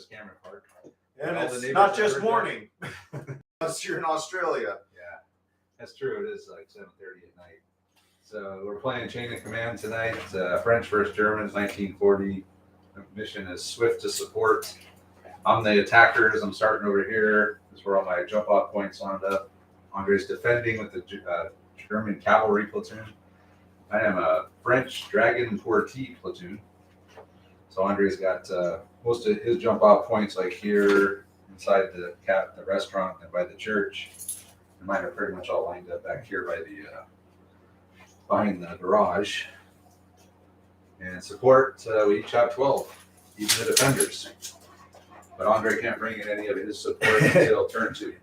Christmas camera park. And All the it's neighbors not have just heard morning. Unless you're in Australia. Yeah, that's true. It is like 7:30 at night. So we're playing Chain of Command tonight. French versus Germans, 1940. The mission is swift to support. I'm the attackers. I'm starting over here. This is where all my jump-off points lined up. Andre's defending with the German cavalry platoon. I am a French Dragon Portee platoon. So Andre's got most of his jump-off points like here inside the restaurant and by the church. And mine are pretty much all lined up back here by the behind the garage. And support, we each have 12, even the defenders. But Andre can't bring in any of his support until turn 2.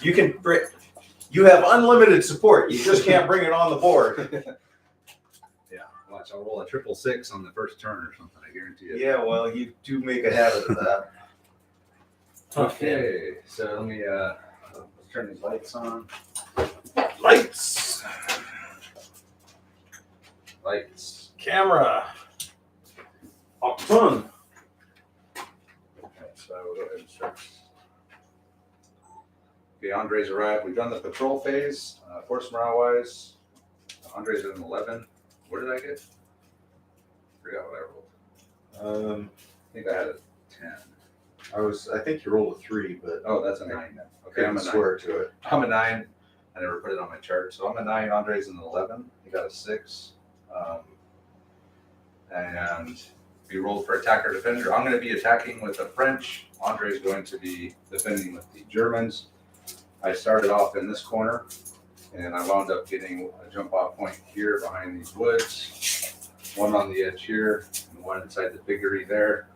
You have unlimited support. You just can't bring it on the board. Yeah, watch. I'll roll a 666 on the first turn or something. I guarantee it. Yeah, well, you do make a habit of that. Okay, so let me let's turn these lights on. Lights. Lights. Camera. Octun. Okay, so we'll go ahead and start. Okay, Andre's arrived. We've done the patrol phase. Force morale wise, Andre's at an 11. What did I get? Forgot what I rolled. I think I had a 10. I think you rolled a 3, but Oh, that's a 9 then. Okay, I'm a 9. swear to it. I'm a 9. I never put it on my chart. So I'm a 9. Andre's an 11. He got a 6. And we rolled for attacker defender. I'm going to be attacking with the French. Andre's going to be defending with the Germans. I started off in this corner, and I wound up getting a jump off point here behind these woods. One on the edge here, and one inside the piggery there.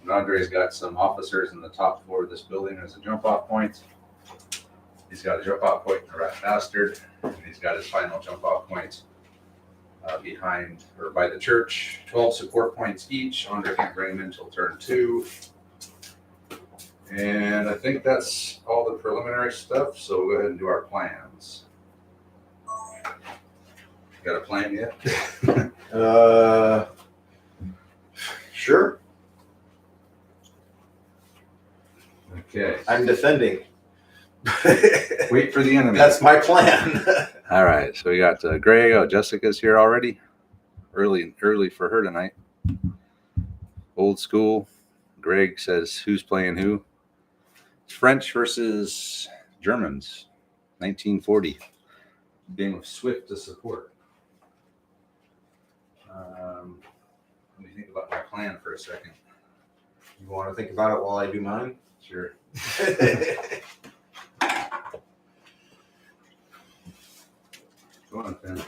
And Andre's got some officers in the top floor of this building as a jump off point. He's got a jump off point in the Rat Bastard, and he's got his final jump off point behind or by the church. 12 support points each. Andre can't bring them until turn 2. And I think that's all the preliminary stuff. So we'll go ahead and do our plans. Got a plan yet? Sure. Okay. I'm defending. Wait for the enemy. That's my plan. All right. So we got Greg. Oh, Jessica's here already. Early for her tonight. Old school. Greg says, who's playing who? It's French versus Germans. 1940. Being swift to support. Let me think about my plan for a second. You want to think about it while I do mine? Sure. Go on, Ben.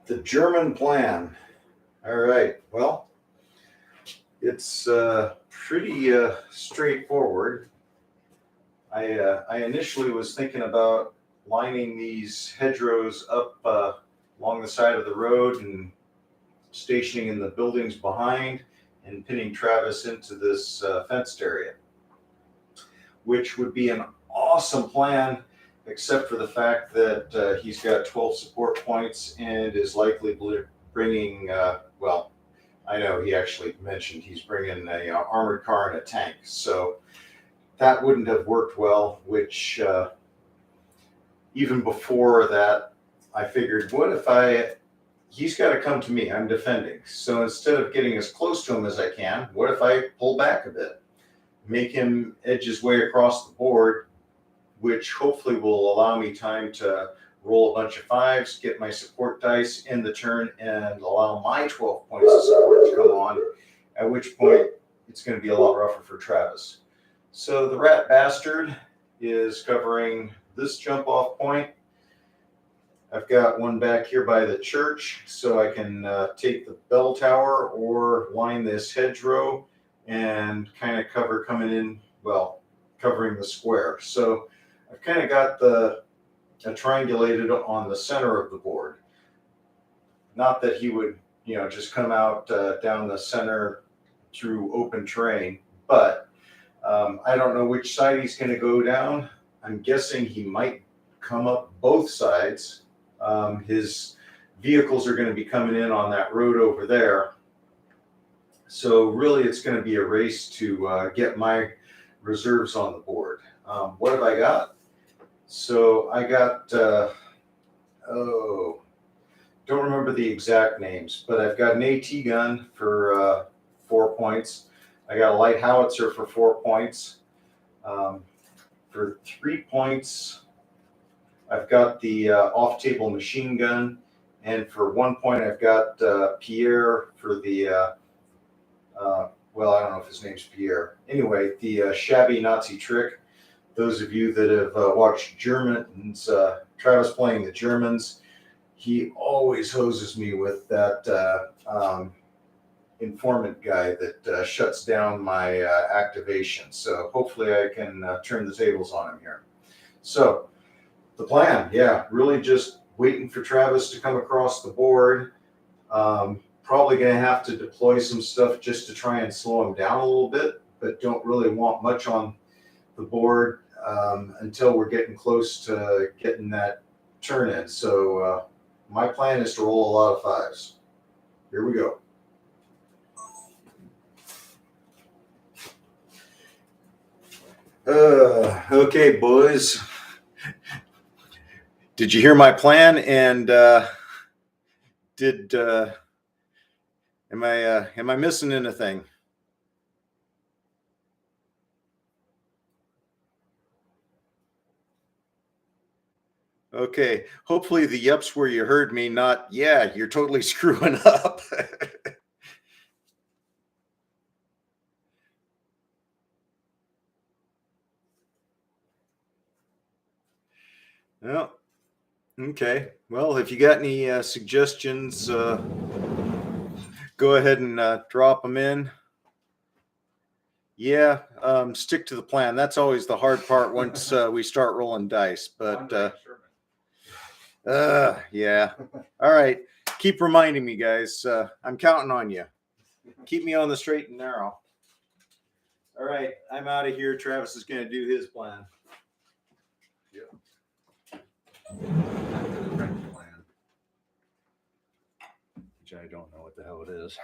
The German plan. All right. Well, it's pretty straightforward. I initially was thinking about lining these hedgerows up along the side of the road and stationing in the buildings behind and pinning Travis into this fenced area, which would be an awesome plan, except for the fact that he's got 12 support points and is likely bringing, well, I know he actually mentioned he's bringing a armored car and a tank. So that wouldn't have worked well, which even before that, I figured, what if he's got to come to me, I'm defending. So instead of getting as close to him as I can, what if I pull back a bit, make him edge his way across the board, which hopefully will allow me time to roll a bunch of 5s, get my support dice in the turn, and allow my 12 points of support to come on, at which point it's going to be a lot rougher for Travis. So the Rat Bastard is covering this jump off point. I've got one back here by the church, so I can take the bell tower or line this hedgerow and kind of cover coming in, well, covering the square. So I've kind of got triangulated on the center of the board. Not that he would, just come out down the center through open terrain, but I don't know which side he's going to go down. I'm guessing he might come up both sides. His vehicles are going to be coming in on that road over there. So really it's going to be a race to get my reserves on the board. What have I got? So I got, don't remember the exact names, but I've got an AT gun for 4 points. I got a light howitzer for 4 points. For 3 points, I've got the off-table machine gun. And for 1 point, I've got Pierre for the, well, I don't know if his name's Pierre. Anyway, the shabby Nazi trick. Those of you that have watched Germans, Travis playing the Germans, he always hoses me with that informant guy that shuts down my activation. So hopefully I can turn the tables on him here. So the plan, yeah, really just waiting for Travis to come across the board. Probably going to have to deploy some stuff just to try and slow him down a little bit, but don't really want much on the board until we're getting close to getting that turn in. So my plan is to roll a lot of 5s. Here we go. Okay, boys. Did you hear my plan? And am I missing anything? Okay, hopefully the yups where you heard me, not, yeah, you're totally screwing up. Well, okay. Well, if you got any suggestions, go ahead and drop them in. Yeah, stick to the plan. That's always the hard part once we start rolling dice. But yeah. All right. Keep reminding me, guys. I'm counting on you. Keep me on the straight and narrow. All right. I'm out of here. Travis is going to do his plan. The French plan, Which I don't know what the hell it is.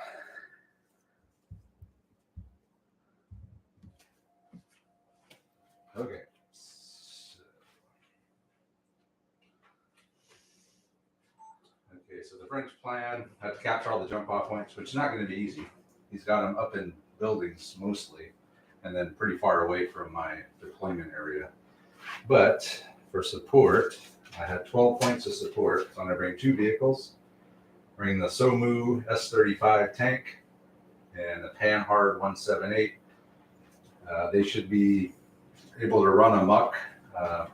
okay. So the French plan had to capture all the jump off points, which is not going to be easy. He's got them up in buildings mostly, and then pretty far away from my deployment area. But for support, I had 12 points of support. So I'm going to bring 2 vehicles, bring the Somu S35 tank and the Panhard 178. They should be able to run amok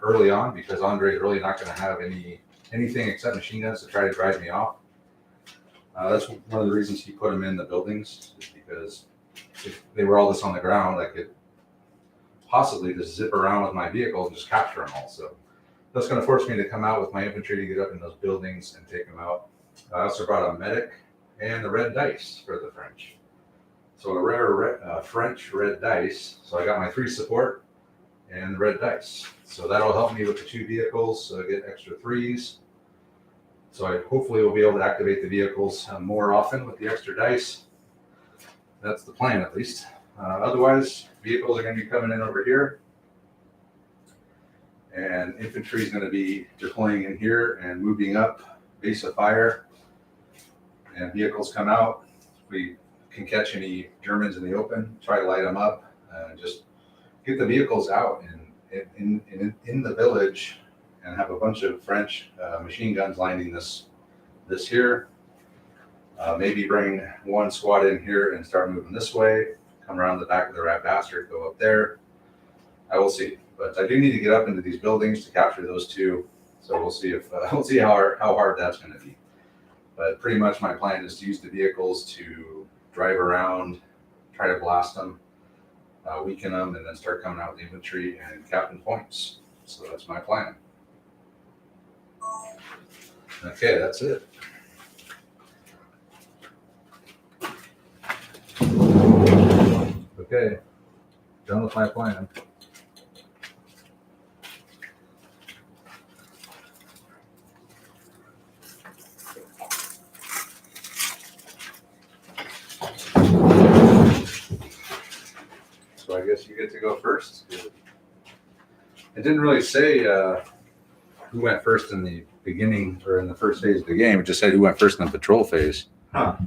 early on because Andre's really not going to have anything except machine guns to try to drive me off. That's one of the reasons he put them in the buildings, is because if they were all just on the ground, I could possibly just zip around with my vehicle and just capture them all. So that's going to force me to come out with my infantry to get up in those buildings and take them out. I also brought a medic and the red dice for the French. So a rare French red dice. So I got my 3 support and the red dice. So that'll help me with the 2 vehicles, so I get extra 3s. So I hopefully will be able to activate the vehicles more often with the extra dice. That's the plan, at least. Otherwise, vehicles are going to be coming in over here. And infantry is going to be deploying in here and moving up base of fire. And vehicles come out. We can catch any Germans in the open, try to light them up, just get the vehicles out in the village and have a bunch of French machine guns lining this here. Maybe bring 1 squad in here and start moving this way, come around the back of the rat bastard, go up there. I will see, but I do need to get up into these buildings to capture those 2. So we'll see if we'll see how hard that's going to be. But pretty much my plan is to use the vehicles to drive around, try to blast them, weaken them, and then start coming out with the infantry and captain points. So that's my plan. Okay, that's it. Okay, done with my plan. So I guess you get to go first. It didn't really say who went first in the beginning or in the first phase of the game. It just said who went first in the patrol phase. Huh.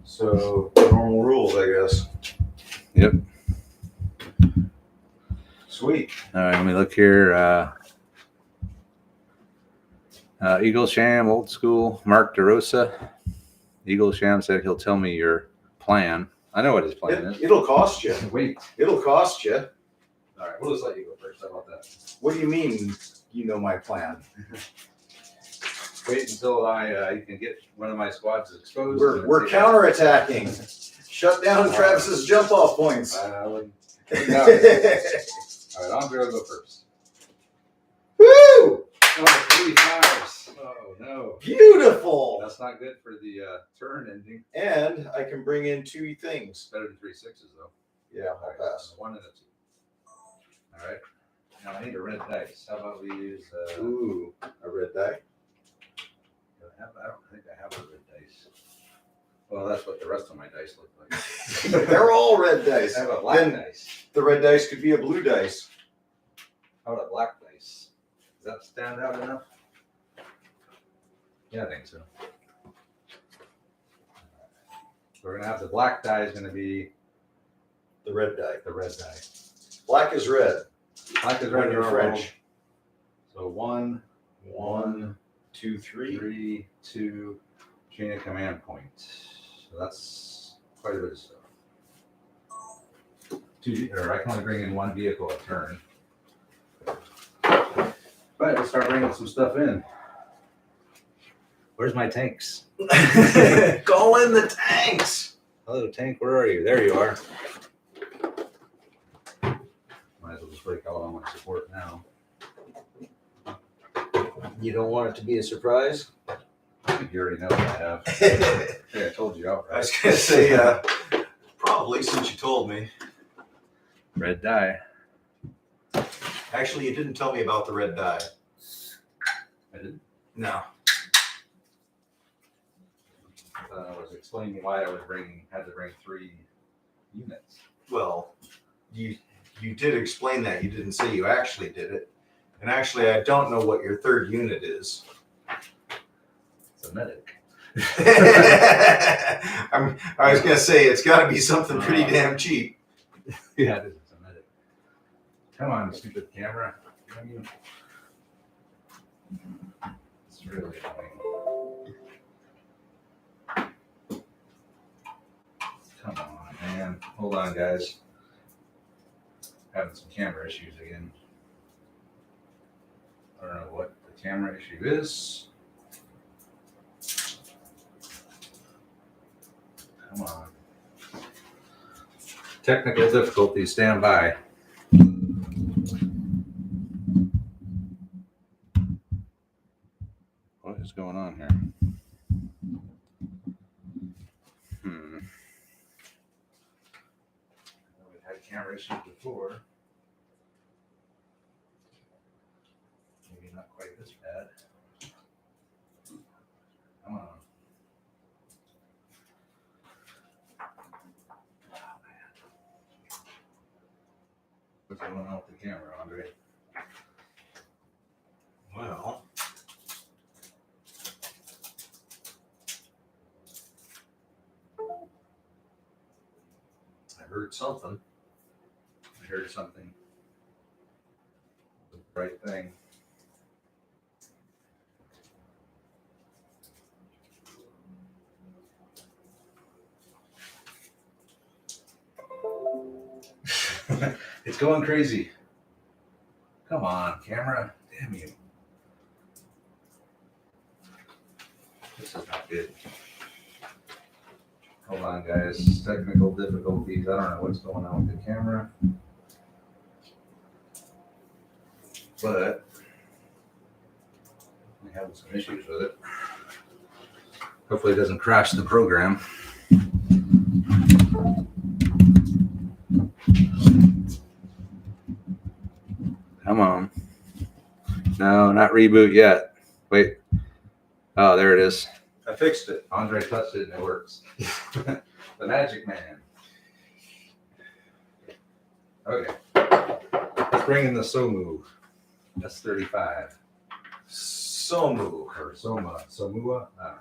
So normal rules, I guess. Yep. Sweet. All right, let me look here. Eagle Sham, old school, Mark DeRosa. Eagle Sham said he'll tell me your plan. I know what his plan is. It'll cost you. Wait. It'll cost you. All right, we'll just let you go first. How about that? What do you mean? You know my plan. Wait until you can get one of my squads exposed. We're counterattacking. Shut down Travis's jump off points. No. All right, Andre will go first. Woo! Oh, 3 5s. Oh no. Beautiful. That's not good for the turn ending. And I can bring in 2 things. Better than 3 6s though. Yeah, I'll pass. 1 and a 2. All right. Now I need a red dice. How about we use? Ooh, a red die. I don't think I have a red dice. Well, that's what the rest of my dice look like. They're all red dice. I have a black Then dice. the red dice could be a blue dice. How about a black dice? Does that stand out enough? Yeah, I think so. We're gonna have the black die is gonna be The red die. the red die. Black is red. Black is When red you're and French. So 1, 1, 2, 3. 3, 2, chain of command point. So that's quite a bit of stuff. I can only bring in 1 vehicle a turn. But let's start bringing some stuff in. Where's my tanks? Call in the tanks. Hello, tank. Where are you? There you are. Might as well just break out all my support now. You don't want it to be a surprise? I think you already know what I have. Yeah, I told you I outright. was going to say, probably since you told me. Red die. Actually, you didn't tell me about the red die. I didn't. No. I was explaining why I was had to bring 3 units. Well, you did explain that. You didn't say you actually did it. And actually, I don't know what your 3rd unit is. It's a medic. I was going to say, it's got to be something pretty damn cheap. Yeah, it is. It's a medic. Come on, stupid camera. It's really annoying. Come on, man. Hold on, guys. Having some camera issues again. I don't know what the camera issue is. Come on. Technical difficulties, stand by. What is going on here? We've had camera issues before. Maybe not quite this bad. Come on. Oh, man. What's going on with the camera, Andre? Well, I heard something. I heard something. The right thing. It's going crazy. Come on, camera. Damn you. This is not good. Hold on, guys. Technical difficulties. I don't know what's going on with the camera. But we're having some issues with it. Hopefully it doesn't crash the program. No, not reboot yet. Wait. Oh, there it is. I fixed it. Andre touched it and it works. The Magic Man. Okay. Let's bring in the Somu. S35. Somu. Or Soma. Somua? I don't know.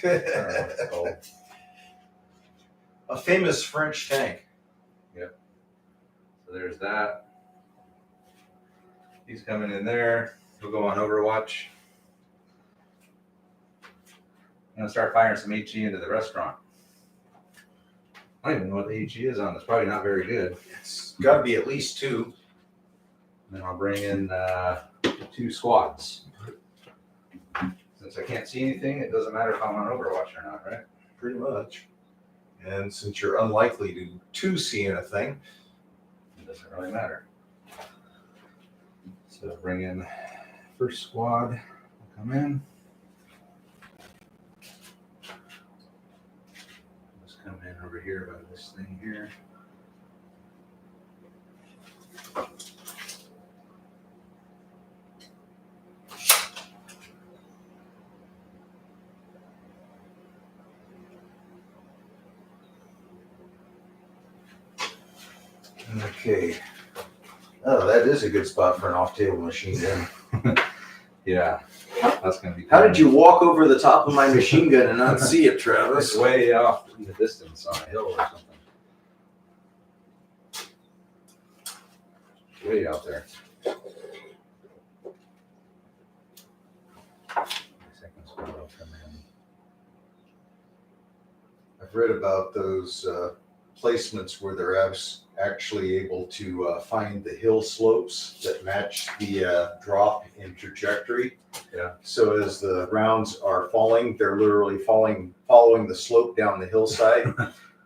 I don't know what it's called. A famous French tank. Yep. So there's that. He's coming in there. We'll go on Overwatch. I'm gonna start firing some HE into the restaurant. I don't even know what the HE is on. It's probably not very good. It's got to be at least 2. And then I'll bring in 2 squads. Since I can't see anything, it doesn't matter if I'm on Overwatch or not, right? Pretty much. And since you're unlikely to see anything, It doesn't really matter. So bring in first squad. Come in. Just come in over here by this thing here. okay. Oh, that is a good spot for an off-table machine gun. Yeah, that's gonna be. How did you walk over the top of my machine gun and not see it, Travis? It's way off in the distance on a hill or something. Way out there. Second squad will come in. I've read about those placements where they're actually able to find the hill slopes that match the drop in trajectory. Yeah. So as the rounds are falling, they're literally following the slope down the hillside,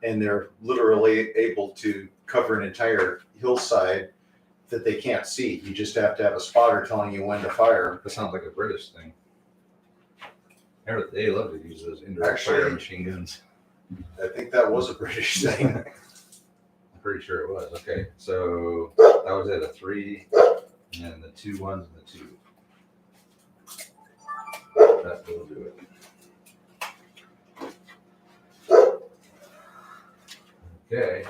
and they're literally able to cover an entire hillside that they can't see. You just have to have a spotter telling you when to fire. That sounds like a British thing. They love to use those indirect Actually- fire machine guns. I think that was a British thing. I'm pretty sure it was. Okay, so that was it, a 3, and then the 2 1s and the 2. That will do it. Okay.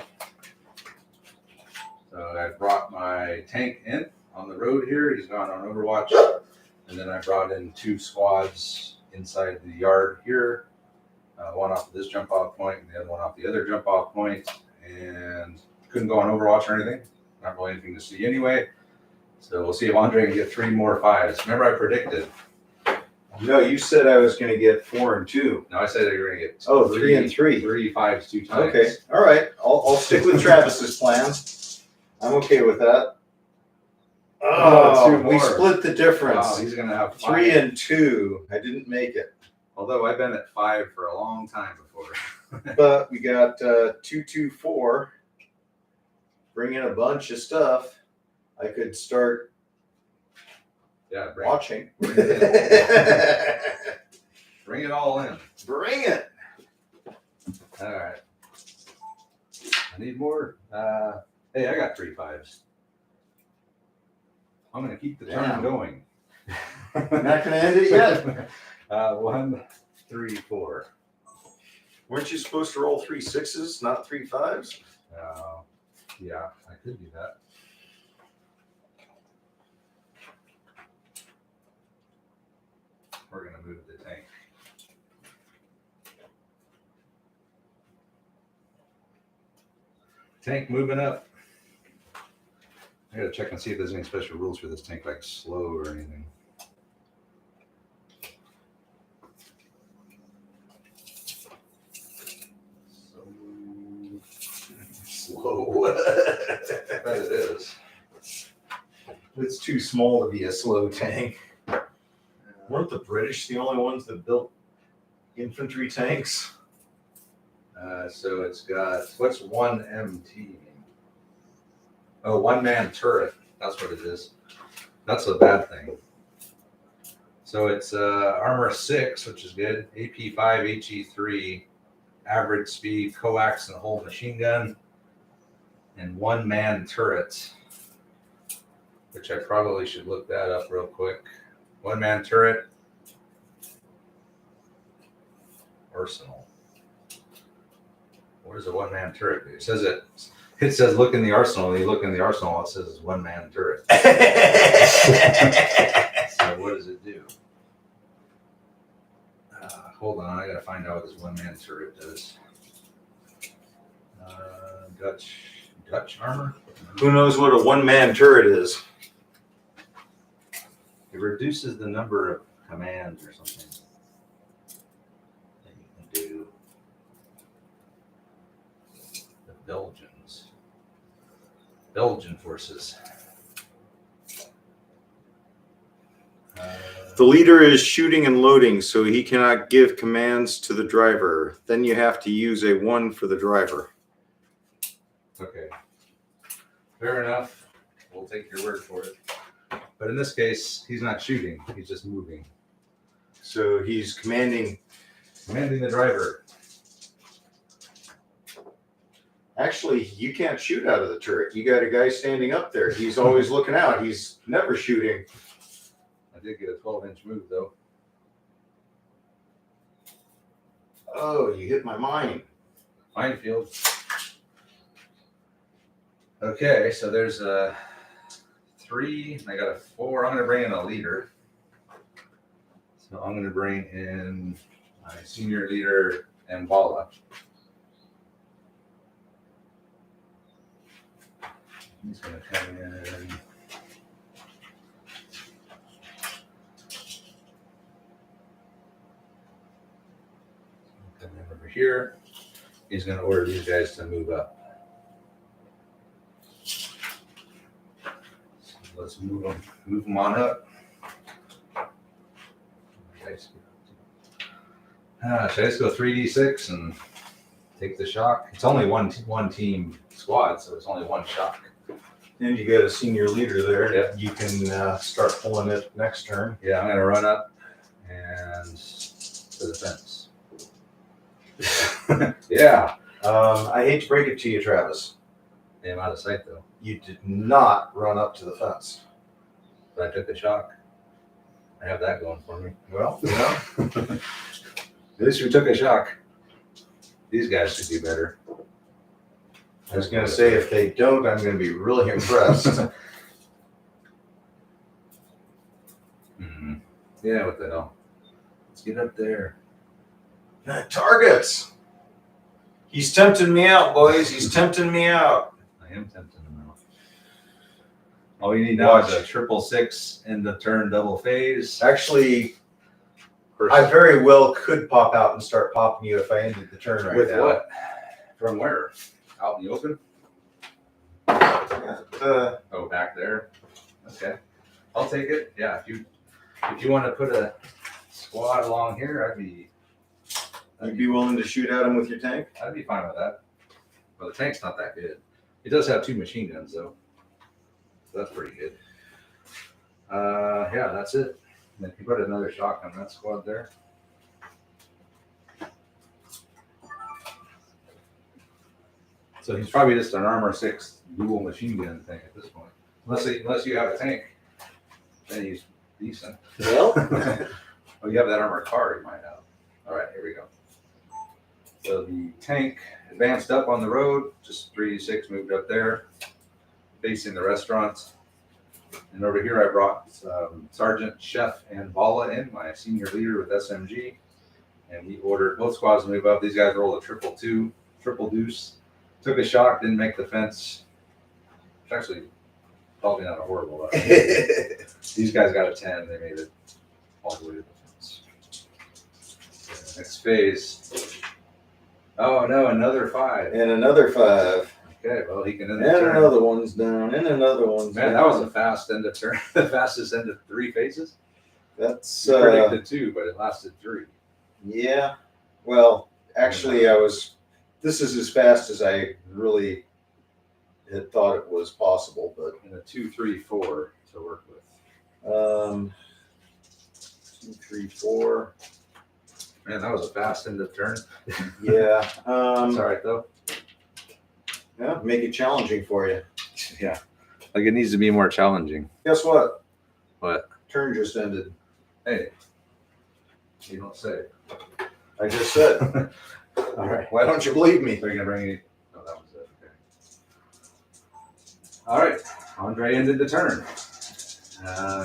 So I brought my tank in on the road here. He's gone on Overwatch. And then I brought in 2 squads inside the yard here. One off of this jump off point and the other one off the other jump off point. And couldn't go on Overwatch or anything. Not really anything to see anyway. So we'll see if Andre can get 3 more 5s. Remember I predicted. No, you said I was going to get 4 and 2. No, I said that you're going to get 3 and 3. 3 5s 2 times. Okay, all right. I'll stick with Travis's plan. I'm okay with that. Oh, 2 we more. split the difference. Wow, he's going to have 5. 3 and 2. I didn't make it, Although I've been at 5 for a long time before. but we got 2, 2, 4. Bring in a bunch of stuff. I could start Yeah, watching. bring it all in. Bring it. All right. I need more. Hey, I got 3 5s. I'm going to keep the turn Damn. going. Not going to end it yet. 1, 3, 4. Weren't you supposed to roll 3 6s, not 3 5s? Yeah, I could do that. We're going to move the tank. Tank moving up. I gotta check and see if there's any special rules for this tank, like slow or anything. Slow. I bet it is. It's too small to be a slow tank. Weren't the British the only ones that built infantry tanks? So it's got, what's 1 MT mean? Oh, 1-man turret. That's what it is. That's a bad thing. So it's armor 6, which is good. AP 5, HE 3, average speed, coax, and whole machine gun, and 1-man turret. which I probably should look that up real quick. One-man turret. Arsenal. What does a one-man turret do? It says look in the arsenal. And you look in the arsenal, it says it's one-man turret. So what does it do? Hold on, I gotta find out what this one-man turret does. Dutch armor? Who knows what a one-man turret is? It reduces the number of commands or something that you can do. The Belgian forces. The leader is shooting and loading, so he cannot give commands to the driver. Then you have to use a 1 for the driver. Okay. Fair enough. We'll take your word for it. But in this case, he's not shooting. He's just moving. So he's commanding. Commanding the driver. Actually, you can't shoot out of the turret. You got a guy standing up there. He's always looking out. He's never shooting. I did get a 12-inch move, though. Oh, you hit my mine. Minefield. Okay, so there's a 3. I got a 4. I'm going to bring in a leader. So I'm going to bring in my senior leader, Mbala. He's going to come in. Come in over here. He's going to order these guys to move up. So let's move them on up. Should I just go 3d6 and take the shock? It's only one team squad, so it's only one shock. And you got a senior leader there. Yep. You can start pulling it next turn. Yeah, I'm going to run up and to the fence. Yeah. I hate to break it to you, Travis. I'm out of sight, though. You did not run up to the fence. But I took the shock. I have that going for me. Well, you know. At least we took a shock. These guys should do better. I was going to say, if they don't, I'm going to be really impressed. Mm-hmm. Yeah, what the hell? Let's get up there. Targets! He's tempting me out, boys. He's tempting me out. I am tempting them out. All you need now is a 666 end of turn double phase. Actually, I very well could pop out and start popping you if I ended the turn right With now. what? From where? Out in the open? Oh, back there. Okay, I'll take it. Yeah, if you want to put a squad along here, You'd be willing to shoot at him with your tank? I'd be fine with that. But the tank's not that good. It does have 2 machine guns though, so that's pretty good. Yeah, that's it. And if you put another shock on that squad there. So he's probably just an armor 6 dual machine gun thing at this point. Unless you have a tank, then he's decent. Well, Oh, you have that armored car you might have. All right, here we go. So the tank advanced up on the road, just 3d6 moved up there, facing the restaurant. And over here I brought Sergeant, Chef, and Bala in, my senior leader with SMG. And we ordered both squads to move up. These guys rolled a 2-2, triple deuce. Took a shock, didn't make the fence. It's actually probably not a horrible. These guys got a 10. They made it all the way to the fence. Okay, next phase. Oh no, another 5. and another 5. Okay, well he can end And the turn. another one's down. And another one's Man, down. that was a fast end of turn. The fastest end of 3 phases. That's You predicted 2, but it lasted 3. yeah. Well, actually, this is as fast as I really had thought it was possible, but And a 2, 3, 4 to work with. 2, 3, 4. Man, that was a fast end of turn. Yeah. That's all right though. Yeah, make it challenging for you. Yeah. Like it needs to be more challenging. Guess what? What? Turn just ended. Hey, you don't say. I just said. All right. Why don't you believe me? So you're gonna bring it. Oh, that was it. Okay. All right. Andre ended the turn.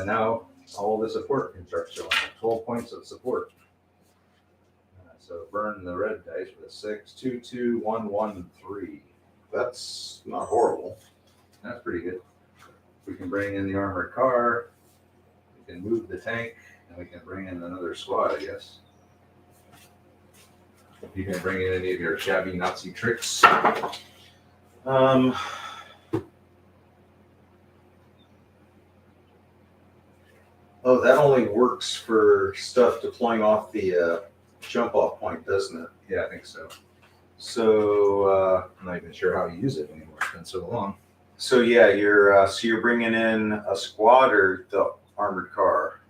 Now all the support can start showing. 12 points of support. So burn the red dice with a 6, 2, 2, 1, 1, 3. That's not horrible. That's pretty good. We can bring in the armored car. We can move the tank, and we can bring in another squad, I guess. You can bring in any of your shabby Nazi tricks. Oh, that only works for stuff deploying off the jump off point, doesn't it? Yeah, I think so. So, I'm not even sure how to use it anymore. It's been so long. so yeah, you're bringing in a squad or the armored car.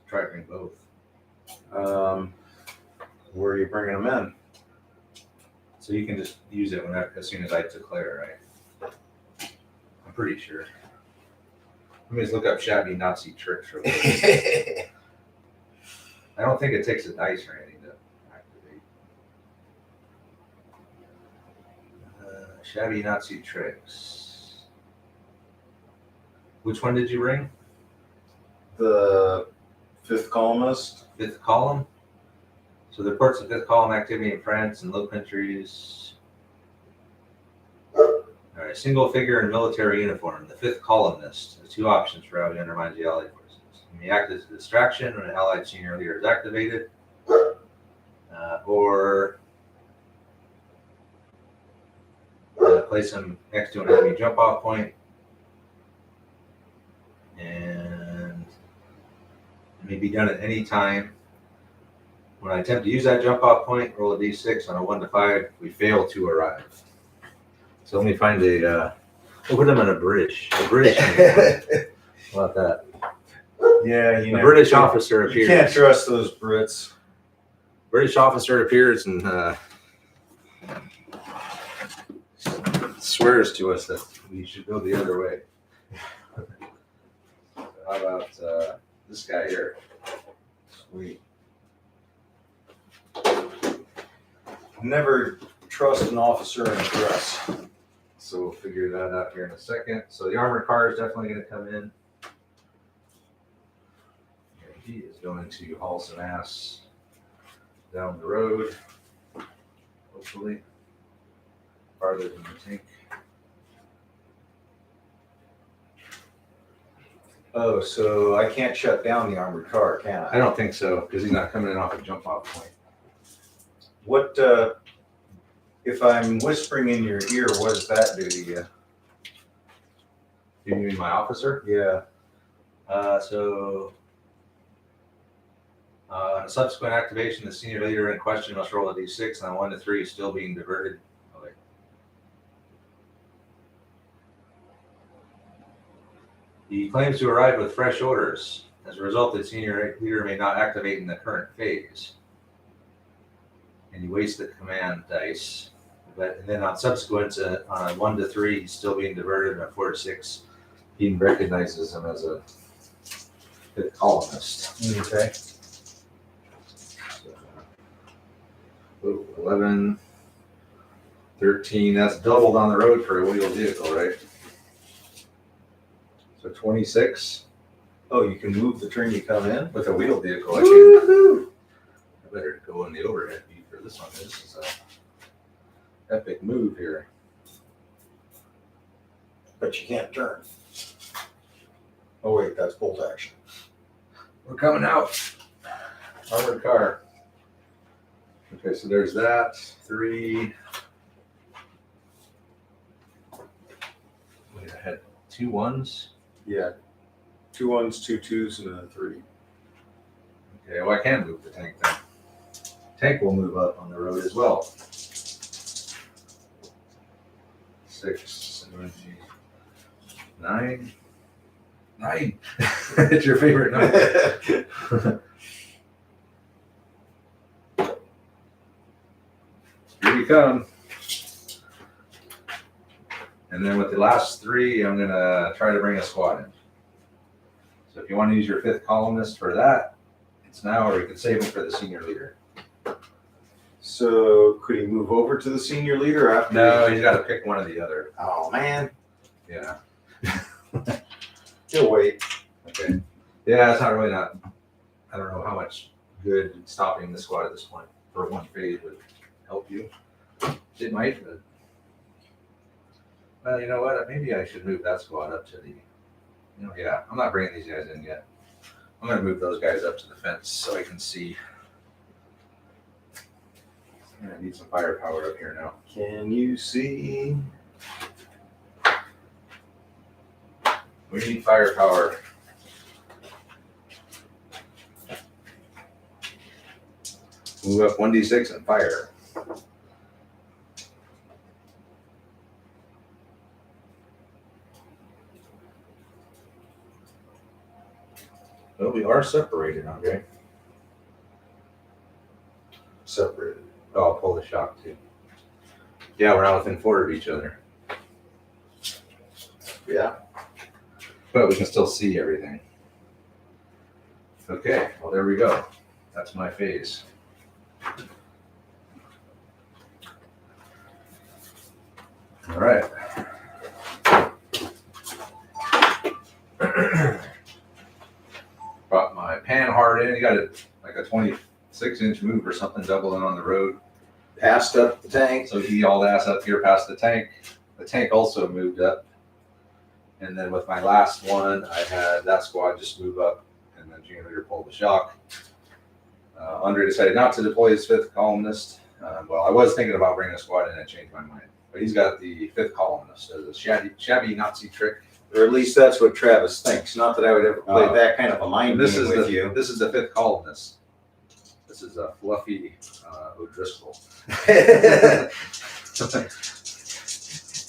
Try to bring both. Where are you bringing them in? So you can just use it as soon as I declare, right? I'm pretty sure. Let me just look up shabby Nazi tricks real quick. I don't think it takes a dice or anything to activate. Shabby Nazi tricks. Which one did you bring? The fifth columnist. Fifth column. So the reports of fifth column activity in France and Low Countries. All right, single figure in military uniform. The fifth columnist has 2 options for how he undermines the Allied forces. He may act as a distraction when an Allied senior leader is activated, or place him next to an enemy jump-off point, and it may be done at any time. When I attempt to use that jump-off point, roll a d6 on a 1 to 5. We fail to arrive. So let me find a. We'll put them in a British. A British. How about that? Yeah, A British officer You appears. can't trust those Brits. British officer appears and swears to us that we should go the other way. How about this guy here? Sweet. Never trust an officer in dress. So we'll figure that out here in a second. So the armored car is definitely going to come in. And he is going to haul some ass down the road, hopefully, farther than the tank. Oh, so I can't shut down the armored car, can I I? don't think so, because he's not coming in off a jump off point. What, if I'm whispering in your ear, what does that do to you? You mean my officer? Yeah. On a subsequent activation, the senior leader in question must roll a d6, and on 1 to 3 is still being diverted. Okay. He claims to arrive with fresh orders. As a result, the senior leader may not activate in the current phase. And you waste the command dice. And then on subsequent, on a 1 to 3, he's still being diverted, and on 4 to 6, he recognizes him as a fifth columnist. Okay. So, 11, 13, that's doubled on the road for a wheeled vehicle, right? So 26 Oh, you can move the turn you come in? with a wheeled vehicle. I can. I better go in the overhead view for this one. This is a epic move here. But you can't turn. Oh, wait, that's bolt action. We're coming out. Armored car. Okay, so there's that. 3. Wait, I had 2 1s. Yeah. 2 1s, 2 2s, and a 3. Okay, well, I can move the tank then. Tank will move up on the road as well. 6, 7, 8, 9. 9. It's your favorite number. Here you come. And And then with the last 3, I'm gonna try to bring a squad in. So if you want to use your 5th columnist for that, it's now, or you can save it for the senior leader. So could he move over to the senior leader after? No, he's got to pick one or the other. Oh man. Yeah. He'll wait. Okay. Yeah, it's not really not. I don't know how much good stopping the squad at this point for one phase would help you. It might, but well, you know what? Maybe I should move that squad up to the. Yeah, I'm not bringing these guys in yet. I'm gonna move those guys up to the fence so I can see. I need some firepower up here now. Can you see? We need firepower. Move up 1d6 and fire. Well, we are separated, okay? Separated. Oh, I'll pull the shock too. Yeah, we're not within 4 of each other, Yeah. but we can still see everything. Okay, well, there we go. That's my phase. All right. Brought my pan hard in. You got it like a 26-inch move or something, doubling on the road. Passed up the tank. So he hauled ass up here past the tank. The tank also moved up. And then with my last one, I had that squad just move up, and then junior leader pulled the shock. Andre decided not to deploy his 5th columnist. Well, I was thinking about bringing a squad in and changed my mind. But he's got the 5th columnist as a shabby Nazi trick. Or at least that's what Travis thinks. Not that I would ever play that kind of a mind This game is with you. This is the 5th columnist. This is a fluffy O'Driscoll.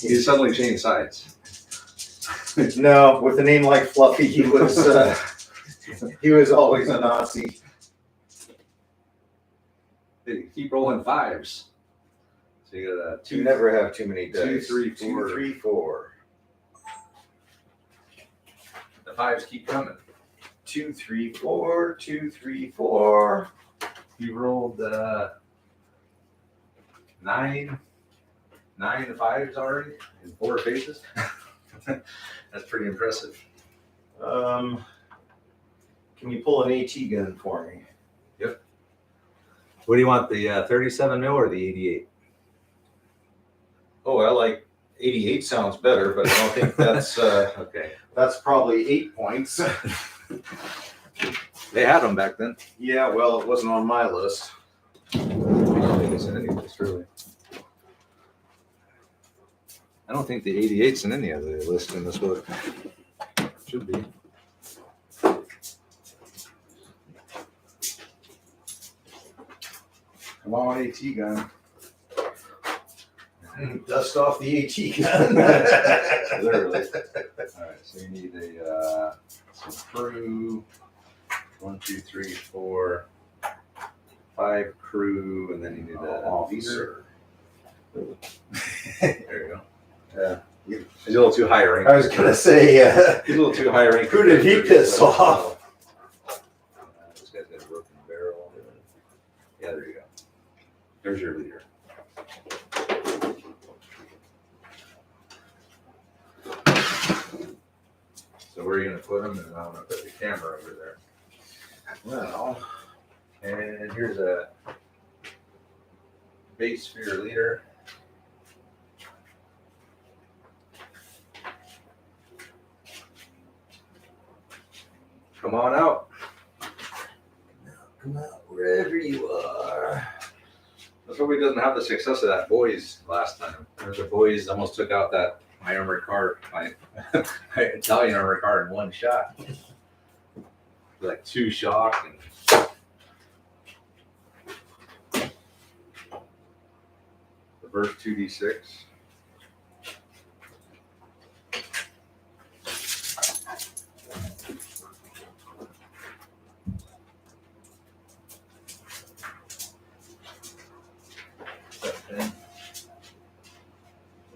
He suddenly changed sides. No, with a name like Fluffy, he was always a Nazi. They keep rolling 5s. So you got a You 2, never have too many dice. 2, 3, 4. 2, 3, 4. The 5s keep coming. 2, 3, 4. 2, 3, 4. You rolled 9 5s already in 4 phases. That's pretty impressive. Can you pull an AT gun for me? Yep. What do you want, the 37 mil or the 88? Oh, I like 88 sounds better, but I don't think that's Okay. that's probably 8 points. They had them back then. Yeah, well, it wasn't on my list. I don't think it's in any of this, really. I don't think the 88's in any of the list in this book. Should be. Come on, AT gun. Dust off the AT gun. Literally. All right, so you need some crew. 1, 2, 3, 4, 5 crew, and then you need an officer. There you go. Yeah, he's a little too high ranked. I was gonna say, He's a little too high ranked. who did he piss off? This guy's got a broken barrel. Yeah, there you go. There's your leader. So where are you going to put him? And I'm going to put the camera over there. Well, And here's a base for your leader. Come on out. come out wherever you are. That's why we doesn't have the success of that boys last time. The boys almost took out my armored car, my Italian armored car in one shot. Like 2 shock and reverse 2d6. There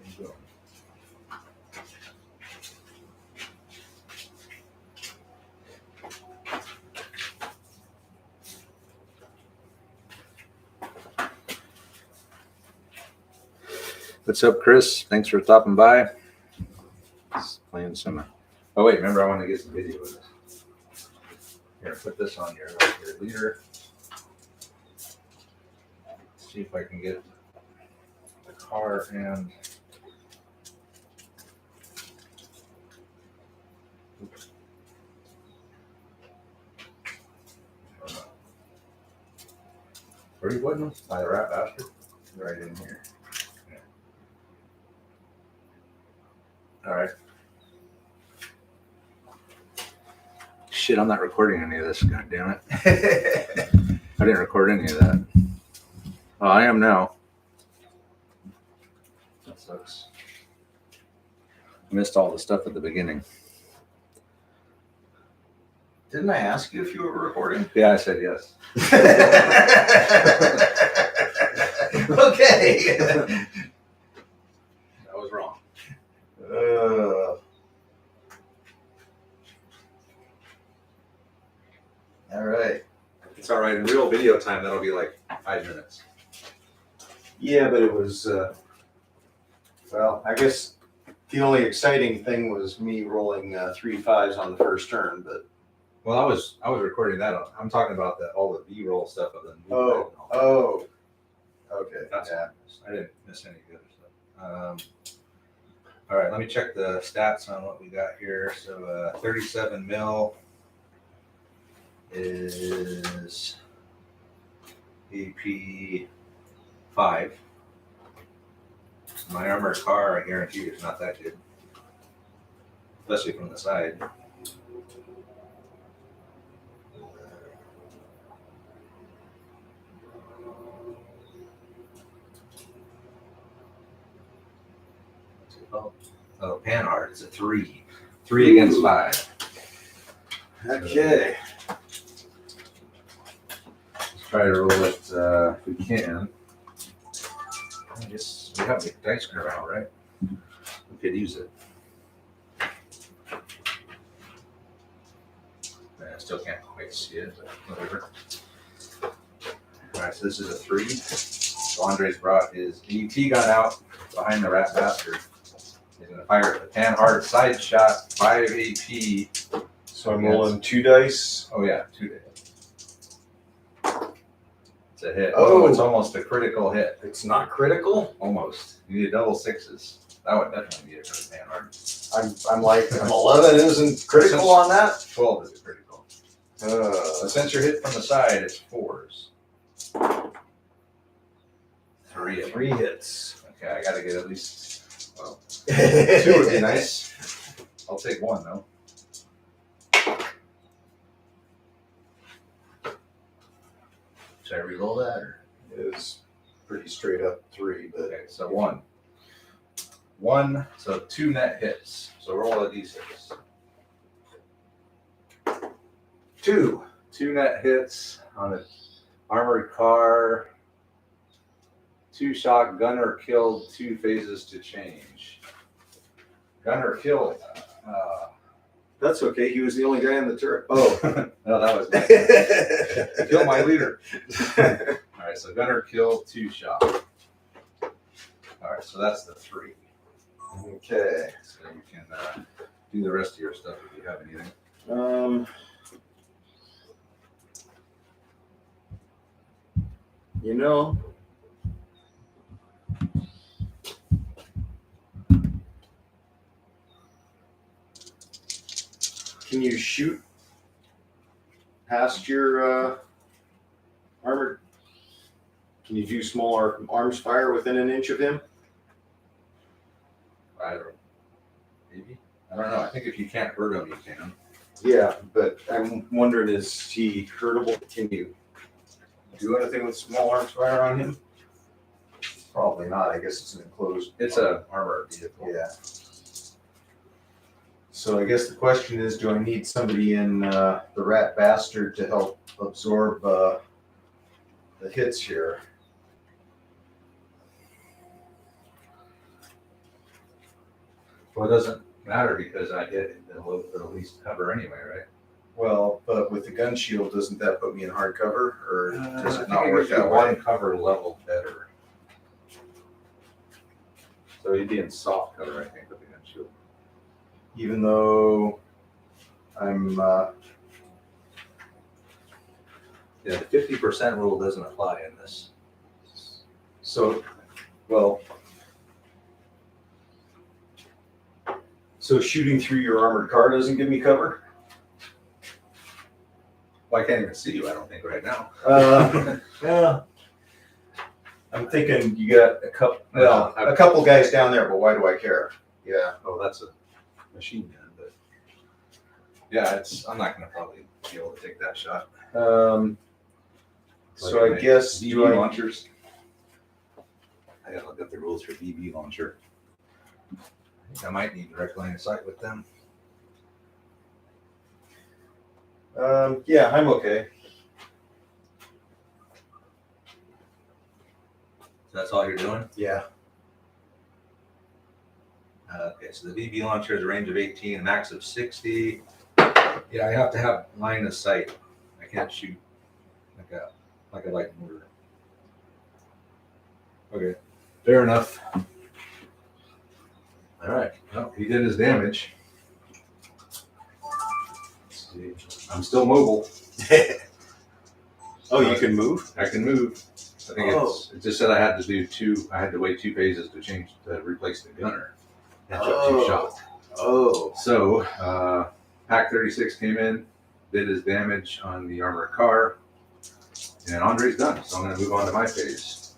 you go. What's up, Chris? Thanks for stopping by. Just playing some. Oh wait, remember I want to get some video of this. Here, put this on your leader. See if I can get the car and. Where are you putting them? By the rat bastard? Right in here. Yeah. All right. Shit, I'm not recording any of this. God damn it. I didn't record any of that. Oh, I am now. That sucks. I missed all the stuff at the beginning. Didn't I ask you if you were recording? Yeah, I said yes. Okay. I was wrong. All right. It's all right. In real video time, that'll be like 5 minutes. Yeah, but it was, well, I guess the only exciting thing was me rolling 3 5s on the first turn, but. Well, I was recording that. I'm talking about all the B-roll stuff of the movie. Oh. Okay. That's Yeah. I didn't miss any good stuff. All right, let me check the stats on what we got here. So 37 mil is AP 5. My armored car, I guarantee you, is not that good, especially from the side. Oh, Panhard, it's a 3. 3 against 5. Okay. Let's try to roll it if we can. I guess we have the dice card out, right? We could use it. I still can't quite see it, but whatever. All right, so this is a 3. So Andre's brought his ET gun out behind the rat bastard. He's going to fire a Panhard side shot, 5 AP. So I'm rolling 2 dice. Oh, yeah, 2 days. It's a hit. Oh. It's almost a critical hit. It's not critical. Almost. You need double 6s. That would definitely be it for the Panhard. I'm like, 11 isn't critical on that? 12 is a critical. So since you're hit from the side, it's 4s. 3 of them. 3 hits. Okay, I got to get at least, well, 2 would be nice. I'll take 1, though. Should I re-roll that? Or? It is pretty straight up 3, but Okay, so 1. 1, so 2 net hits. So roll a d6. 2. 2 net hits on an armored car. 2 shot, gunner killed, 2 phases to change. Gunner killed. that's okay. He was the only guy in the turret. Oh. No, that was nice. Kill my leader. All right, so gunner killed, 2 shot. All right, so that's the 3. Okay. So you can do the rest of your stuff if you have anything. You know, can you shoot past your armored? Can you do small arms fire within an inch of him? I don't. Maybe. I don't know. I think if you can't hurt him, you can. Yeah, but I'm wondering, is he hurtable? Can you do anything with small arms fire on him? Probably not. I guess it's an enclosed. It's a armored vehicle. Yeah. So I guess the question is, do I need somebody in the rat bastard to help absorb the hits here? Well, it doesn't matter because I hit it'll at least cover anyway, right? Well, but with the gun shield, doesn't that put me in hard cover, or does I it think not it work gives you that one way? cover level better. So you'd be in soft cover, I think, with the gun shield. Even though I'm, Yeah, the 50% rule doesn't apply in this. so, well, so shooting through your armored car doesn't give me cover? Well, I can't even see you, I don't think, right now. Yeah. I'm thinking you got a couple guys down there, but why do I care? Yeah. Oh, that's a machine gun, but yeah, I'm not gonna probably be able to take that shot. So I guess, BB launchers. I gotta look up the rules for BB launcher. I think I might need direct line of sight with them. Yeah, I'm okay. So that's all you're doing? Yeah. Okay, so the BB launcher has a range of 18, a max of 60. Yeah, I have to have line of sight. I can't shoot like a light mortar. Okay, fair enough. All right. Well, he did his damage. Let's see. I'm still mobile. Oh, you can move? I can move. I think it just said I had to wait 2 phases to replace the gunner. And took 2 shots. Oh. So, Pack 36 came in, did his damage on the armored car, and Andre's done. So I'm going to move on to my phase.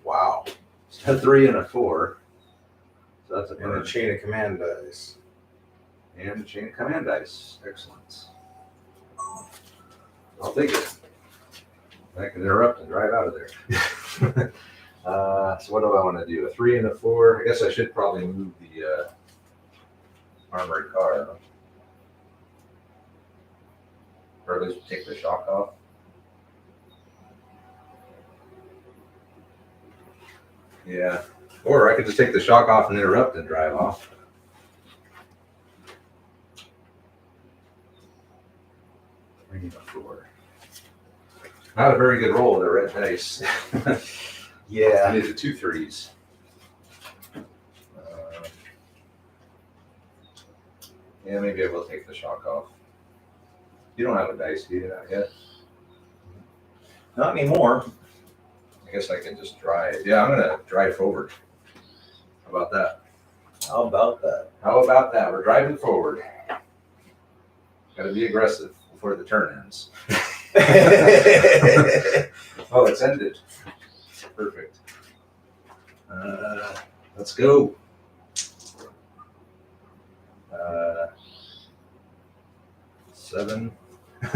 Wow. A 3 and a 4. So that's a And a burn. chain of command dice. And a chain of command dice. Excellent. I'll take it. I can interrupt and drive out of there. So what do I want to do? A 3 and a 4. I guess I should probably move the armored car. Or at least take the shock off. Yeah. Or I could just take the shock off and interrupt and drive off. 3 and a 4. Not a very good roll with a red dice. I Yeah. needed 2 3s. Yeah, maybe I will take the shock off. You don't have a dice, do you? Not yet. Not anymore. I guess I can just drive. Yeah, I'm gonna drive forward. How about that? How about that? How about that? We're driving forward. Gotta be aggressive before the turn ends. Oh, it's ended. Perfect. Let's go.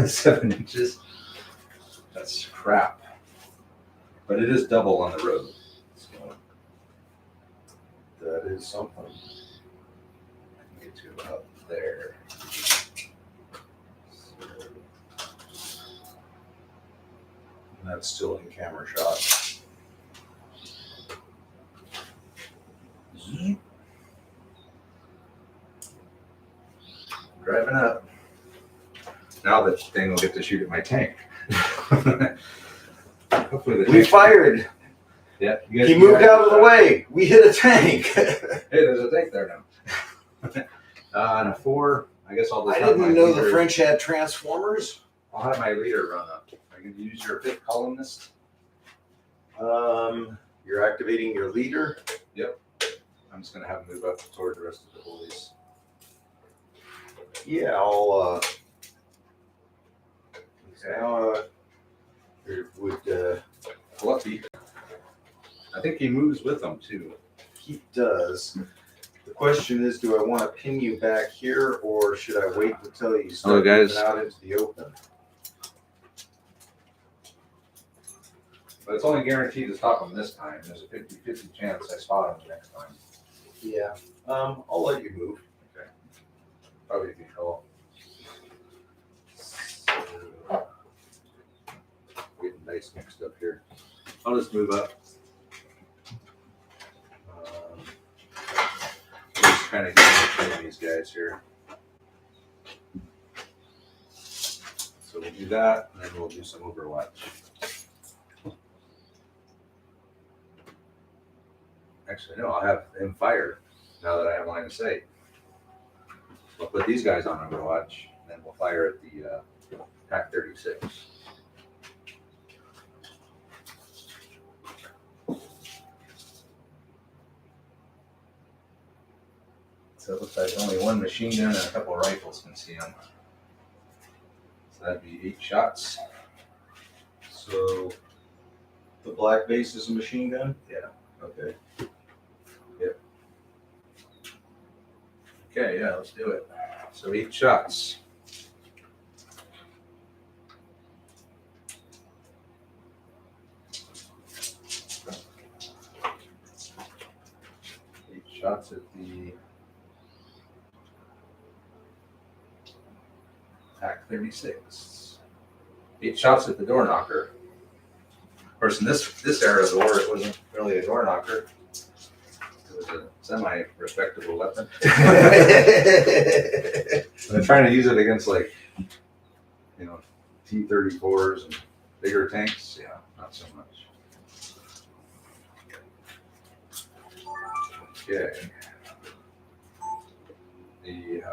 7 inches. That's crap. But it is double on the road. So That is something. I can get to about there. And that's still in camera shot. Driving up. Now the thing will get to shoot at my tank. Hopefully the We tank. fired. Yeah. you guys He do moved that? out of the way. We hit a tank. Hey, there's a tank there now. And a 4. I guess I'll just I have my didn't know leader- the French had transformers. I'll have my leader run up. I can use your 5th columnist. You're activating your leader. I'm just gonna have him move up toward the rest of the boys. Yeah, I'll. Would Fluffy. I think he moves with them too. he does. The question is, do I want to pin you back here, or should I wait until you start guys. moving out into the open? But it's only guaranteed to stop him this time. There's a 50-50 chance I spot him the next time. Yeah. I'll let you move. Okay. Probably be cool. So, getting dice mixed up here. I'll just move up. Just kind of getting these guys here. So we'll do that, and then we'll do some Overwatch. Actually, no, I'll have him fired now that I have line of sight. We'll put these guys on Overwatch, then we'll fire at the Pack 36. So it looks like only one machine gun and a couple of rifles can see them. So that'd be 8 shots. So the black base is a machine gun? Yeah. Okay. Okay, yeah, let's do it. So 8 shots. Shots at the Pack 36. 8 shots at the door knocker. Of course, in this era of the war, it wasn't really a door knocker. It was a semi-respectable weapon. I'm trying to use it against, like, T-34s and bigger tanks. Yeah, not so much. Okay. The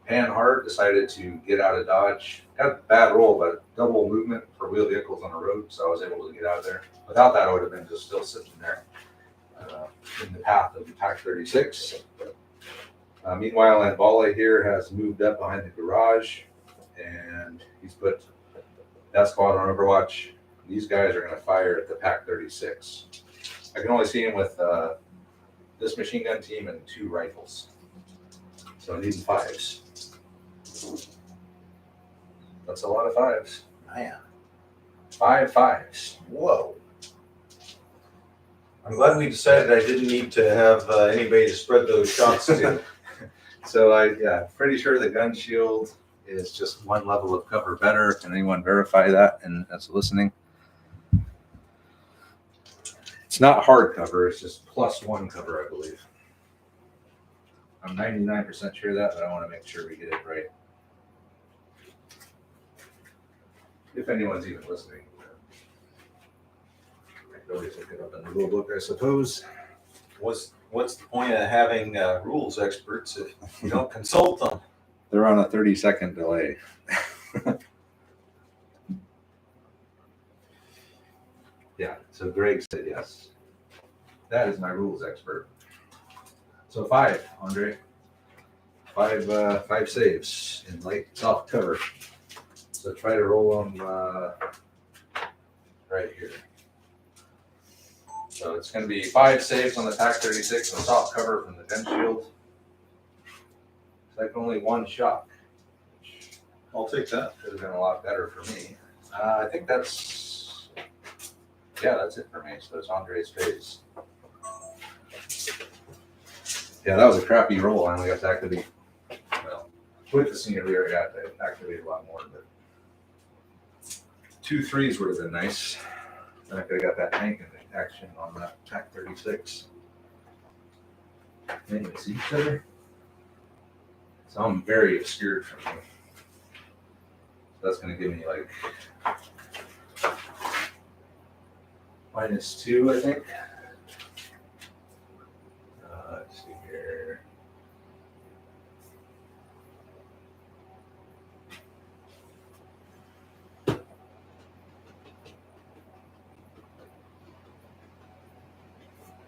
Panhard decided to get out of Dodge. Had a bad roll, but double movement for wheeled vehicles on the road, so I was able to get out of there. Without that, I would have been just still sitting there in the path of the Pack 36. Meanwhile, Anbala here has moved up behind the garage, and he's put that squad on Overwatch. These guys are going to fire at the Pack 36. I can only see him with this machine gun team and 2 rifles. So I need 5s. That's a lot of 5s. Man. 5 5s. Whoa. I'm glad we decided I didn't need to have anybody to spread those shots to. So pretty sure the gun shield is just one level of cover better. Can anyone verify that? And that's listening. It's not hard cover. It's just +1 cover, I believe. I'm 99% sure of that, but I want to make sure we get it right. If anyone's even listening. I could always look it up in the rule book, I suppose. What's the point of having rules experts if you don't consult them? They're on a 30-second delay. Yeah, so Greg said yes. That is my rules expert. So 5, Andre. 5 saves in light soft cover. So try to roll them right here. So it's going to be 5 saves on the Pack 36 and soft cover from the gun shield. It's like only 1 shot. I'll take that. Could have been a lot better for me. I think that's it for me. So it's Andre's face. Yeah, that was a crappy roll. I only got to activate. Well, with the senior leader, I got to activate a lot more. But 2 3s would have been nice. Then I could have got that tank in action on that Pack 36. Can you see each other? So I'm very obscured from you. So that's going to give me like -2, I think. Let's see here.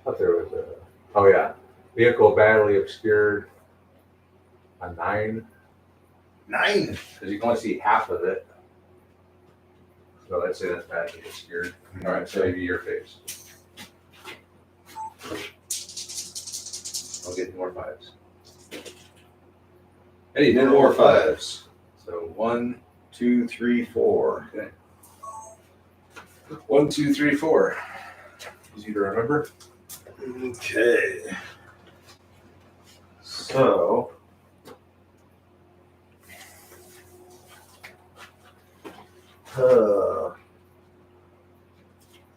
Thought there was vehicle badly obscured, a 9. 9. Because you can only see half of it. So I'd say that's badly obscured. All right, so maybe your face. I'll get more 5s. Hey, No more 5s. So 1, 2, 3, 4. Okay. 1, 2, 3, 4. Easy to remember. Okay. So.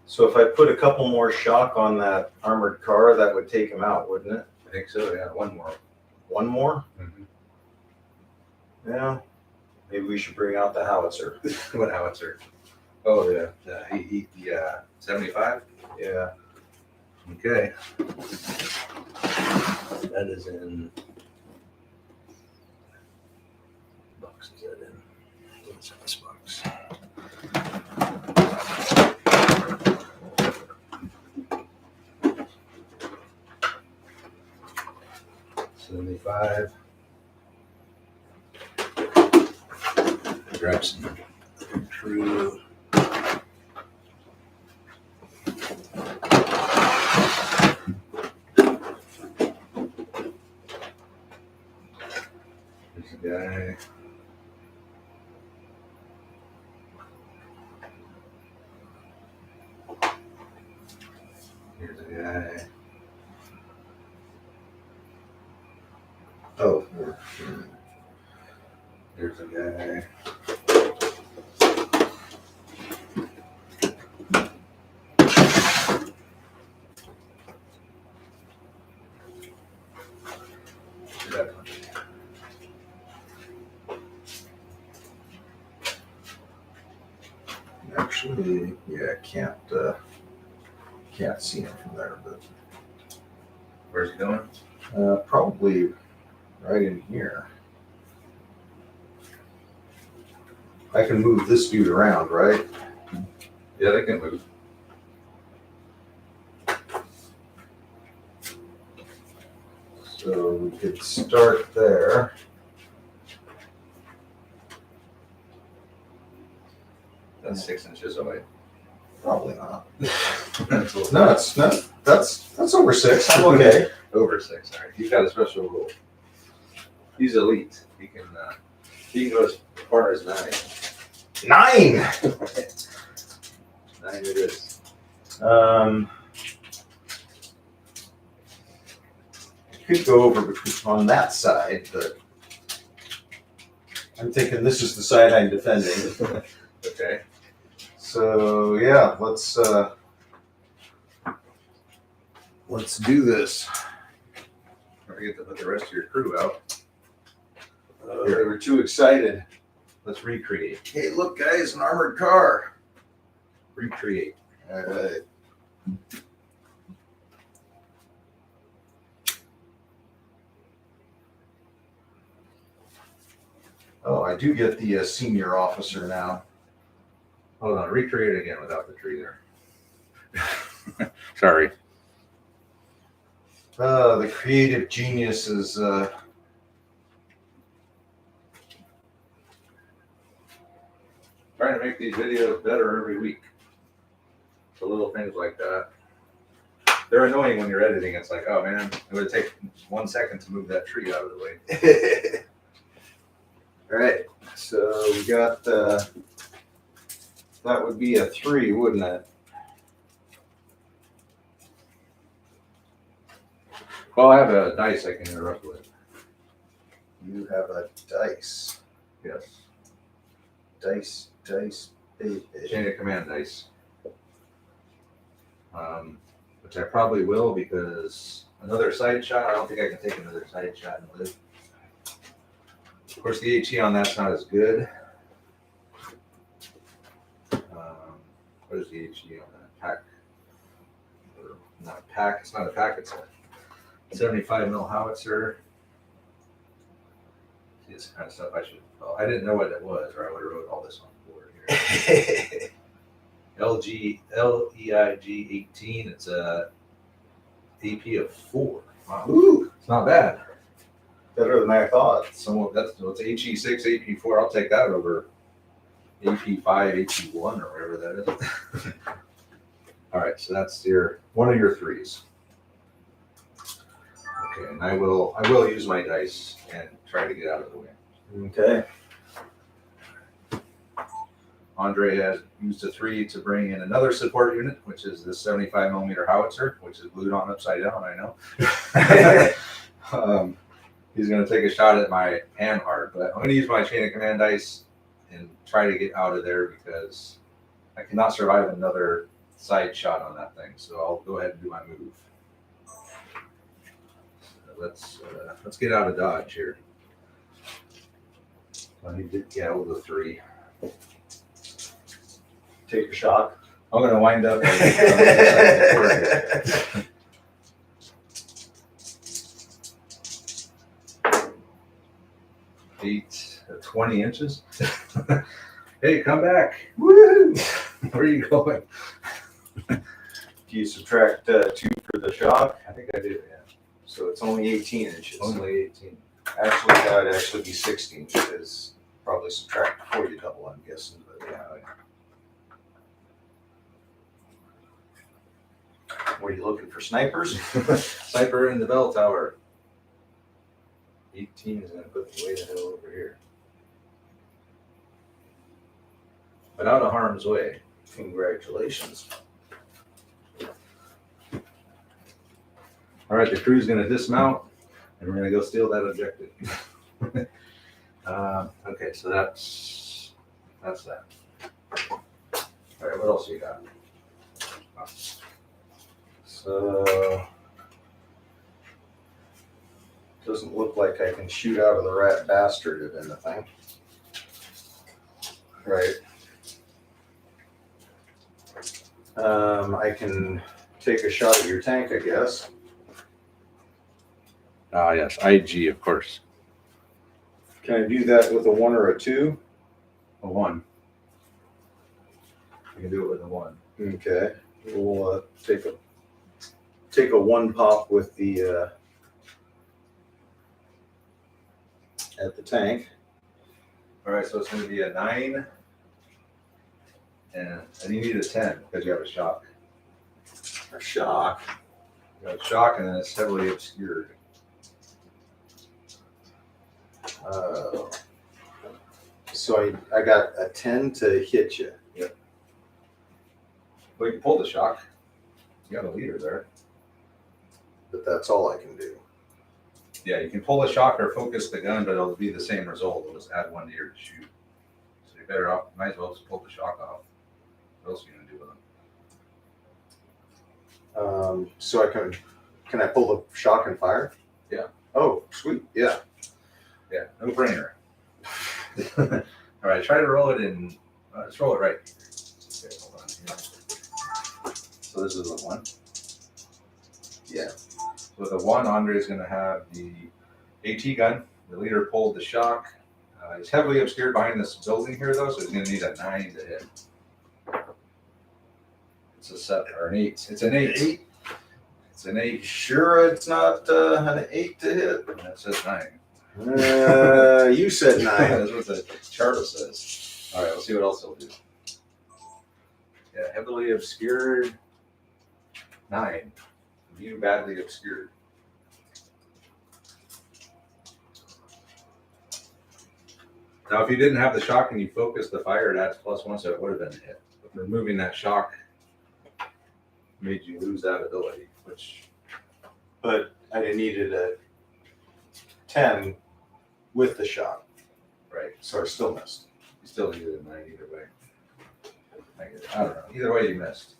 So if I put a couple more shock on that armored car, that would take him out, wouldn't it? I think so, yeah. 1 more. 1 more? Mm-hmm. Yeah. Maybe we should bring out the howitzer. What howitzer? Oh, the 75? Yeah. Okay. That is in. Box is that in? What's in this box? $75. Grab some true. There's a guy. Here's a guy. Oh, There's a guy. That one. actually, yeah, can't see him from there, but Where's he going? probably right in here. I can move this dude around, right? Yeah, they can move. So we could start there. That's 6 inches away. Probably not. That's a little- No, it's not. That's over 6. I'm okay. over 6. All right, he's got a special rule. He's elite. He can go as far as 9. 9. 9 it is. Could go over on that side, but I'm thinking this is the side I'm defending. Okay. So yeah, let's do this. Don't forget to put the rest of your crew out. They were too excited. Let's recreate. Hey, look, guys, an armored car. Recreate. All right. Oh, I do get the senior officer now. Hold on. Recreate again without the tree there. Sorry. The creative genius is Trying to make these videos better every week. So little things like that. They're annoying when you're editing. It's like, oh man, it would take 1 second to move that tree out of the way. All right. So we got that would be a 3, wouldn't it? Well, I have a dice I can interrupt with. You have a dice. Yes. Dice, baby. Chain of command dice. Which I probably will because another side shot, I don't think I can take another side shot and live. Of course, the HE on that's not as good. What is the HE on that? Pack. Or not a pack, it's not a pack, it's a 75 mil howitzer. See, this kind of stuff I should, well, I didn't know what it was, or I would have wrote all this on the board here. LEIG 18, it's a AP of 4. Wow. Ooh, It's not bad. better than I thought. So that's it's HE6, AP4. I'll take that over AP5, AP1, or whatever that is. All right, so that's one of your 3s. Okay, and I will use my dice and try to get out of the way. Okay. Andre has used a 3 to bring in another support unit, which is the 75 millimeter howitzer, which is glued on upside down, I know. He's going to take a shot at my panhard, but I'm going to use my chain of command dice and try to get out of there because I cannot survive another side shot on that thing. So I'll go ahead and do my move. So let's get out of dodge here. I need to, yeah, we'll go 3. Take a shot. I'm going to wind up. feet, 20 inches. Hey, come back. Woo! Where are you going? Do you subtract 2 for the shock? I think I do, yeah. So it's only 18 inches. Only 18. Actually, that would actually be 16 because probably subtract before you double, I'm guessing. But Yeah. what are you looking for, snipers? Sniper in the bell tower. 18 is going to put the way the hell over here. But out of harm's way. Congratulations. All right, the crew's going to dismount, and we're going to go steal that objective. Okay, so that's that. All right, what else you got? So doesn't look like I can shoot out of the rat bastard of anything. Right. I can take a shot at your tank, I guess. Ah, yes, IG, of course. Can I do that with a 1 or a 2? A 1. You can do it with a 1. Okay. We'll take a 1 pop with the at the tank. All right, so it's going to be a 9, and you need a 10 because you have a shock. A shock. You have a shock, and then it's heavily obscured. So I got a 10 to hit you. Well, you can pull the shock. You got a leader there. But that's all I can do. Yeah, you can pull the shock or focus the gun, but it'll be the same result. It'll just add 1 to your shoot. So you're better off, might as well just pull the shock off. What else are you going to do with them? So can I pull the shock and fire? Yeah. Oh, sweet. Yeah. Yeah, no brainer. All right, try to roll it in, let's roll it right. Okay, hold on here. So this is a 1. Yeah. With a 1, Andre is going to have the AT gun. The leader pulled the shock. He's heavily obscured behind this building here, though, so he's going to need a 9 to hit. It's a 7 or an 8. It's an 8. It's an 8. Sure, it's not an 8 to hit. That says 9. You said 9. That's what the chart says. All right, let's see what else he'll do. Yeah, heavily obscured. 9. View badly obscured. Now, if you didn't have the shock and you focused the fire, it adds +1, so it would have been a hit. But removing that shock made you lose that ability, which. But I needed a 10 with the shock. Right. So I still missed. You still needed a 9 either way. I don't know. Either way, you missed.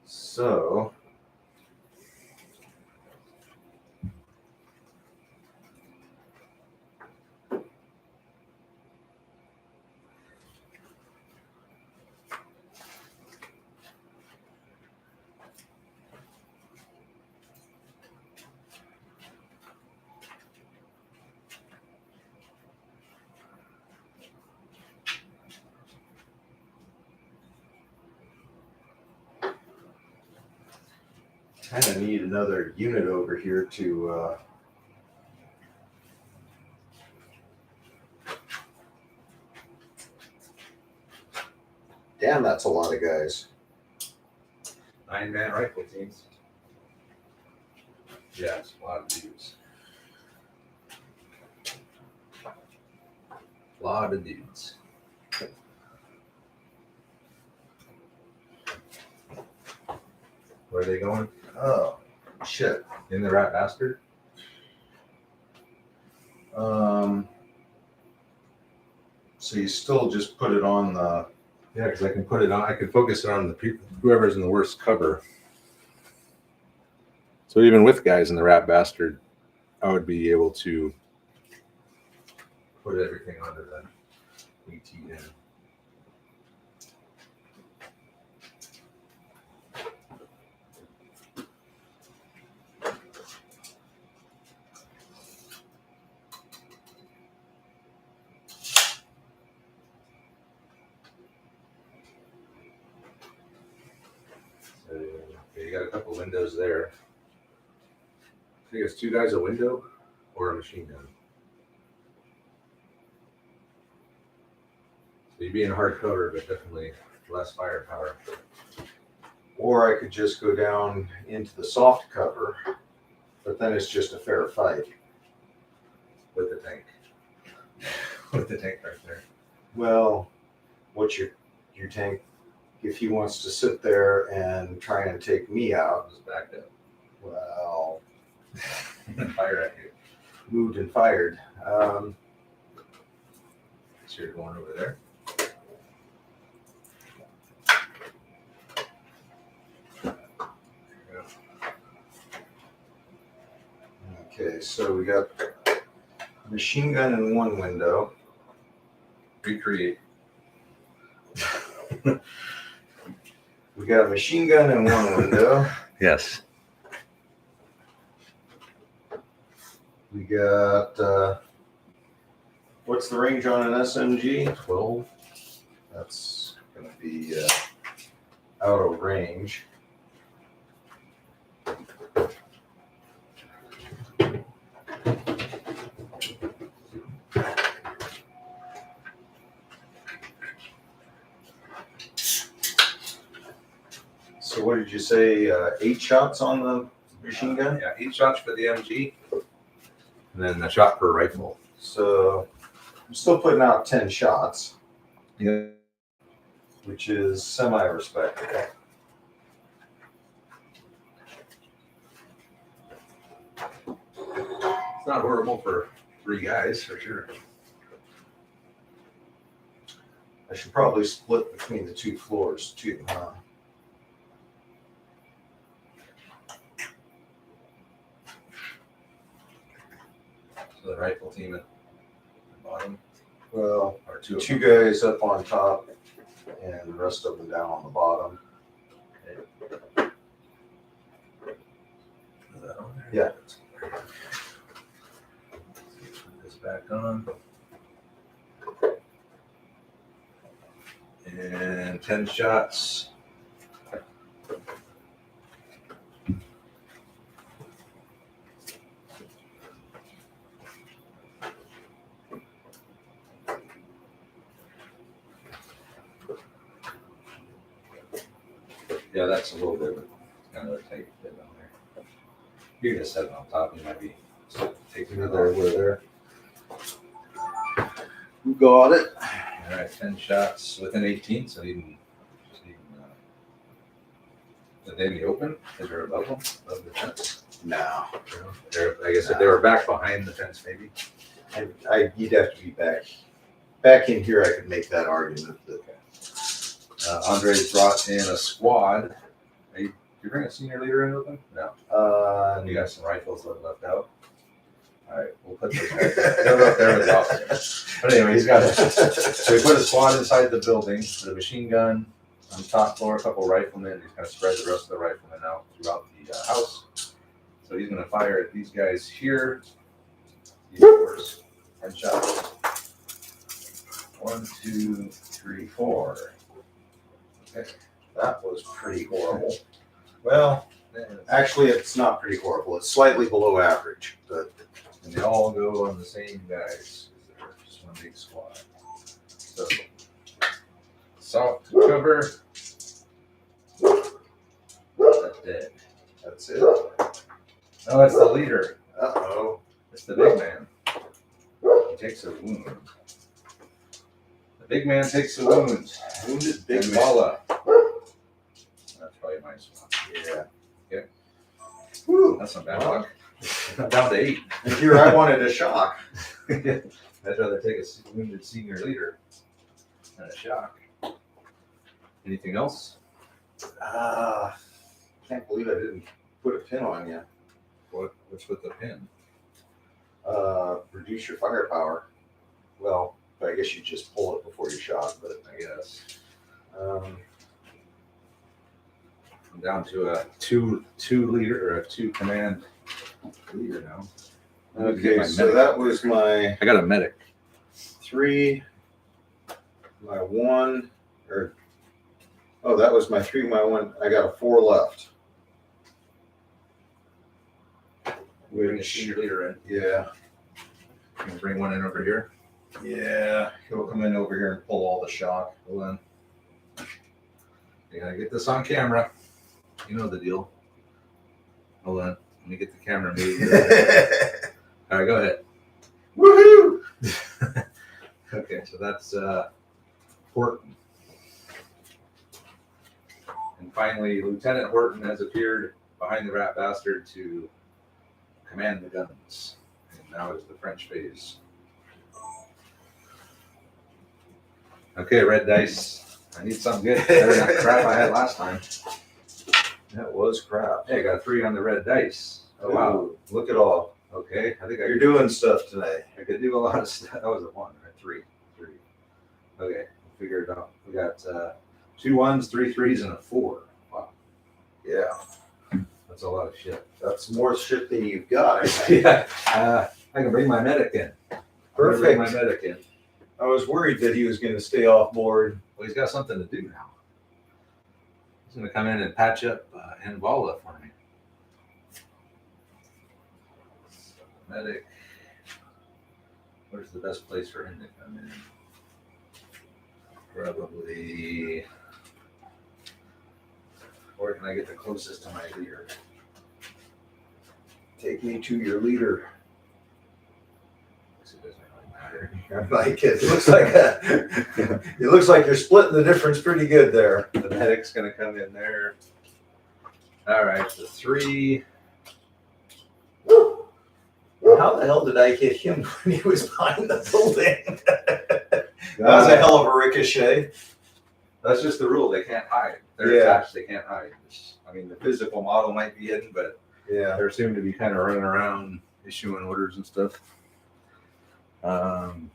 So kind of need another unit over here to damn, that's a lot of guys. 9-man rifle teams. Yeah, it's a lot of dudes. A lot of dudes. Where are they going? Oh, shit. In the rat bastard? So you still just put it on the. Yeah, because I can put it on. I can focus it on the people, whoever's in the worst cover. So even with guys in the rat bastard, I would be able to put everything onto the ET. you got a couple windows there. I think it's 2 guys a window or a machine gun. So you'd be in hard cover, but definitely less firepower. Or I could just go down into the soft cover, but then it's just a fair fight. With the tank. With the tank right there. Well, what's your tank? If he wants to sit there and try and take me out, Just backed up. well, And fire at you. moved and fired. So you're going over there. Okay, so we got machine gun in one window. Recreate. We got a machine gun in one window. Yes. We got what's the range on an SMG? 12. That's gonna be out of range. So what did you say? 8 shots on the machine gun? Yeah, 8 shots for the MG. And then a shot per rifle. So I'm still putting out 10 shots, Yeah. which is semi-respectable. It's not horrible for 3 guys, for sure. I should probably split between the 2 floors too, huh? So the rifle team at the bottom, Well, or 2 of 2 them. guys up on top and the rest of them down on the bottom. Is that on there? Yeah. Put this back on. And 10 shots. Yeah, that's a little bit of kind of a tight fit on there. You can just set it on top. You might be taking it There, there. we're there. Who got it? All right, 10 shots within 18, so even are they in the open? Is there above them? Above the fence? No. I guess if they were back behind the fence, maybe. You'd have to be back in here. I could make that argument. That, Andre's brought in a squad. Did you bring a senior leader in with him? No. You got some rifles that left out. All right, we'll put those guys. They're up there with the officer. But anyway, he's got so we put a squad inside the building, the machine gun on the top floor, a couple riflemen. He's going to spread the rest of the riflemen out throughout the house. So he's going to fire at these guys here. These doors. 10 shots. 1, 2, 3, 4. Okay. that was pretty horrible. Well, actually, it's not pretty horrible. It's slightly below average, but And they all go on the same guys. They're just one big squad. So, soft cover. That's dead. that's it. No, it's the leader. Uh-oh. It's the big man. He takes a wound. The big man takes a wound. Wounded big And man. voila. That's probably my spot. Yeah. Yeah. Whew. That's not bad luck. Down to 8. And here I wanted a shock. I'd rather take a wounded senior leader than a shock. Anything else? Can't believe I didn't put a pin on you. What's with the pin? Reduce your firepower. Well, I guess you just pull it before you shot, but I guess. um, I'm down to a two leader or a 2 command leader now. okay, so that was my I got a medic. 3, my 1, or oh, that was my 3, my 1. I got a 4 left. Bring a senior leader in. Yeah, You can bring one in over here. yeah, he'll come in over here and pull all the shock. Hold on. You gotta get this on camera. You know the deal. Hold on. Let me get the camera moved. All right, go ahead. Woohoo! Okay, so that's Horton. And finally, Lieutenant Horton has appeared behind the rat bastard to command the guns. And now is the French phase. Okay, red dice. I need something good. Better than that crap I had last time. That was crap. Hey, I got 3 on the red dice. Oh, wow. Ooh, look at all. Okay, I think You're doing stuff today. I could do a lot of stuff. That was a 1, right? 3. Okay, we'll figure it out. We got 2 1s, 3 3s, and a 4. Wow, Yeah, that's a lot of shit. that's more shit than you've got. I think. Yeah, I can bring my medic in. Perfect. My medic in. I was worried that he was going to stay off board. Well, he's got something to do now. He's going to come in and patch up Anvala for me. So, medic. Where's the best place for him to come in? Probably. Where can I get the closest to my leader? Take me to your leader. It doesn't really matter. I like it. It looks like you're splitting the difference pretty good there. The medic's going to come in there. All right, the 3. How the hell did I hit him when he was behind the building? That was a hell of a ricochet. That's just the rule. They can't hide. They're Yeah. attached. They can't hide. I mean, the physical model might be hidden, but Yeah. they're assumed to be kind of running around issuing orders and stuff. Then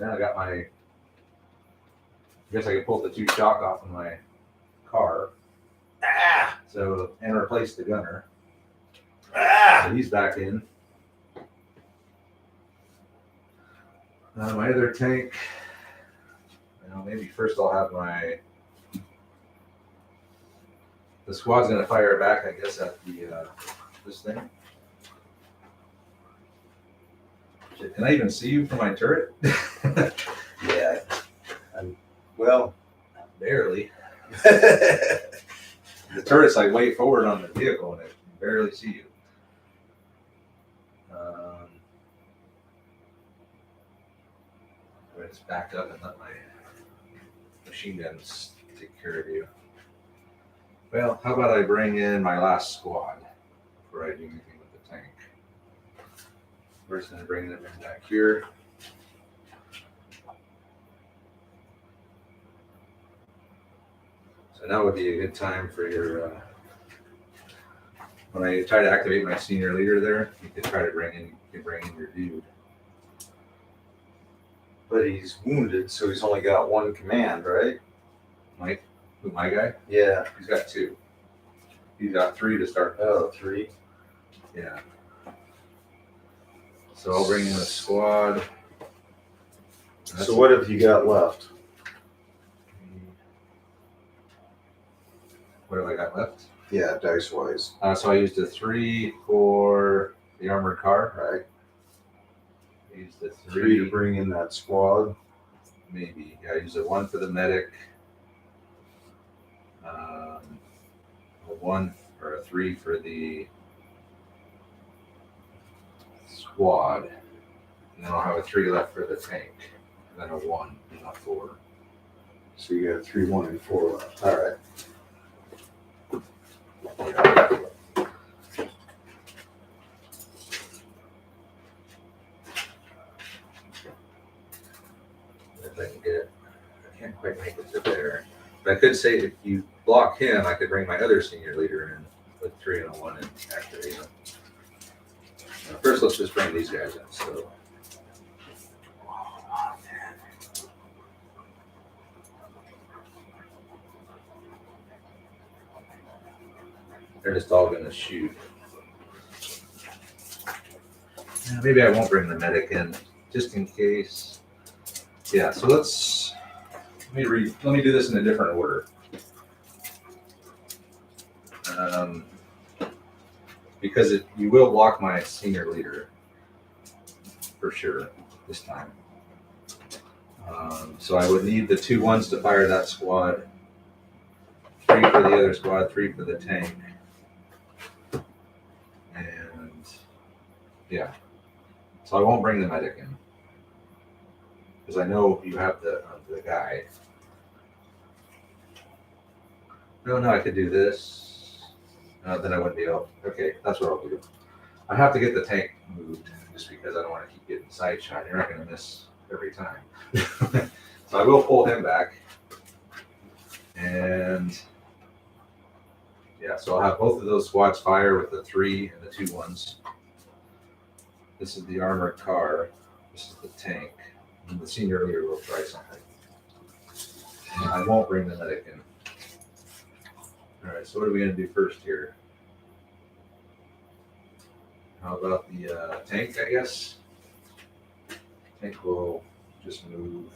I got I guess I could pull the 2 shock off of my car. Ah! So, and replace the gunner. Ah! So he's back in. My other tank, maybe first I'll have the squad's gonna fire back, I guess, at the this thing. Shit, can I even see you from my turret? Yeah. Well. Barely. The turret's like way forward on the vehicle and it can barely see you. Let's back up and let my machine guns take care of you. Well, how about I bring in my last squad before I do anything with the tank? First, I'm bringing them in back here. So now would be a good time for your. When I try to activate my senior leader there, you can try to bring in your dude. But he's wounded, so he's only got 1 command, right? Mike, who, my guy? Yeah. He's got 2. He's got 3 to start. Oh, 3. Yeah. So I'll bring in a squad. So what have you got left? What have I got left? Yeah, dice wise. So I used a 3 for the armored car. Right. I used a 3 3. to bring in that squad. Maybe. Yeah, I used a 1 for the medic. A 1 or a 3 for the squad. And then I'll have a 3 left for the tank. And then a 1 and a 4. So you got 3, 1, and 4 left. All right. If I can get it. I can't quite make it to there. But I could say if you block him, I could bring my other senior leader in with 3 and a 1 and activate him. Now, first, let's just bring these guys in. So. They're just all going to shoot. Yeah, maybe I won't bring the medic in, just in case. Yeah, so let me do this in a different order. because you will block my senior leader for sure this time. So I would need the 2 ones to fire that squad, 3 for the other squad, 3 for the tank, and yeah. So I won't bring the medic in because I know you have the guy. No, I could do this. Then I wouldn't be able. Okay, that's what I'll do. I have to get the tank moved just because I don't want to keep getting side shot. You're not going to miss every time. So I will pull him back. And yeah, so I'll have both of those squads fire with the 3 and the 2 ones. This is the armored car. This is the tank. And the senior leader will try something. And I won't bring the medic in. All right, so what are we going to do first here? How about the tank, I guess? Tank will just move.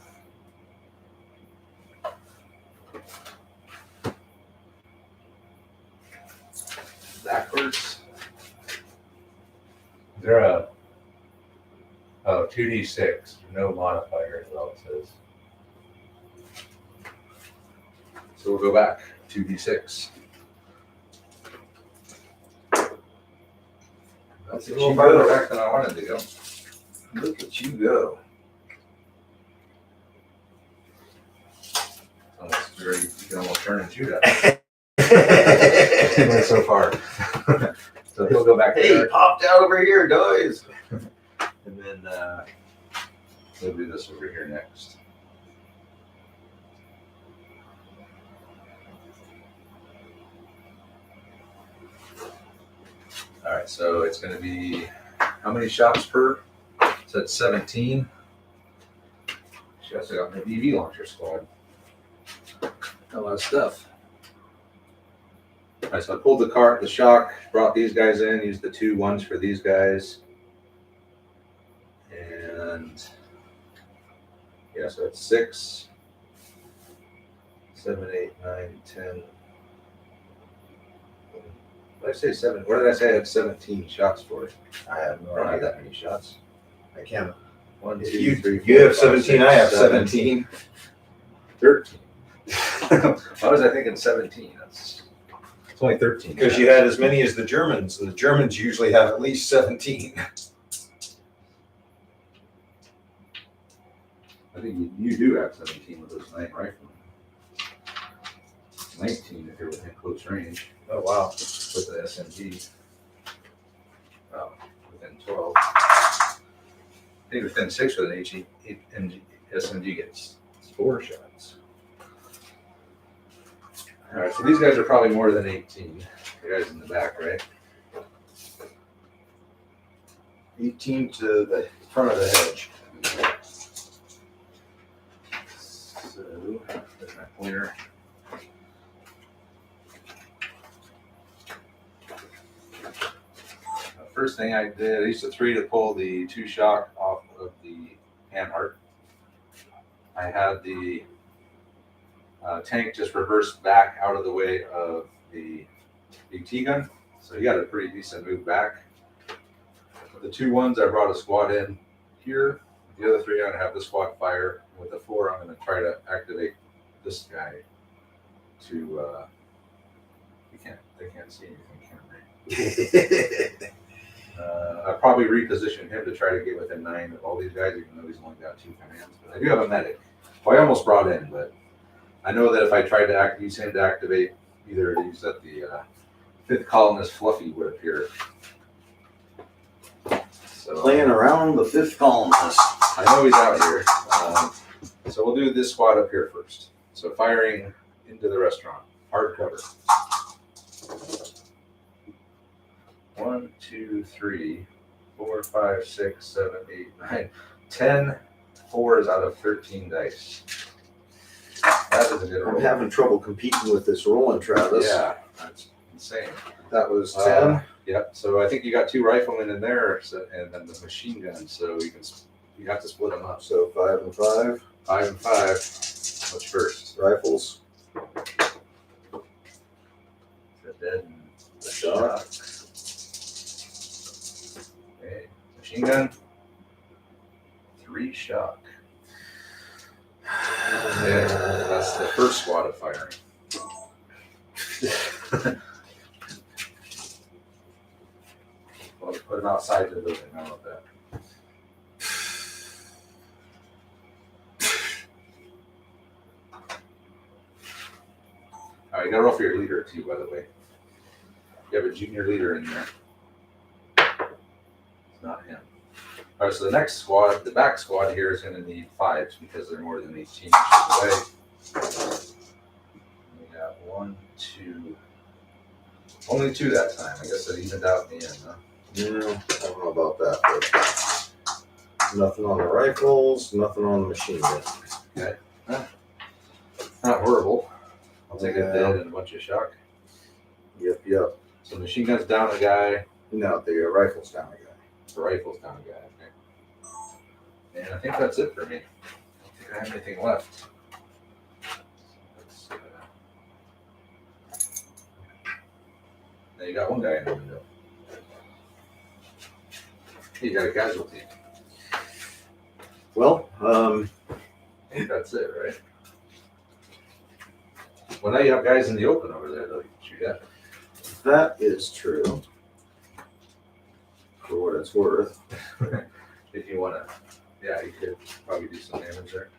Backwards. Is there a 2d6, no modifier, is all it says. So we'll go back 2d6. That's a little farther back than I wanted to go. Look at you go. Almost very, you can almost turn and shoot at it. Went so far. So he'll go back Hey, there. popped out over here, guys. And then we'll do this over here next. All right, so it's going to be how many shots per? So it's 17. She also got an EV launcher squad. A lot of stuff. All right, so I pulled the shock, brought these guys in, used the 2 ones for these guys. And yeah, so it's 6, 7, 8, 9, 10. What did I say 7? What did I say I had 17 shots for it? I have I no don't have idea. that many shots. I can't. 1, If 2, you, 3, 4, you have 5, 17, 6, I have 7, 17. 13. Why was I thinking 17? It's only 13. Because you had as many as the Germans, and the Germans usually have at least 17. I think you do have 17 with those 9 riflemen. 19 if you're within close range Oh, wow. with the SMG. Oh, within 12. I think within 6 with an SMG gets 4 shots. All right, so these guys are probably more than 18. The guys in the back, right? 18 to the front of the hedge. So, there's my pointer. First thing I did, I used a 3 to pull the 2 shock off of the handheart. I had the tank just reversed back out of the way of the BT gun, so he got a pretty decent move back. With the 2 ones, I brought a squad in here. The other 3, I'm gonna have the squad fire. With the 4, I'm gonna try to activate this guy to. They can't see anything, can they? I probably reposition him to try to get within 9 of all these guys, even though he's only got 2 commands. But I do have a medic, who I almost brought in, but I know that if I tried to use him to activate either of these, that the 5th columnist Fluffy would appear. So Playing around the 5th columnist. I know he's out here. So we'll do this squad up here first. So firing into the restaurant, hard cover. 1, 2, 3, 4, 5, 6, 7, 8, 9, 10 4s out of 13 dice. That is a good roll. I'm having trouble competing with this rolling, Travis. Yeah, that's insane. That was 10. Yep. So I think you got 2 riflemen in there, so, and then the machine gun. So you have to split them up. So 5 and 5. 5 and 5. What's first? Rifles. The dead and The shot. machine gun, 3 shock. Yeah, that's the first squad of firing. Well, put them outside the building. How about that? All right, you gotta roll for your leader too, by the way. You have a junior leader in there. It's not him. All right, so the next squad, the back squad here is gonna need 5s because they're more than 18 inches away. We got 1, 2. Only 2 that time. I guess it evened out in the end, huh? Yeah, I don't know about that, but nothing on the rifles, nothing on the machine gun. Okay. Not horrible. I'll take a Yeah. dead and a bunch of shock. Yep. So machine guns down a guy, No, the rifles down again. the rifles down a guy. Okay. And I think that's it for me. I don't think I have anything left. Let's, now you got one guy in the window. You got a casualty. Well, I think that's it, right? Well, now you have guys in the open over there, though. You can shoot at. that is true. For what it's worth. If you want to, yeah, you could probably do some damage there.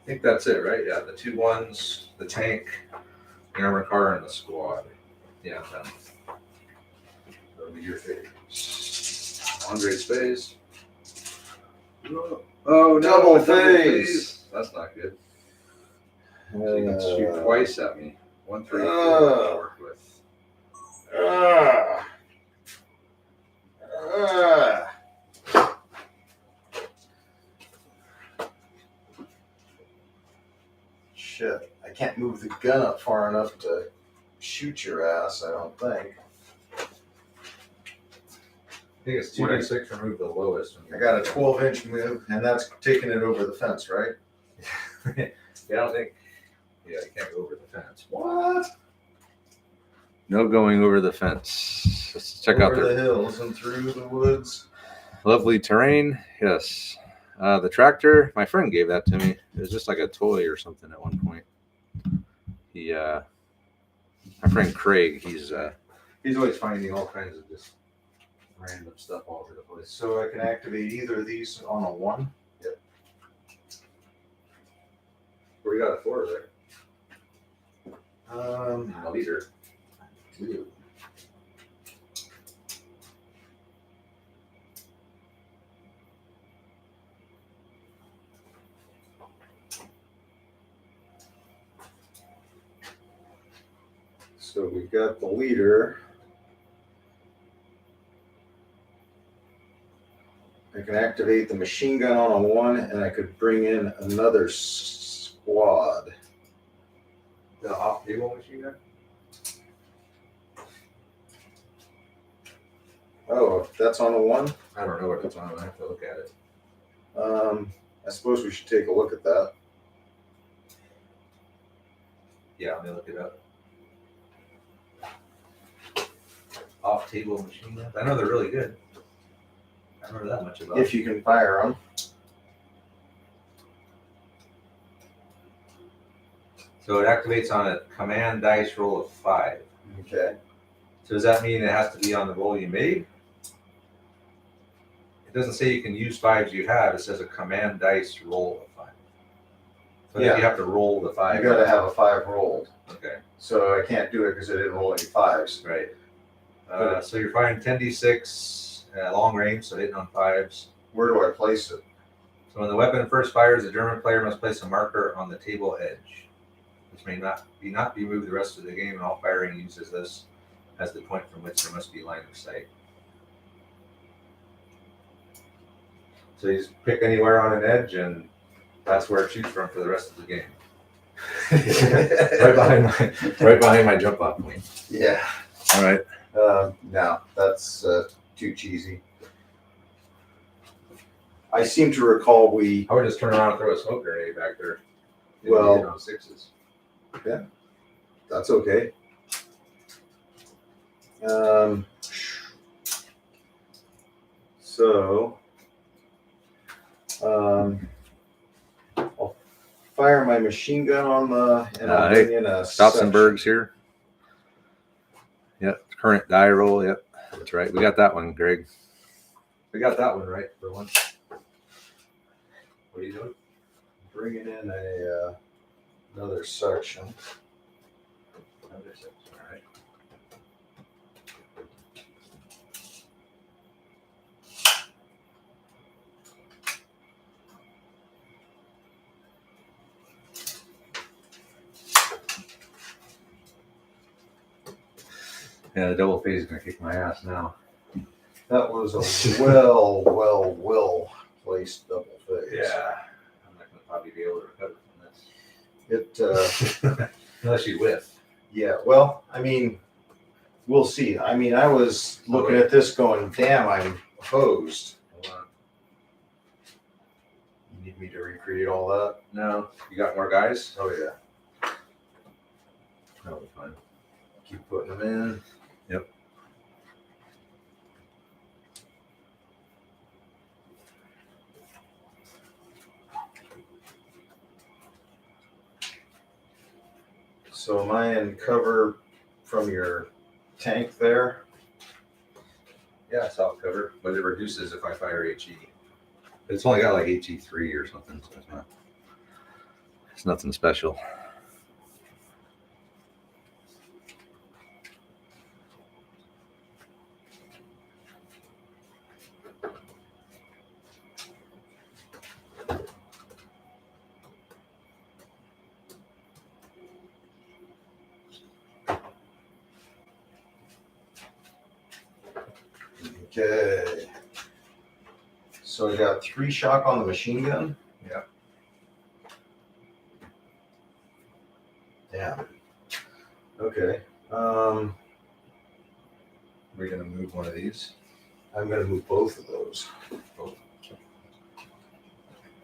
I think that's it, right? Yeah, the 2 1s, the tank, the armored car, and the squad. Yeah, done. That'll be your phase. Andre's phase. Oh, no, Double a phase. That's not good. So you can shoot twice at me. 1, 3, 4 to work with. Shit, I can't move the gun up far enough to shoot your ass, I don't think. I think it's 2d6, remove the lowest. I got a 12-inch move, and that's taking it over the fence, right? Yeah, I don't think. Yeah, you can't go over the fence. What? No going over the fence. Let's check out Over their the hills and through the woods. lovely terrain. Yes. The tractor, my friend gave that to me. It was just like a toy or something at one point. He, my friend Craig, he's always finding all kinds of just random stuff all over the place. So I can activate either of these on a 1? We got a 4 there. Um, A leader. two. So we've got the leader. I can activate the machine gun on a 1, and I could bring in another squad. The off table machine gun? Oh, if that's on a 1? I don't know what it's on. I have to look at it. I suppose we should take a look at that. Yeah, let me look it up. Off table machine guns. I know they're really good. I don't know that much about If you can fire them. So it activates on a command dice roll of 5. Okay. So does that mean it has to be on the roll you made? It doesn't say you can use 5s you have. It says a command dice roll of 5. So I think you have to roll the 5. You gotta have a 5 rolled. Okay, So I can't do it because I didn't roll any 5s. right. So you're firing 10d6 long range, so hitting on 5s. Where do I place it? So when the weapon first fires, the German player must place a marker on the table edge, which may not be moved the rest of the game, and all firing uses this as the point from which there must be line of sight. So you just pick anywhere on an edge, and that's where it shoots from for the rest of the game. right behind my jump off point. Yeah. All right. No, that's too cheesy. I seem to recall we. I would just turn around and throw a smoke grenade back there. Well- Hit on 6s. That's okay. So, I'll fire my machine gun on the, and I'll Hey, bring in a Stopsenberg's here. Yep, current die roll. Yep, that's right. We got that one, Greg. We got that one right for once. What are you doing? bringing in a another section. All right. Yeah, the double phase is gonna kick my ass now. That was a well placed double phase. Yeah, I'm not gonna probably be able to recover from It, this unless you whiff. yeah, well, I mean, we'll see. I mean, I was looking at this going, damn, I'm hosed. Hold on. You need me to recreate all that? No, you got more guys? Oh, yeah. That'll be fine. Keep putting them in. Yep. So am I in cover from your tank there? Yeah, it's all covered, but it reduces if I fire HE. It's only got like HE3 or something, so it's nothing special. Okay. So I got 3 shock on the machine gun. Yeah. Damn. Okay. We're gonna move one of these. I'm gonna move both of those.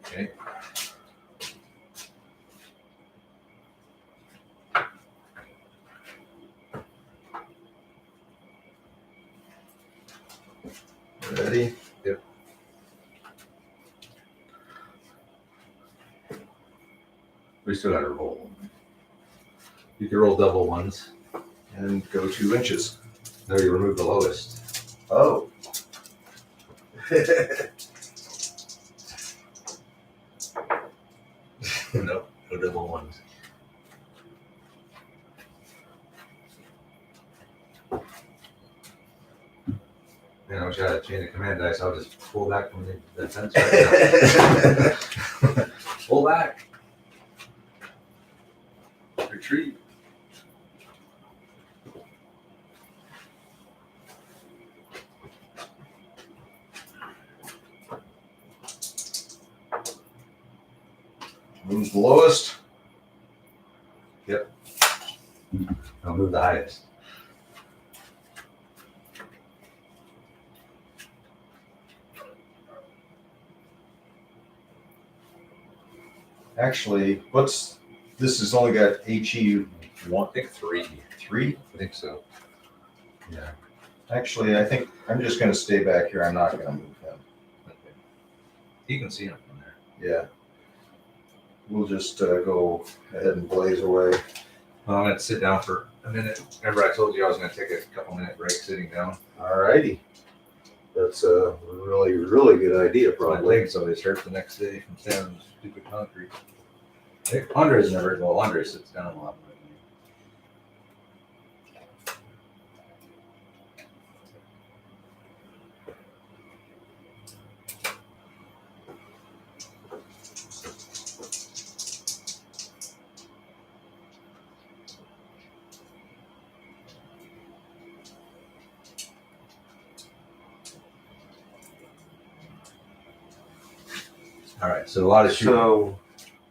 Okay. Ready? Yep. We still gotta roll. You can roll double ones. And go 2 inches. No, you remove the lowest. Oh. No double ones. Man, I wish I had a chain of command dice. I'll just pull back from the fence right now. Pull back. Retreat. Move the lowest. I'll move the highest. Actually, this has only got HE I think 3. 3. I think so. Yeah. Actually, I think I'm just gonna stay back here. I'm not gonna move him. Okay. You can see him from there. Yeah. We'll just go ahead and blaze away. Well, I'm gonna sit down for a minute. Remember I told you I was gonna take a couple minute break sitting down? Alrighty. That's a really, really good idea, My probably. legs always hurt the next day from standing on stupid concrete. Andre's never, well, Andre sits down a lot. All right, so a lot of shooting. So,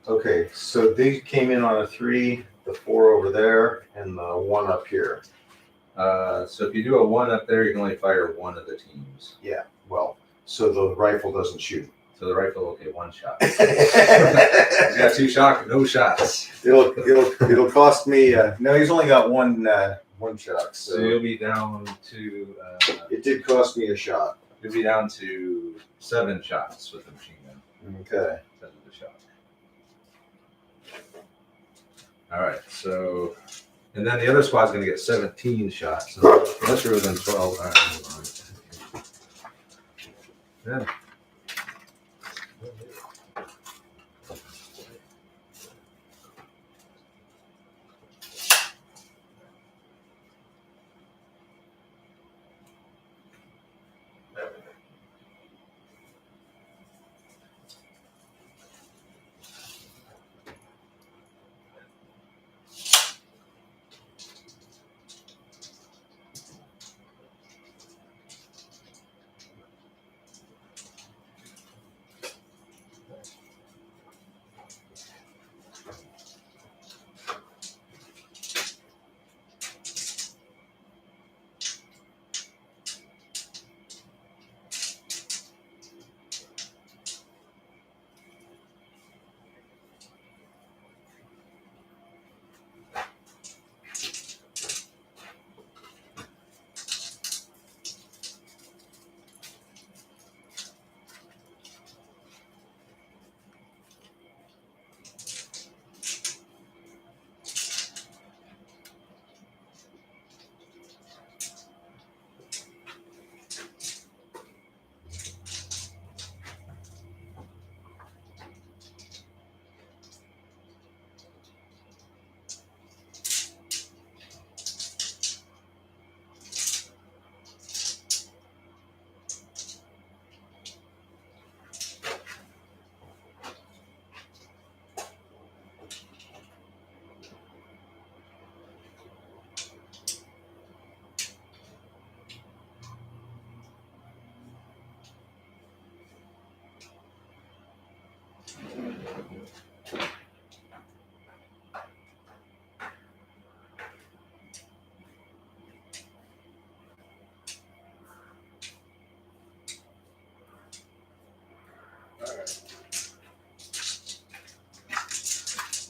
okay, so they came in on a 3, the 4 over there, and the 1 up here. So if you do a 1 up there, you can only fire one of the teams. Yeah, well, so the rifle doesn't shoot. So the rifle, okay, 1 shot. He's got 2 shots, no shots. It'll cost me. No, he's only got 1 1 shot. So So you'll be down to it did cost me a shot. 7 shots with the machine gun Okay. because of the shock. All right, so and then the other squad's going to get 17 shots. So unless you're within 12. All right, hold on. Yeah.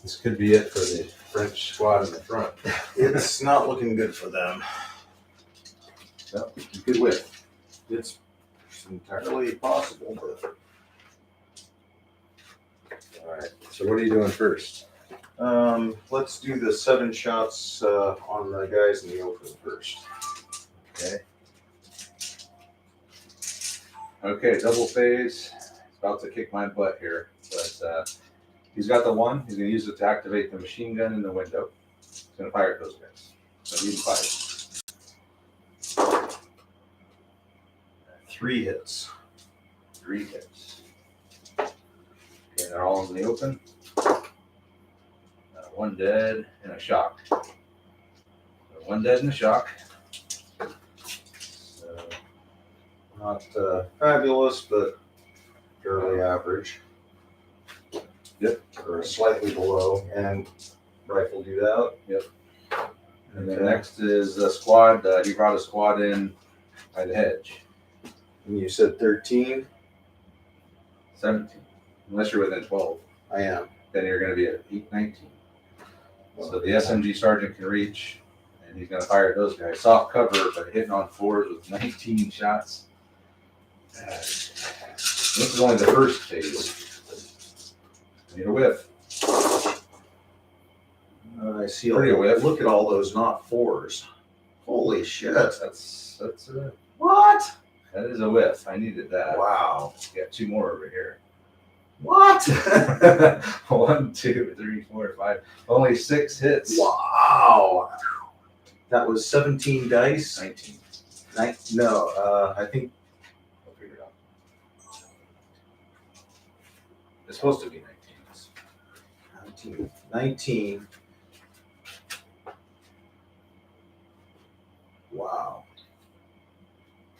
This could be it for the French squad in the front. It's not looking good for them. So, good whiff. It's entirely possible, but All right. So what are you doing first? let's do the 7 shots on the guys in the open first. Okay. Okay, double phase. It's about to kick my butt here, but he's got the 1. He's going to use it to activate the machine gun in the window. He's going to fire at those guys. So he fires. 3 hits. 3 hits. Okay, they're all in the open. 1 dead and a shock. So 1 dead and a shock. So, Not fabulous, but fairly average. Yep. Or slightly below, and rifle dude out. Yep. And then Okay. next is the squad. He brought a squad in by the hedge. And you said 13? 17. Unless you're within 12, I am. then you're going to be at 19. So the SMG sergeant can reach, and he's going to fire at those guys. Soft cover, but hitting on 4s with 19 shots. This is only the first phase. I need a whiff. I see. Pretty whiff. Look at all those not 4s. Holy shit. That's What? that is a whiff. I needed that. Wow. Got 2 more over here. What? 1, 2, 3, 4, 5. Only 6 hits. Wow. That was 17 dice. 19. No, I think I'll figure it out. It's supposed to be 19. 19. Wow.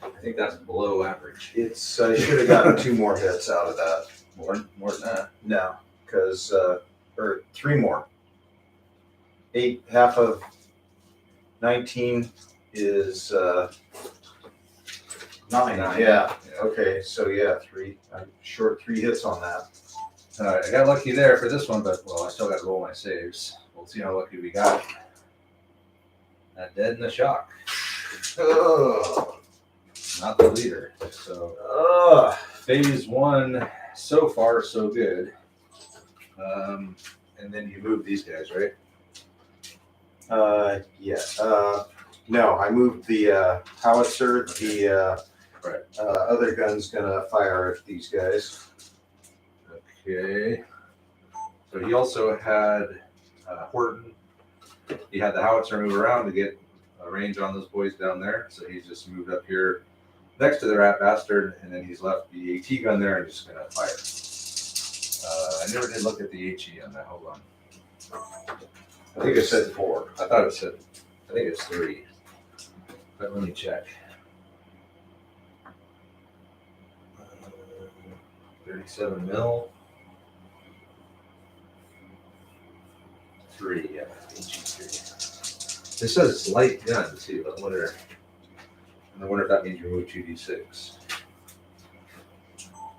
I think that's below average. It's I should have gotten 2 more hits out of that. More than that. No, because or 3 more. 8, half of 19 is 9. 9. Yeah. Okay. So yeah, 3. I'm short 3 hits on that. All right, I got lucky there for this one, but well, I still got to roll my saves. We'll see how lucky we got. Not dead in the shock. Oh, Not the leader. So phase one, so far so good. And then you move these guys, right? yeah. No, I moved the howitzer. The Right. other gun's gonna fire at these guys. Okay. So he also had Horton. He had the howitzer move around to get a range on those boys down there. So he's just moved up here next to the rat bastard, and then he's left the AT gun there and just gonna fire. I never did look at the HE on that. Hold on. I think it said 4. I thought it said. I think it's 3. But let me check. 37 mil. 3, yeah, HE3. This says it's light gun too. I wonder if that means you move 2d6.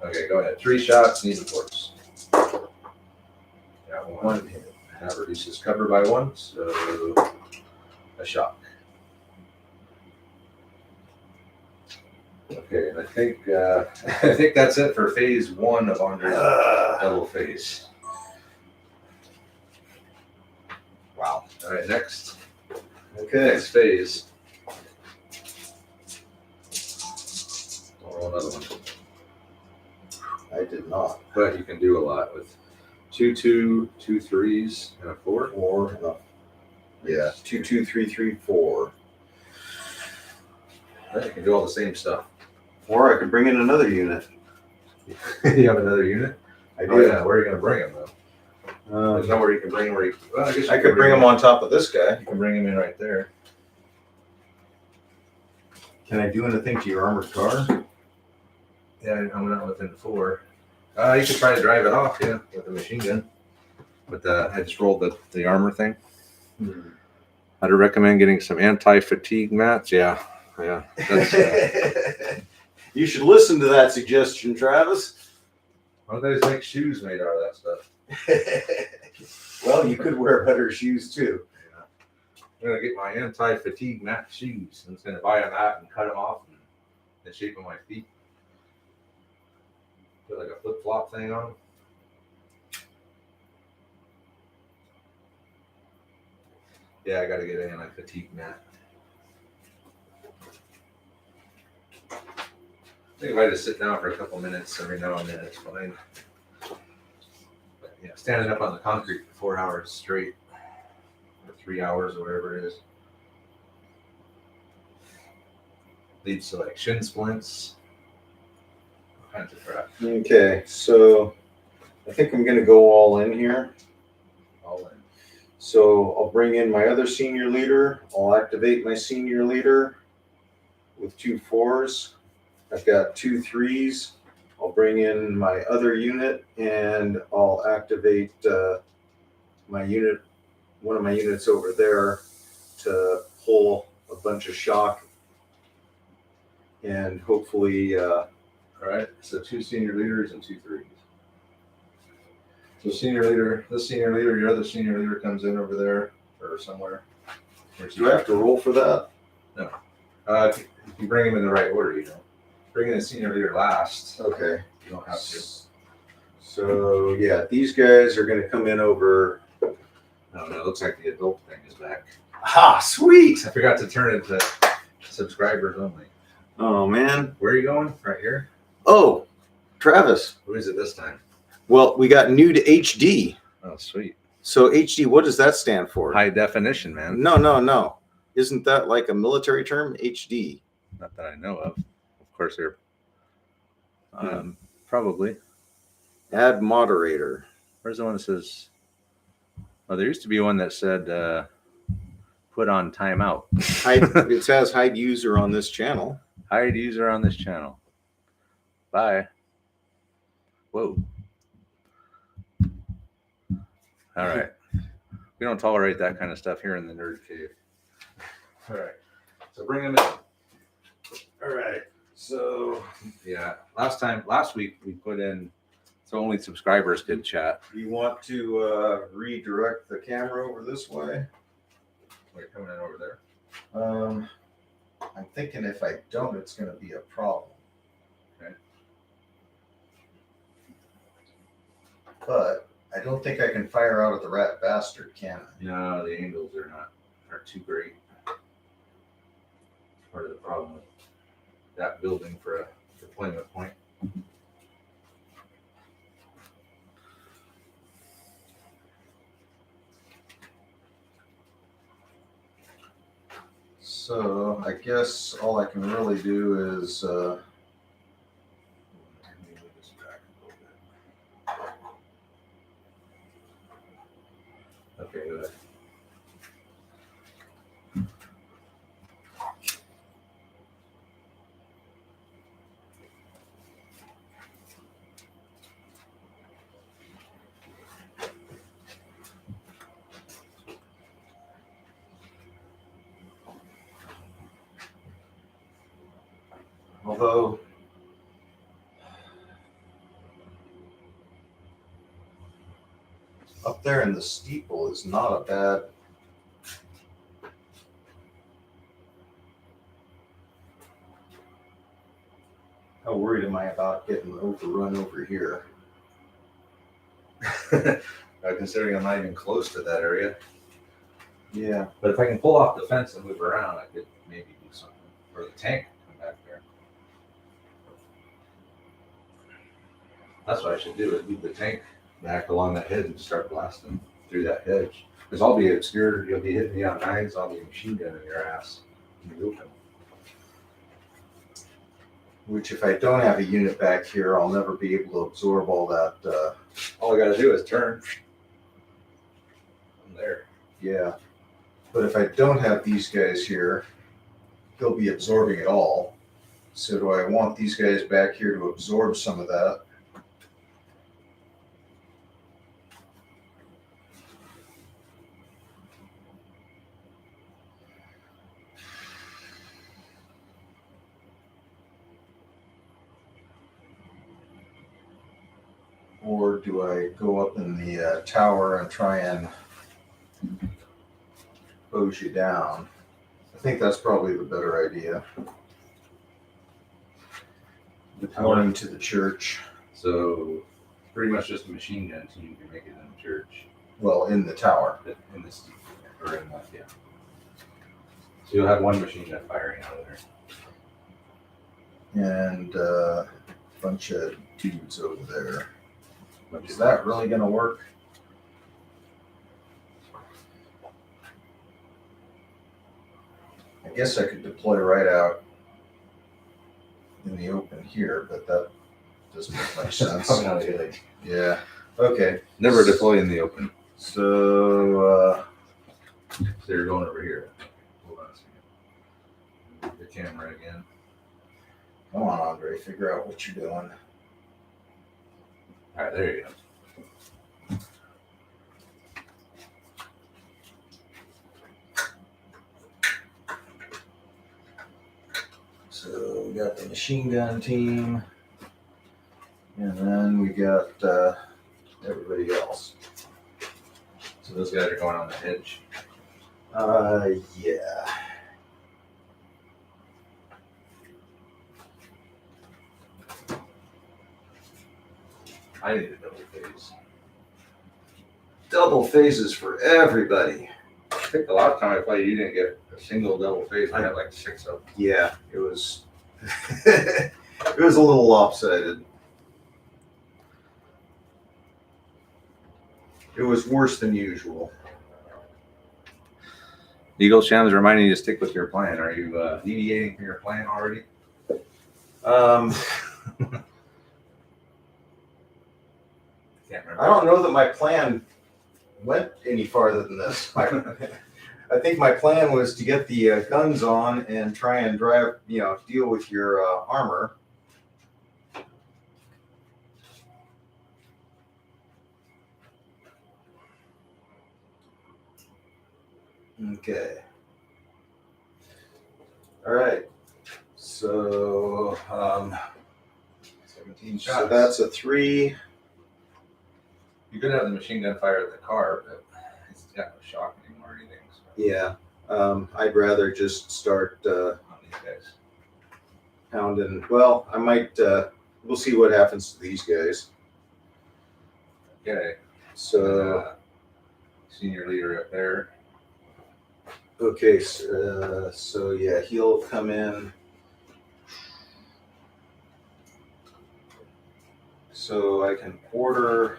Okay, go ahead. 3 shots, need of course. Got 1 hit. That reduces cover by 1, so a shock. Okay, and I think that's it for phase 1 of Andre's double phase. Wow. All right, next Okay. phase. I'll roll another one. I did not. But you can do a lot with 2 2, 2 3s, and a 4. 4. No. Yeah. 2 2 3 3 4. You can do all the same stuff. Or I could bring in another unit. You have another unit? I do. Oh, yeah. Where are you going to bring him, though? There's nowhere you can bring him. Well, I guess you I could bring him on top of this guy. You can bring him in right there. Can I do anything to your armored car? Yeah, I'm not within 4. You could try to drive it off, yeah, with a machine gun. But I just rolled the armor thing. I'd recommend getting some anti-fatigue mats. Yeah. That's, You should listen to that suggestion, Travis. well, they just make shoes made out of that stuff. Well, you could wear better shoes too. Yeah. I'm gonna get my anti-fatigue mat shoes. I'm just gonna buy a mat and cut them off and the shape of my feet. Put like a flip-flop thing on them. Yeah, I gotta get an anti-fatigue mat. I think if I just sit down for a couple minutes every now and then, it's fine. But yeah, standing up on the concrete for 4 hours straight, or 3 hours, or whatever it is, leads to like shin splints, all kinds of crap. Okay, so I think I'm going to go all in here. All in. So I'll bring in my other senior leader. I'll activate my senior leader with 2 4s. I've got 2 3s. I'll bring in my other unit and I'll activate my unit, one of my units over there to pull a bunch of shock and hopefully All right, so 2 senior leaders and 2 3s. So senior leader, this senior leader, your other senior leader comes in over there or somewhere. do I have to roll for that? If you bring him in the right order, you know. Bring in the senior leader last. Okay. You don't have to. So yeah, these guys are going to come in over. No, it looks like the adult thing is back. Ah, sweet. I forgot to turn it to subscribers only. Oh man. Where are you going? Right here? Oh, Travis. Who is it this time? Well, we got new to HD. Oh, sweet. So HD, what does that stand for? High definition, man. No. Isn't that like a military term? HD. Not that I know of. Of course, they're probably. Add moderator. Where's the one that says? Oh, there used to be one that said put on timeout. It says hide user on this channel. Hide user on this channel. Bye. Whoa. All right. We don't tolerate that kind of stuff here in the Nerd Cave. All right. So bring them in. All right. So Yeah. Last week we put in so only subscribers could chat. you want to redirect the camera over this way? Wait, coming in over there. I'm thinking if I don't, it's going to be a problem. Okay. But I don't think I can fire out of the rat bastard, can I? No, the angles are too great. Part of the problem with that building for a deployment point. So I guess all I can really do is Let me move this back a little bit. Okay, good. although up there in the steeple is not a bad. How worried am I about getting overrun over here? Considering I'm not even close to that area. Yeah. But if I can pull off the fence and move around, I could maybe do something. Or the tank come back there. That's what I should do, is move the tank back along that hedge and start blasting through that hedge. Because I'll be obscured, you'll be hitting me on nines, I'll be machine gunning your ass in the open. Which, if I don't have a unit back here, I'll never be able to absorb all that. All I gotta do is turn. I'm there. Yeah. But if I don't have these guys here, he'll be absorbing it all. So do I want these guys back here to absorb some of that? Or do I go up in the tower and try and hose you down? I think that's probably the better idea. Deploying to the church. So pretty much just a machine gun so you can make it in the church. Well, in the tower. In this or in that, yeah. So you'll have one machine gun firing out of there. And a bunch of dudes over there. Is that really going to work? I guess I could deploy right out in the open here, but that doesn't make much sense. Probably not a good idea. Yeah. Okay. Never deploy in the open. So, So you're going over here. Hold on a second. Move the camera again. come on, Andre, figure out what you're doing. All right, there you go. So we got the machine gun team, and then we got everybody else. So those guys are going on the hedge. Yeah. I need a double phase. Double phases for everybody. I think the last time I played, you didn't get a single double phase. I had like 6 of them. Yeah, it was. It was a little lopsided. It was worse than usual. Eagle Sham is reminding you to stick with your plan. Are you deviating from your plan already? Can't remember. I don't know that my plan went any farther than this. I think my plan was to get the guns on and try and drive, deal with your armor. Okay. All right. So, 17 so shots. that's a 3. You could have the machine gun fire at the car, but it's got no shock anymore or anything. So. Yeah. I'd rather just start on these guys. pounding. Well, I might. We'll see what happens to these guys. Okay. So Senior leader up there. okay, so yeah, he'll come in. So I can order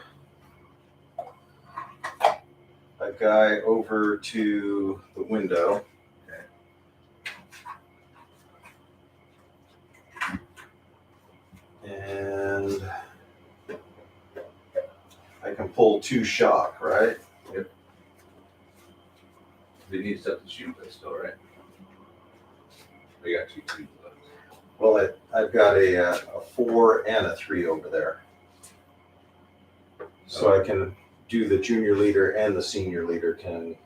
a guy over to the window. And I can pull 2 shock, right? They need stuff to shoot with still, right? They got 2 2 left. Well, I've got a 4 and a 3 over there. So I can do the junior leader and the senior leader can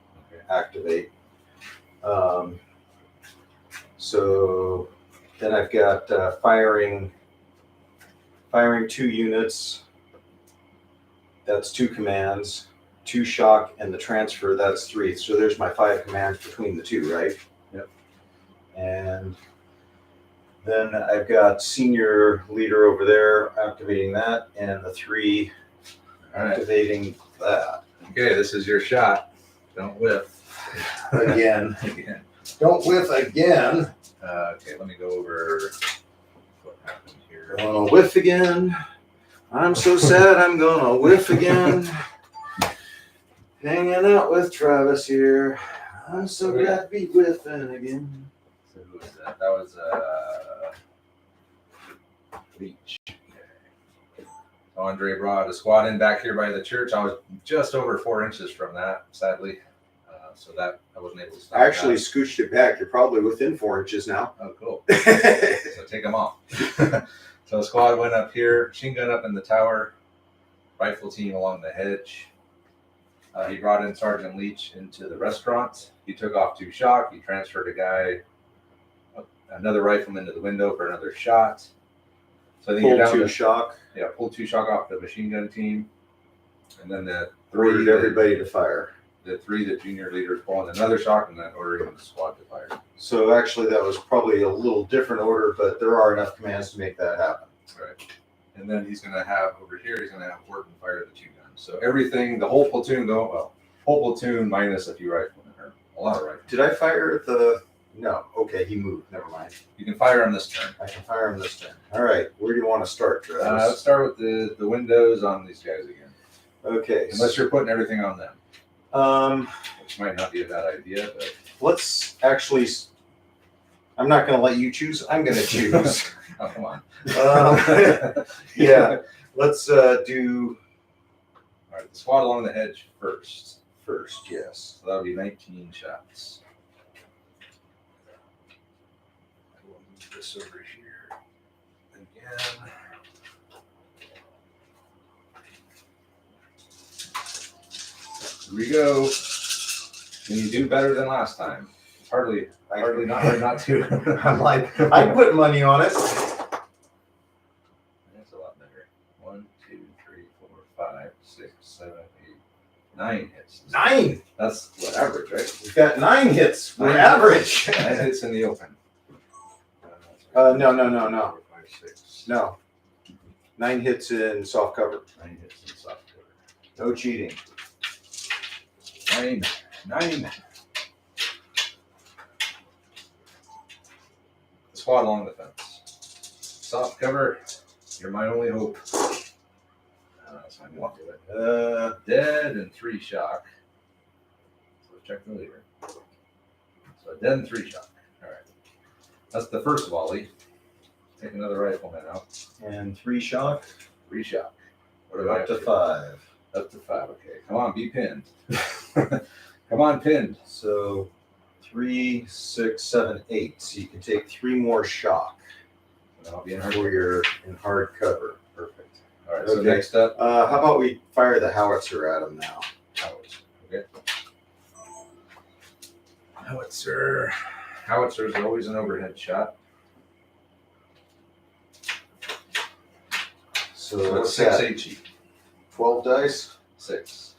activate. So then I've got firing 2 units. That's 2 commands. 2 shock and the transfer, that's 3. So there's my 5 commands between the 2, right? Yep. And then I've got senior leader over there activating that, and the 3 All right. activating that. Okay, this is your shot. Don't whiff. Again. Again. Don't whiff again. Okay, let me go over what happened here. Gonna whiff again. I'm so sad I'm gonna whiff again. Hanging out with Travis here. I'm so glad to be whiffing again. So who was that? That was Leach. Okay. Andre brought a squad in back here by the church. I was just over 4 inches from that, sadly. So that I wasn't able to stop. I actually that. scooched it back. You're probably within 4 inches now. Oh, cool. So take them off. So the squad went up here, machine gun up in the tower, rifle team along the hedge. He brought in Sergeant Leach into the restaurant. He took off 2 shock. He transferred a guy, another rifleman to the window for another shot. So I think Pulled you're down 2 to, shock. yeah, pulled 2 shock off the machine gun team. And then the 3 Ordered everybody to fire. The 3 that junior leaders pulling another shock and then ordering the squad to fire. So actually that was probably a little different order, but there are enough commands to make that happen. Right. And then he's going to have over here, he's going to have Horton fire the 2 guns. So everything, the whole platoon whole platoon minus a few riflemen, or a lot of riflemen. Did I fire the... No. Okay, he moved. Never mind. You can fire him this turn. I can fire him this turn. All right. Where do you want to start, Travis? Let's start with the windows on these guys again. Okay. Unless you're putting everything on them, which might not be a bad idea, but Let's actually... I'm not going to let you choose. I'm going to choose. oh, come on. Yeah. Let's do All right, the squad along the edge first. first. Yes. So that'll be 19 shots. I will move this over here again. Here we go. Can you do better than last time? It's hardly not hard not to. I'm like, I put money on it. That's a lot better. 1, 2, 3, 4, 5, 6, 7, 8, 9 hits. 9. That's what average, right? We've got 9 hits. We're 9 average. 9 hits in the open. No. 4, 5, 6. No. 9 hits in soft cover. 9 hits in soft cover. No cheating. 9. The squad along the fence. Soft cover. You're my only hope. So I'm going to do it. Dead and 3 shock. So check the leader. So dead and 3 shock. All right. That's the first volley. Take another rifleman out. And 3 shock. 3 shock. What do We're I up have to 5. Up to 5. Okay. Come on, be pinned. Come on, pinned. So 3, 6, 7, 8. So you can take 3 more shock And I'll be in hard. before you're in hard cover. Perfect. All right. So Okay. next up, How about we fire the howitzer at him now? howitzer. Okay. Howitzer. Howitzer is always an overhead shot. So So it's what's 6 that? HE. 12 dice? 6.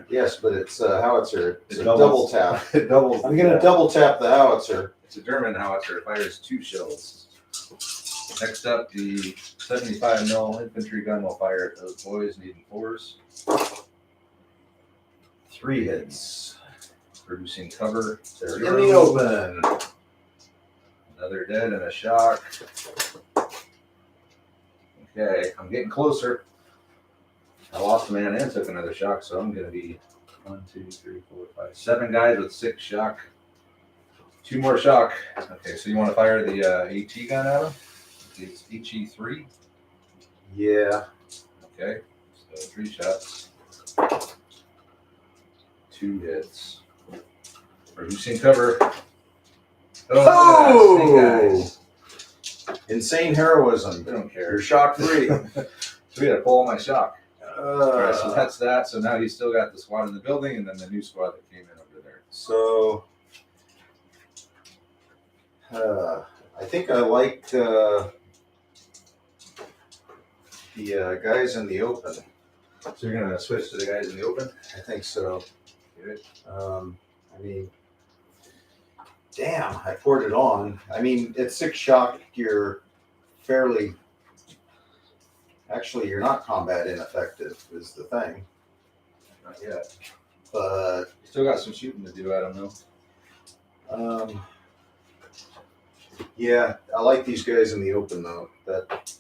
Yes, but it's a howitzer. It's It a doubles. double tap. It doubles. I'm gonna double tap the howitzer. It's a German howitzer. It fires 2 shells. Next up, the 75 mil infantry gun will fire at those boys needing 4s. 3 hits. Producing cover. In 0. the open. Another dead and a shock. Okay, I'm getting closer. I lost a man and took another shock, so I'm going to be 1, 2, 3, 4, 5, 7 guys with 6 shock. 2 more shock. Okay, so you want to fire the AT gun at him? It's HE3. Yeah. Okay, so 3 shots. 2 hits. Reducing cover. Oh! Yeah, snake eyes. Insane heroism. They don't care. You're shock free. So we had to pull my shock. Alright, so that's that. So now he's still got the squad in the building and then the new squad that came in over there. So, I think I liked the guys in the open. So you're gonna switch to the guys in the open? I think so. Good. I mean, damn, I poured it on. I mean, at 6 shock, you're fairly. Actually, you're not combat ineffective, is the thing. Not yet. But You still got some shooting to do, I don't know. yeah, I like these guys in the open though. That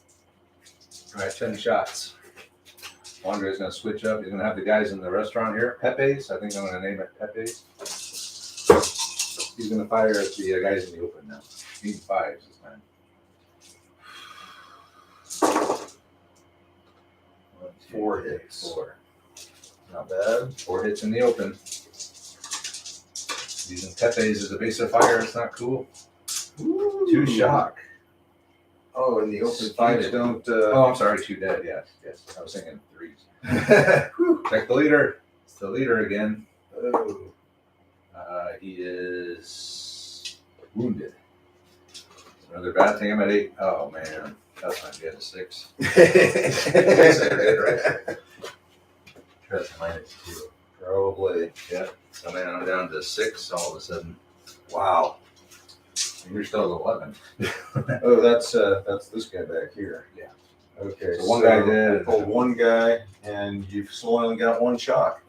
Alright, 10 shots. Andre's gonna switch up. He's gonna have the guys in the restaurant here, Pepe's. I think I'm gonna name it Pepe's. He's gonna fire at the guys in the open now. He needs 5s this time. 1, 2, 4 3, hits. 4. not bad. 4 hits in the open. Using Pepe's as a base of fire, it's not cool. 2 shock. Oh, in the open Spotted. fights don't. Oh, I'm sorry, 2 dead. Yes. I was thinking 3s. Check the leader. It's the leader again. Oh. He is wounded. Another bad thing. I'm at 8. Oh man, that's not good. A 6. Right? That's -2. Probably. Yeah. So man, I'm down to 6 all of a sudden. Wow. And you're still at 11. Oh, that's this guy back here. Yeah. Okay. So one guy did. I pulled one guy, and you've still only got 1 shock.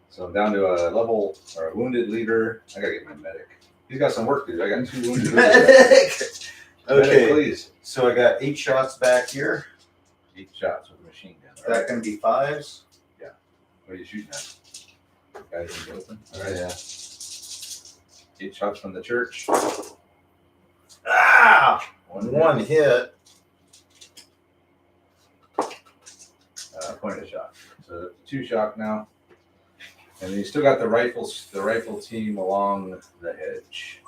So I'm down to a level or a wounded leader. I gotta get my medic. He's got some work to do. I got 2 wounded leaders. Medic, Okay. please. So I got 8 shots back here. 8 shots with a machine gun. Is All right. that gonna be 5s? What are you shooting at? Guys in the open. All Oh, right. yeah. 8 shots from the church. Ah! 1 One hit. Point of shot. So 2 shock now. And then you still got the rifle team along the hedge.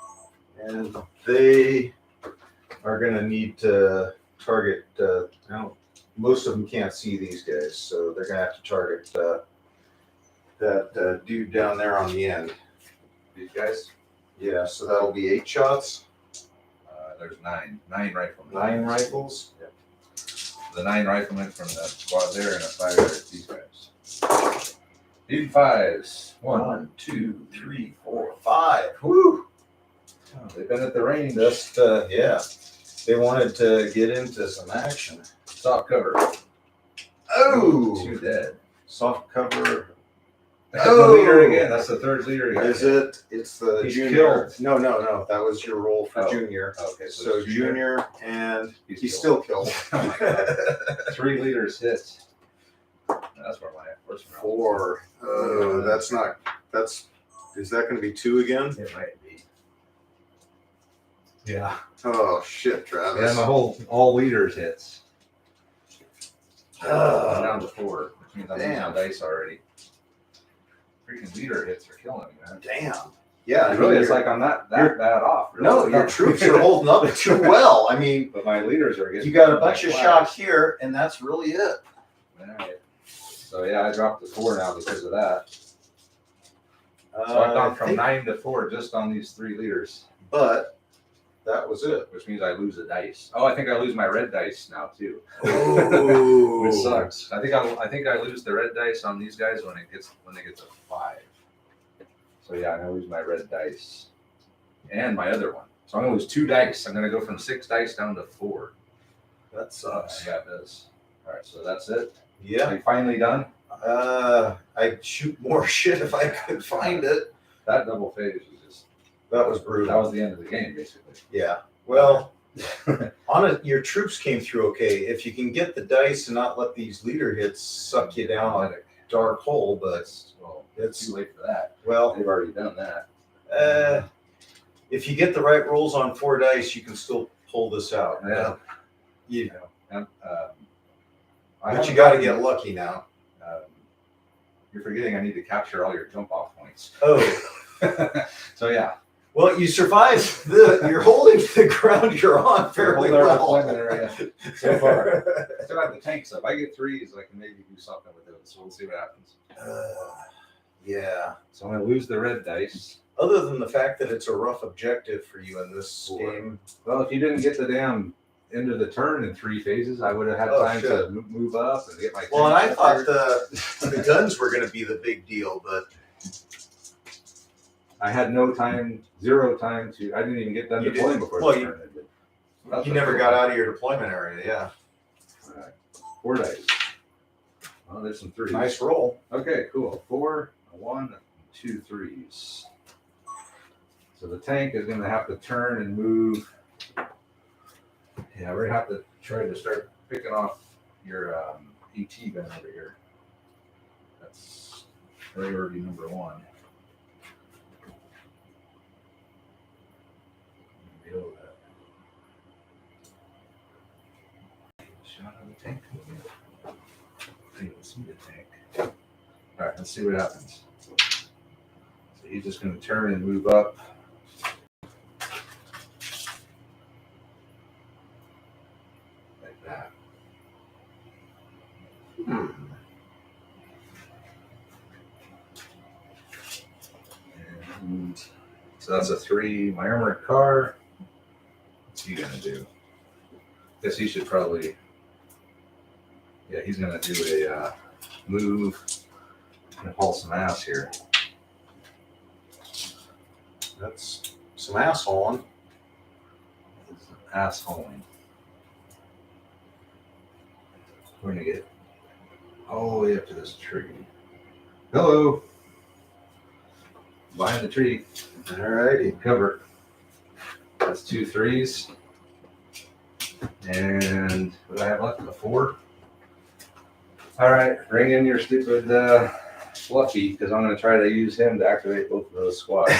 And they are gonna need to target. Most of them can't see these guys, so they're gonna have to target that dude down there on the end. These guys, Yeah, so that'll be 8 shots, there's 9 riflemen. 9 rifles. The 9 riflemen from the squad there and a fire at these guys. Need 5s. 1, 2, 3, 4, 5. Woo! They've been at the range. Just yeah, they wanted to get into some action. Soft cover. Oh, 2 dead. soft cover. That's the leader again. That's the 3rd leader again. Is it? It's the He's junior. killed. No. That was your role for Oh. junior. Okay, So it's junior, and He's he's killed. still killed. Oh my God. 3 leaders hit. That's where my first round. 4. Oh, that's not. Is that going to be 2 again? It might be. Yeah. Oh shit, Travis. Yeah, all leaders hits. I'm Oh, down to 4, which means I'm Damn. losing dice already. Freaking leader hits are killing me, man. damn. Yeah, I mean, Really, it's you're- like I'm not you're- that bad off. Really. no, your troops are holding up too well. I mean, But my leaders are getting. you got a bunch of flags. shots here, and that's really it. Alright. So yeah, I dropped to 4 now because of that. So I've gone from 9 to 4 just on these 3 leaders. But that was it. which means I lose a dice. Oh, I think I lose my red dice now too. Oh, Which sucks. I think I lose the red dice on these guys when they get to 5. So yeah, I'm gonna lose my red dice and my other one. So I'm gonna lose 2 dice. I'm gonna go from 6 dice down to 4. That sucks. Yeah, it does. All right, so that's it. Yeah. Are you finally done? I'd shoot more shit if I could find it. That double phase was just That was brutal. that was the end of the game basically. Yeah. Well, your troops came through okay. If you can get the dice and not let these leader hits suck you down like a dark hole, but Well, it's too late for that. well, They've already done that. if you get the right rolls on 4 dice, you can still pull this out. Yeah. You, And, but you got to get lucky now. You're forgetting I need to capture all your jump off points. Oh, So yeah, well, you survived. You're holding the ground you're on fairly Hold our well. deployment area so far. Still have the tanks up. I get 3s, I can maybe do something with those. So we'll see what happens. Yeah. So I'm gonna lose the red dice. Other than the fact that it's a rough objective for you in this game. Well, if you didn't get the damn end of the turn in 3 phases, I would have had Oh, time shit. to move up and get my. Well, and I tanks thought up there. the guns were going to be the big deal, but I had no time, 0 time to. I didn't even get done You deploying didn't- before well, the you- turn ended. That's you a never cool got one. out of your deployment area. Yeah. All right. 4 dice. Well, there's some 3s. Nice roll. Okay, cool. 4, a 1, 2 3s. So the tank is going to have to turn and move. Yeah, we're going to have to try to start picking off your ET gun over here. That's priority number 1. Deal with that. Shot on the tank. I didn't even see the tank. All right, let's see what happens. So he's just going to turn and move up. Like that. And so that's a 3. My armored car. What's he going to do? Guess he should probably. Yeah, he's going to do a move. Gonna haul some ass here. That's some assholing. Assholing. We're gonna get all the way up to this tree. Hello. Behind the tree. Alrighty. Cover. That's 2 3s. And what do I have left? A 4. All right, bring in your stupid Fluffy, because I'm going to try to use him to activate both of those squads.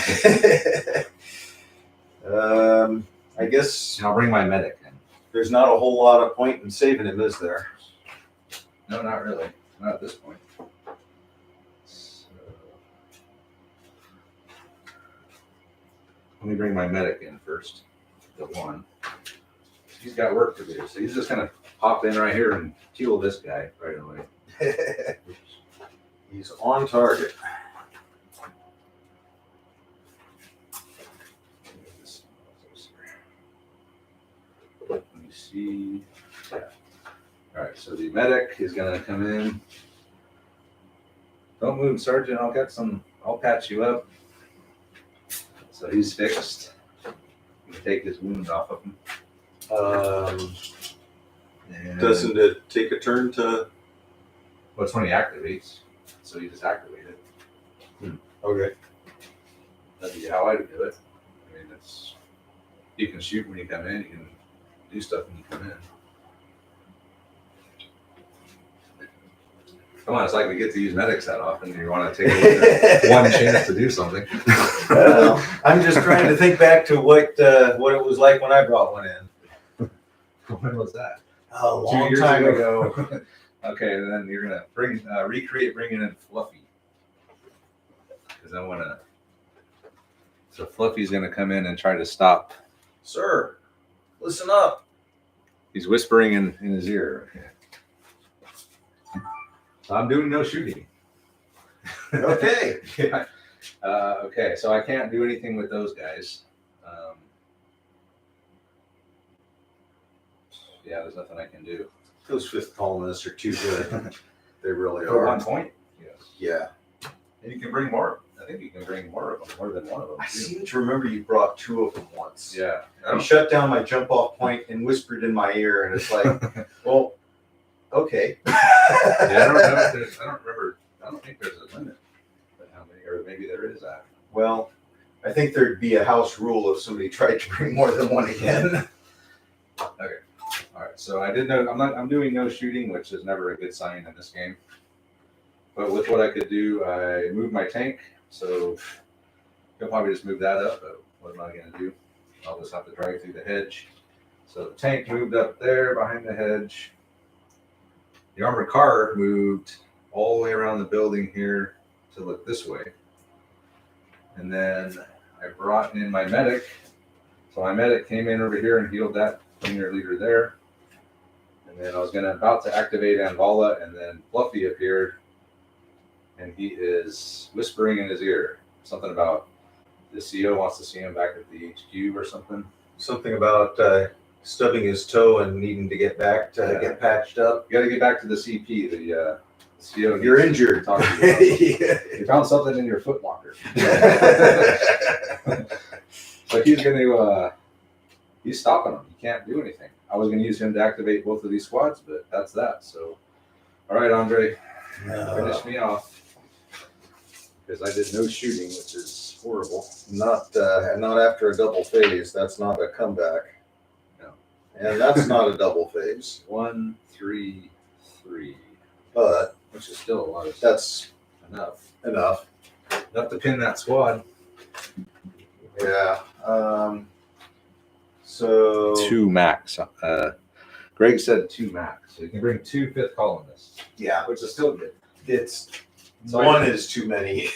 I guess And I'll bring my medic in. there's not a whole lot of point in saving him, is there? No, not really. Not at this point. So, let me bring my medic in first. The 1. He's got work to do, so he's just going to hop in right here and kill this guy right away. He's on target. Let me see. Yeah. All right, so the medic is going to come in. Don't move, Sergeant. I'll patch you up. So he's fixed. You can take his wound off of him. And Doesn't it take a turn to? well, it's when he activates. So you just activate it. Okay. That'd be how I would do it. I mean, it's you can shoot when you come in. You can do stuff when you come in. Come on, it's like we get to use medics that often. You want to take one chance to do something. I'm just trying to think back to what it was like when I brought one in. When was that? A 2 long years time ago. Okay, and then you're gonna recreate bringing in Fluffy, because I want to. So Fluffy's gonna come in and try to stop. Sir, listen up. He's whispering in his ear. So I'm doing no shooting. Okay. Okay, so I can't do anything with those guys. yeah, there's nothing I can do. Those fifth columnists are too good. They really For 1 are. point? Yes. Yeah. And you can bring more. I think you can bring more of them, more than one of them. I too. seem to remember you brought 2 of them once. Yeah. I You don't, shut down my jump off point and whispered in my ear, and it's like, well, okay. yeah, I don't know if there's, I don't remember. I don't think there's a limit. But how many, or maybe there is that. Well, I think there'd be a house rule if somebody tried to bring more than one again. All right. So I did know I'm doing no shooting, which is never a good sign in this game. But with what I could do, I moved my tank. So you'll probably just move that up. But what am I going to do? I'll just have to drag through the hedge. So the tank moved up there behind the hedge. The armored car moved all the way around the building here to look this way. And then I brought in my medic. So my medic came in over here and healed that senior leader there. And then I was about to activate Anvala, and then Fluffy appeared, and he is whispering in his ear something about the CO wants to see him back at the HQ or something. Something about stubbing his toe and needing to get back to get patched up. You got to get back to the CP. The CO. You're injured. Talk to you about something. You found something in your foot locker. But he's going to. He's stopping him. He can't do anything. I was going to use him to activate both of these squads, but that's that. So, all right, Andre, finish me off because I did no shooting, which is horrible. Not after a double phase. That's not a comeback. No. And that's not a double phase. 1, 3, 3, But which is still a lot of that's enough. enough. Enough to pin that squad. Yeah. So 2 max. Greg said 2 max. So you can bring 2 fifth columnists, yeah, which is still good. it's So one is too many.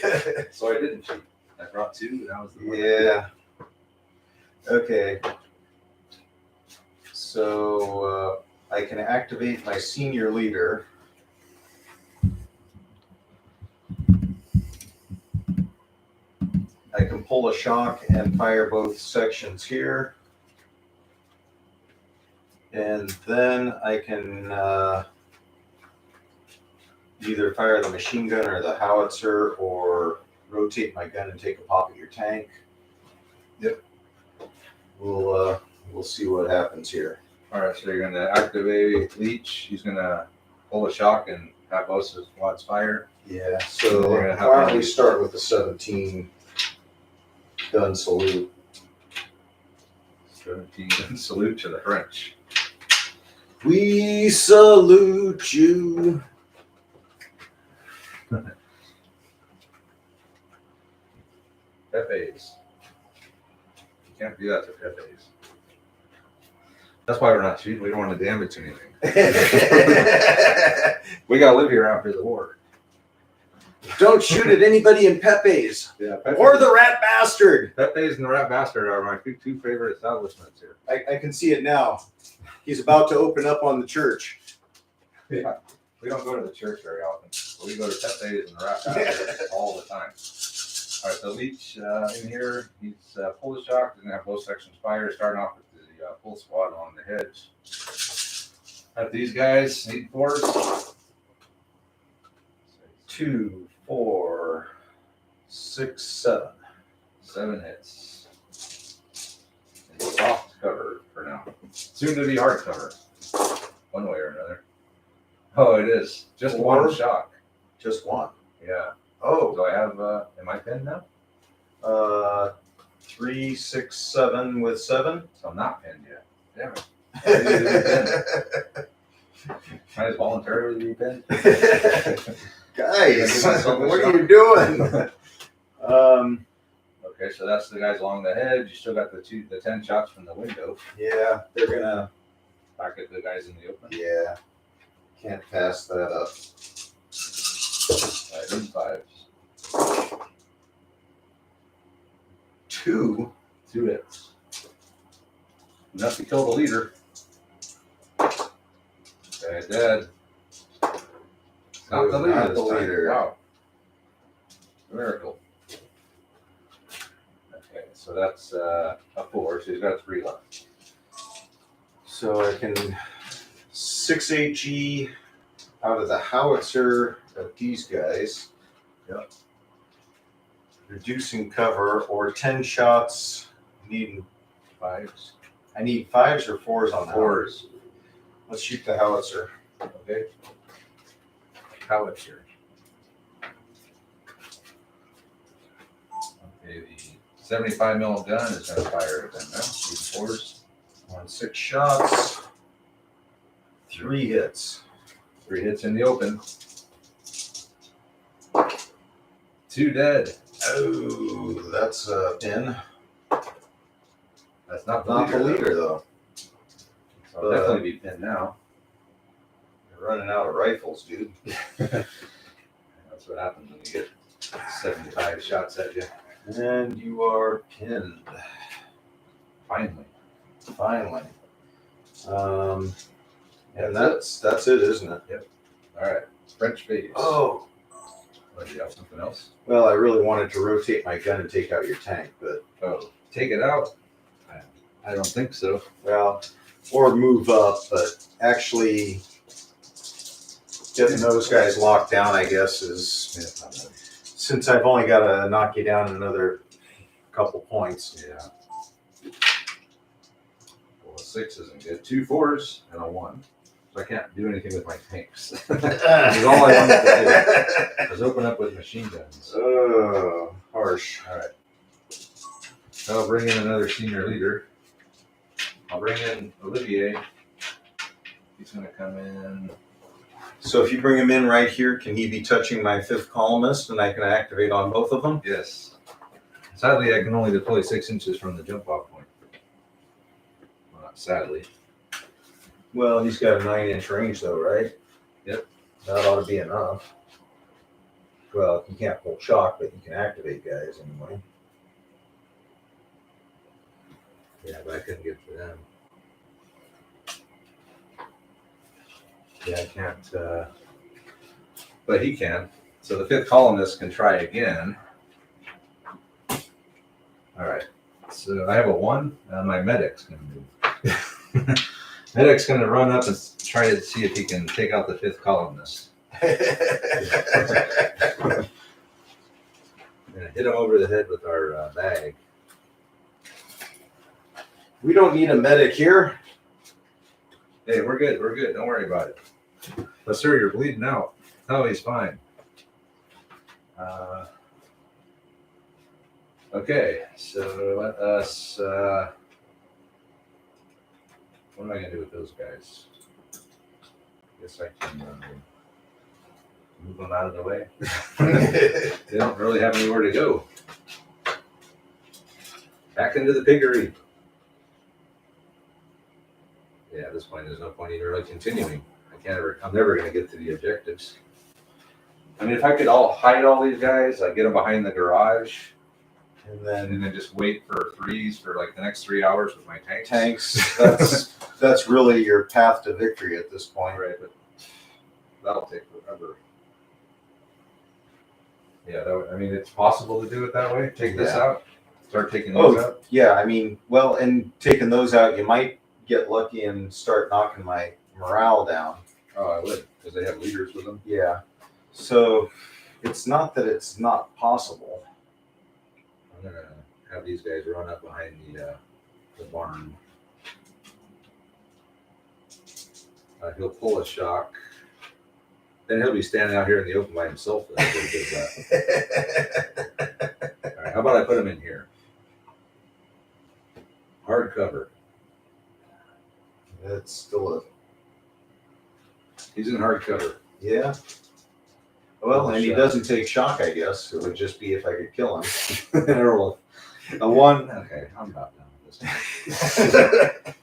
So I didn't cheat. I brought 2, and that was the one. Yeah. Okay. So I can activate my senior leader. I can pull a shock and fire both sections here. And then I can either fire the machine gun or the howitzer, or rotate my gun and take a pop at your tank. Yep. We'll see what happens here. All right, so you're going to activate Leech. He's going to pull a shock and have both his squads fire. Yeah. So We're gonna have why don't one. we start with the 17 gun salute? 17 gun salute to the French. We salute you. Pepes. You can't do that to Pepes. That's why we're not shooting. We don't want to damage anything. We got to live here after the war. Don't shoot at anybody in Pepe's Yeah, or the rat bastard. Pepe's and the Rat Bastard are my 2 favorite establishments here. I can see it now. He's about to open up on the church. Yeah. We don't go to the church very often. But we go to Pepe's and the Rat Bastard all the time. All right, so Leech in here, he's pull the shock, and have both sections fire, starting off with the full squad along the hedge. Have these guys need force. 2, 4, 6, 7. 7 hits. And soft cover for now. Soon to be hard cover. One way or another. Oh, it is. Just Four? one shock. Just one. Yeah. Oh. Do I have, am I pinned now? 3, 6, 7 with 7. So I'm not pinned yet. Damn it. I needed to be pinned. Can I just voluntarily be pinned? Guys, Give myself a what shot. are you doing? Okay, so that's the guys along the hedge. You still got the 10 shots from the window. Yeah, they're gonna. Back at the guys in the open. Yeah, can't pass that up. 5. 2. 2 hits. Enough to kill the leader. Okay, dead. Not the leader. Not this the time. leader. Wow. Miracle. Okay, so that's a 4, so he's got 3 left. So I can 6AG out of the howitzer of these guys. Yep. Reducing cover or 10 shots. Needing Fives. I need 5s or 4s on the Fours. Let's shoot the howitzer. Okay. Howitzer. Okay, the 75 mil gun is going to fire at them now. These fours. On 6 shots. 3 hits. 3 hits in the open. 2 dead. Oh, that's a pin. That's not Not the though. leader though. So I'll definitely be pinned now. You're running out of rifles, dude. That's what happens when you get 75 shots at you. And you are pinned. Finally. Finally. And that's it, isn't it? All right. French phase. Oh. What, do you have something else? Well, I really wanted to rotate my gun and take out your tank, but Oh, take it out? I don't think so. well, or move up, but actually getting those guys locked down, I guess, is Yeah, it's not bad. since I've only got to knock you down another couple points. Yeah. Well, a 6 isn't good. 2 4s and a 1. So I can't do anything with my tanks. This is all I wanted to do. Was open up with machine guns. Oh, harsh. All right. I'll bring in another senior leader. I'll bring in Olivier. He's going to come in. So if you bring him in right here, can he be touching my 5th columnist and I can activate on both of them? Yes. Sadly, I can only deploy 6 inches from the jump off point. Well, not sadly. Well, he's got a 9-inch range though, right? Yep. That ought to be enough. Well, you can't pull shock, but you can activate guys anyway. Yeah, but I couldn't get to them. Yeah, I can't. But he can. So the 5th columnist can try again. All right. So I have a 1, and my medic's going to move. Medic's going to run up and try to see if he can take out the 5th columnist. We're going to hit him over the head with our bag. We don't need a medic here. Hey, we're good. We're good. Don't worry about it. But sir, you're bleeding out. No, he's fine. Okay, so let us. What am I gonna do with those guys? Guess I can move them out of the way. They don't really have anywhere to go. Back into the piggery. Yeah, at this point, there's no point in really continuing. I'm never going to get to the objectives. I mean, if I could hide all these guys, I'd get them behind the garage, And then and then just wait for 3s for like the next 3 hours with my tanks. tanks. That's really your path to victory at this point. Right, but that'll take forever. Yeah, I mean, it's possible to do it that way. Take this Yeah. out, start taking those Oh, out. yeah. I mean, well, and taking those out, you might get lucky and start knocking my morale down. Oh, I would, because they have leaders with them. Yeah. So it's not that it's not possible. I'm gonna have these guys run up behind the barn. He'll pull a shock. Then he'll be standing out here in the open by himself. All right, how about I put him in here? Hard cover. It's still a He's in hard cover. yeah. Well, and he doesn't take shock, I guess. It would just be if I could kill him. Or a 1. Okay, I'm about done with this.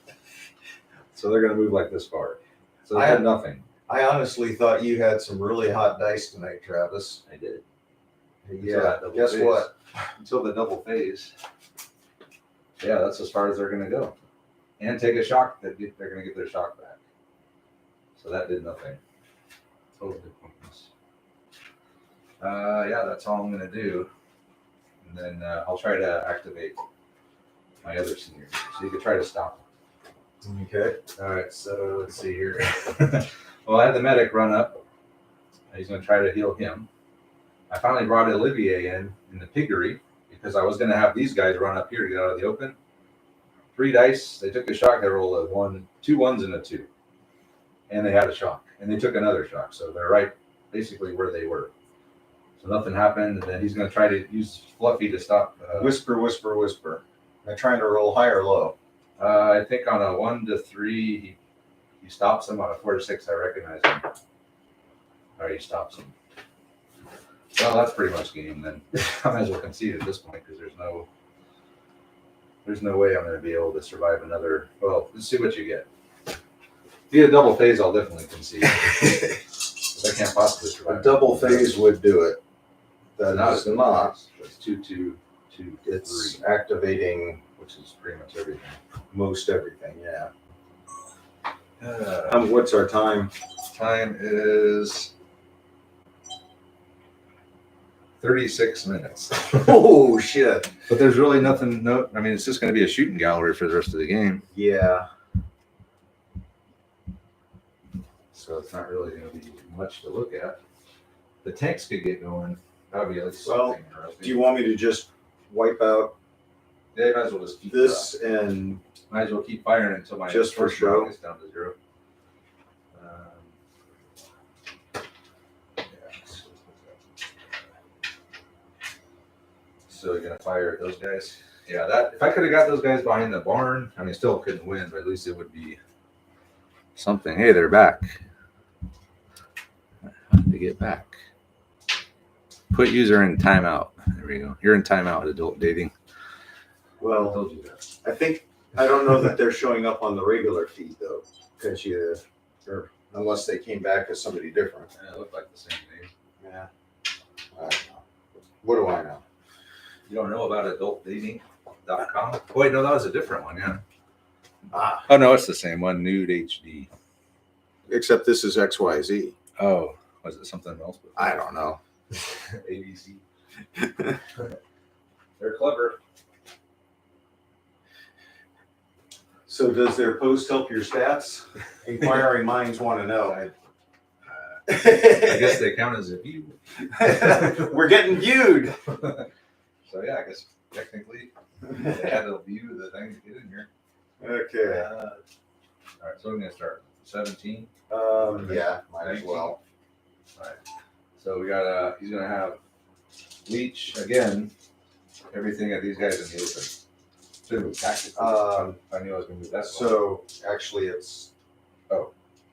So they're gonna move like this far. So they had nothing. I honestly thought you had some really hot dice tonight, Travis. I did. Yeah. double Guess phase. what? Until the double phase. Yeah, that's as far as they're gonna go. And take a shock. They're gonna get their shock back. So that did nothing. Totally pointless. Yeah, that's all I'm gonna do. And then I'll try to activate my other senior. So you can try to stop Okay. All right, so let's see here. Well, I had the medic run up. He's going to try to heal him. I finally brought Olivier in the piggery because I was going to have these guys run up here to get out of the open. 3 dice. They took a shock. They rolled two ones and a 2. And they had a shock. And they took another shock. So they're right basically where they were. So nothing happened. And then he's going to try to use Fluffy to stop. Whisper, whisper, whisper. Am I trying to roll high or low? I think on a 1 to 3, he stops him. On a 4 to 6, I recognize him. All right, he stops him. Well, that's pretty much game then. I might as well concede at this point because there's no way I'm going to be able to survive another. Well, let's see what you get. If you get a double phase, I'll definitely concede. I can't possibly survive. A double phase would do it. That Not is a double not. phase. It's 2, 2, 2, It's 3, activating which is pretty much everything. most everything, yeah. Uh, What's our time? time is 36 minutes. Oh, shit. But there's really nothing. No, I mean, it's just going to be a shooting gallery for the rest of the game. Yeah. So it's not really going to be much to look at. The tanks could get going. That would be at least Well, something interesting. Do you want me to just wipe out Yeah, you might as well just keep this and might as well keep firing until my Just for first show? round gets down to 0. Yeah. So you're gonna fire at those guys? Yeah, that if I could have got those guys behind the barn, I mean, still couldn't win, but at least it would be something. Hey, they're back. How did they get back? Put user in timeout. There we go. You're in timeout, adult dating. I well, told you that. I don't know that they're showing up on the regular feed though, because or unless they came back as somebody different. Yeah, it looked like the same name. Yeah. I don't know. What do I know? You don't know about adultdating.com? Oh, wait, no, that was a different one, yeah. Ah, Oh, no, it's the same one, Nude HD. except this is XYZ. Oh, was it something else? I don't know. ABC. They're clever. So does their post help your stats? Inquiring minds want to know. I guess they count as a view. We're getting viewed. So, yeah, I guess technically they had to view the thing to get in here. Okay. All right, so we're going to start 17. Yeah, might as well. All right. So we got he's gonna have leech again. Everything at these guys in the open. Should move tactically. I knew I was gonna move that. So actually, it's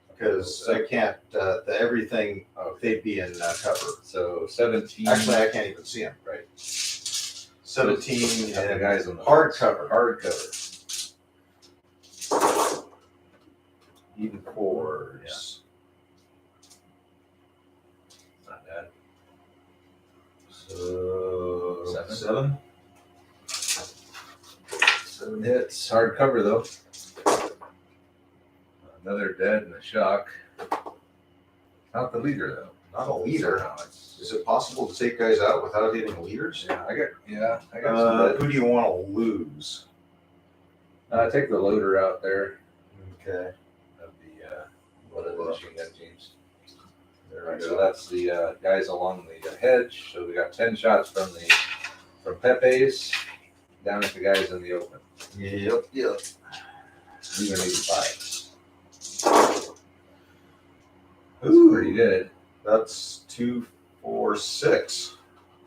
because I can't. The everything they'd be in cover. So 17. Actually, I can't even see them. Right. 17 And the and guys on the hard cover. Hard cover. Even fours. Not bad. So Seven. 7 hits. Hard cover though. Another dead and a shock. Not the leader though. Not a leader. No, it's, Is it possible to take guys out without hitting leaders? I got some dead. Who do you want to lose? Take the loader out there Okay. of the one of the machine gun teams. There we go. That's the guys along the hedge. So we got 10 shots from Pepe's down at the guys in the open. Yep. Even 85. That's Ooh, pretty good. that's 2, 4, 6.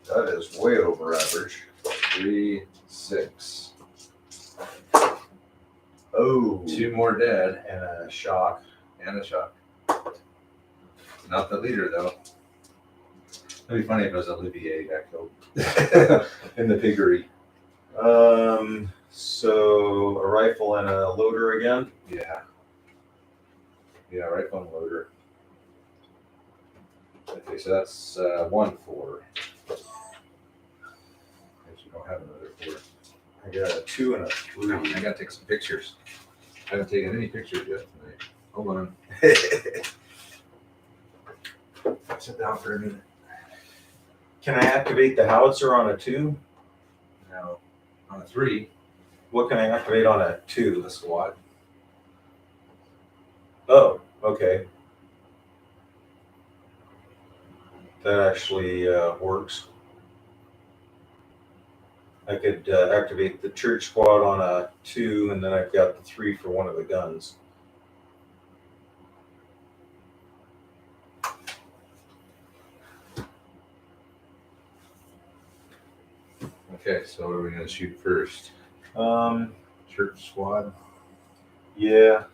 That is way over average. 3, 6. Oh, 2 more dead and a shock. and a shock. Not the leader though. It'd be funny if it was Olivier got killed in the piggery. So a rifle and a loader again. Yeah. Yeah, rifle and loader. Okay, so that's 1 4. Guess you don't have another 4. I got a 2 and a 3. I gotta take some pictures. I haven't taken any pictures yet tonight. Hold on. Sit down for a minute. Can I activate the howitzer on a 2? Now, on a 3, What can I activate on a 2? the squad. Oh, okay. That actually works. I could activate the church squad on a 2, and then I've got the 3 for one of the guns. Okay, so what are we gonna shoot first? Church squad. Yeah.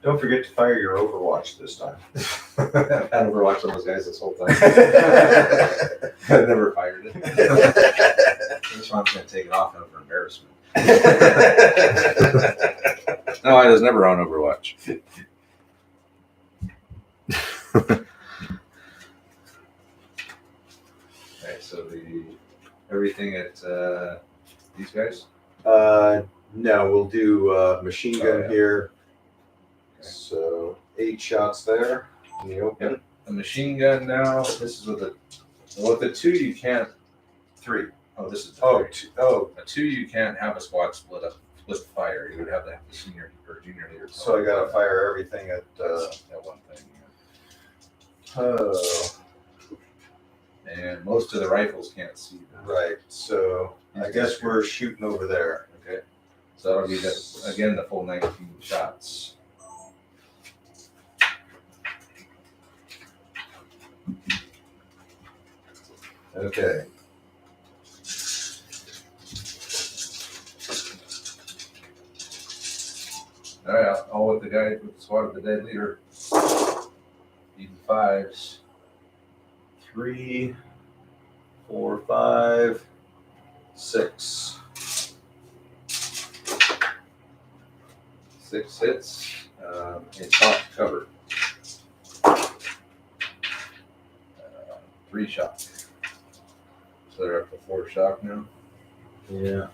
Don't forget to fire your Overwatch this time. I've had Overwatch on those guys this whole time. I've never fired it. This one I'm gonna take it off for embarrassment. No, I was never on Overwatch. Okay, so everything at these guys. No, we'll do machine gun Oh, yeah. here. Okay. So 8 shots there in the open. Yep. The machine gun now. This is with the 2 you can't. 3. Oh, this is the Oh, 3. 2. Oh, A 2 you can't have a squad split fire. You would have to have the senior or junior leader. so I gotta fire everything at. That one thing. Yeah. Oh, And most of the rifles can't see that. right. So I guess we're shooting over there. Okay. So that'll be again the full 19 shots. Okay. All right, all with the guy with the squad of the dead leader. Even 5s. 3, 4, 5, 6. 6 hits. In soft cover. 3 shots. So they're up to 4 shock now. Yeah.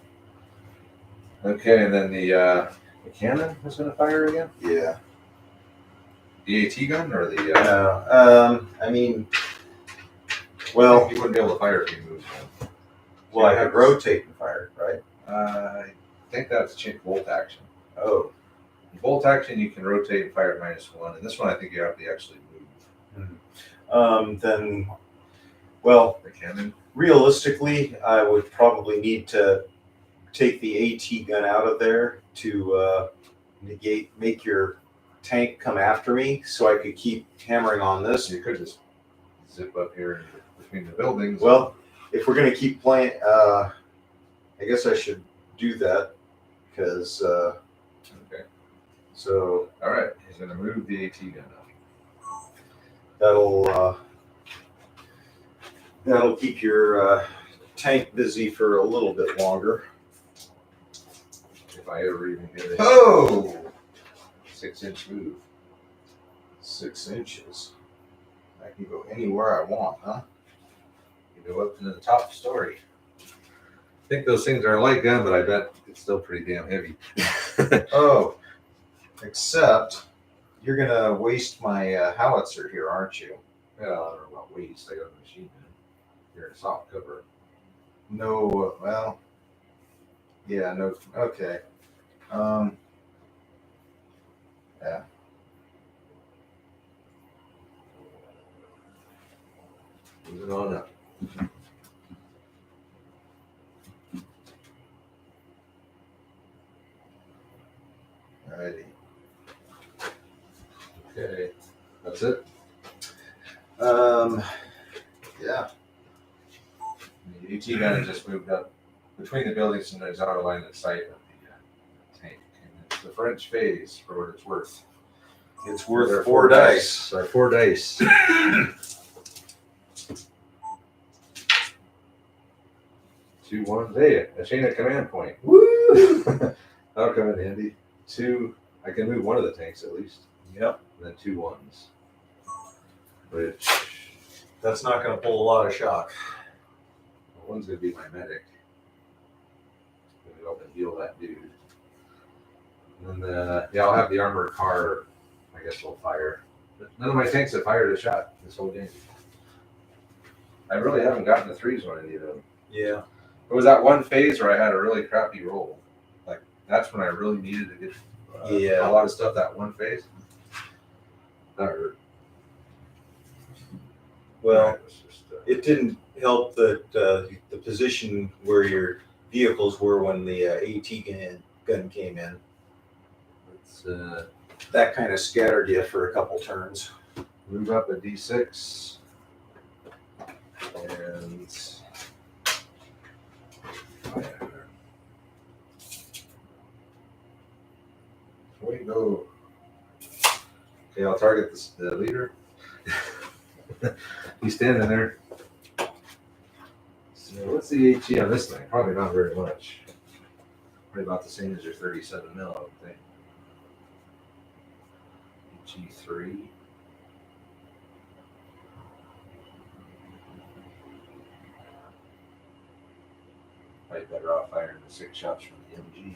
Okay, and then the cannon is going to fire again. Yeah. The AT gun or the? No. I mean, well, you wouldn't be able to fire if you moved. well, I could rotate and fire, right? I think that's bolt action. Oh. Bolt action, you can rotate and fire at -1, and this one I think you have to actually move Then, well, the cannon. realistically, I would probably need to take the AT gun out of there to make your tank come after me, so I could keep hammering on this. You could just zip up here between the buildings. Well, if we're gonna keep playing, I guess I should do that because. Okay. So All right, he's going to move the AT gun up. that'll keep your tank busy for a little bit longer. If I ever even get a Oh, 6-inch move. 6 inches. I can go anywhere I want, huh? You go up to the top story. I think those things are a light gun, but I bet it's still pretty damn heavy. Oh, except you're gonna waste my howitzer here, aren't you? Well, I don't know about waste. I got a machine gun. You're in a soft cover. No, well, yeah, no, okay. Yeah. Moving on up. Alrighty. Okay, that's it. Yeah. The AT gun has just moved up between the buildings and there's out of line of sight of the tank. And it's the French phase for what it's worth. It's worth They're 4 dice. Sorry, 4 dice. 2 1s. Hey, a chain of command point. Woo! That'll come in handy. 2. I can move one of the tanks at least. Yep. And then 2 1s. Which That's not gonna pull a lot of shock. one's gonna be my medic. Gonna go up and heal that dude. And then yeah, I'll have the armored car. I guess will fire. But none of my tanks have fired a shot this whole game. I really haven't gotten the 3s on any of them. Yeah. It was that one phase where I had a really crappy roll. Like that's when I really needed to get Yeah. a lot of stuff that one phase. Not hurt. Well, It was just, it didn't help that the position where your vehicles were when the AT gun came in. let's That kind of scattered you for a couple turns. move up a D6. And wait, no. Okay, I'll target the leader. He's standing there. So what's the HE on this thing? Probably not very much. Probably about the same as your 37 mil, I would think. HE3. Probably better off firing the 6 shots from the MG.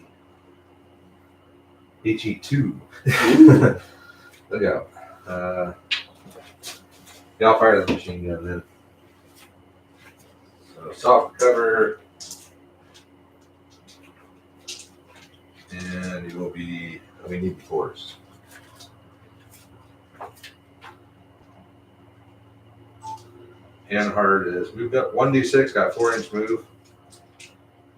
HE2. Look out. Yeah, I'll fire the machine gun then. So soft cover. And it will be, we need the 4s. Hand hard is, we've got 1d6, got 4-inch move.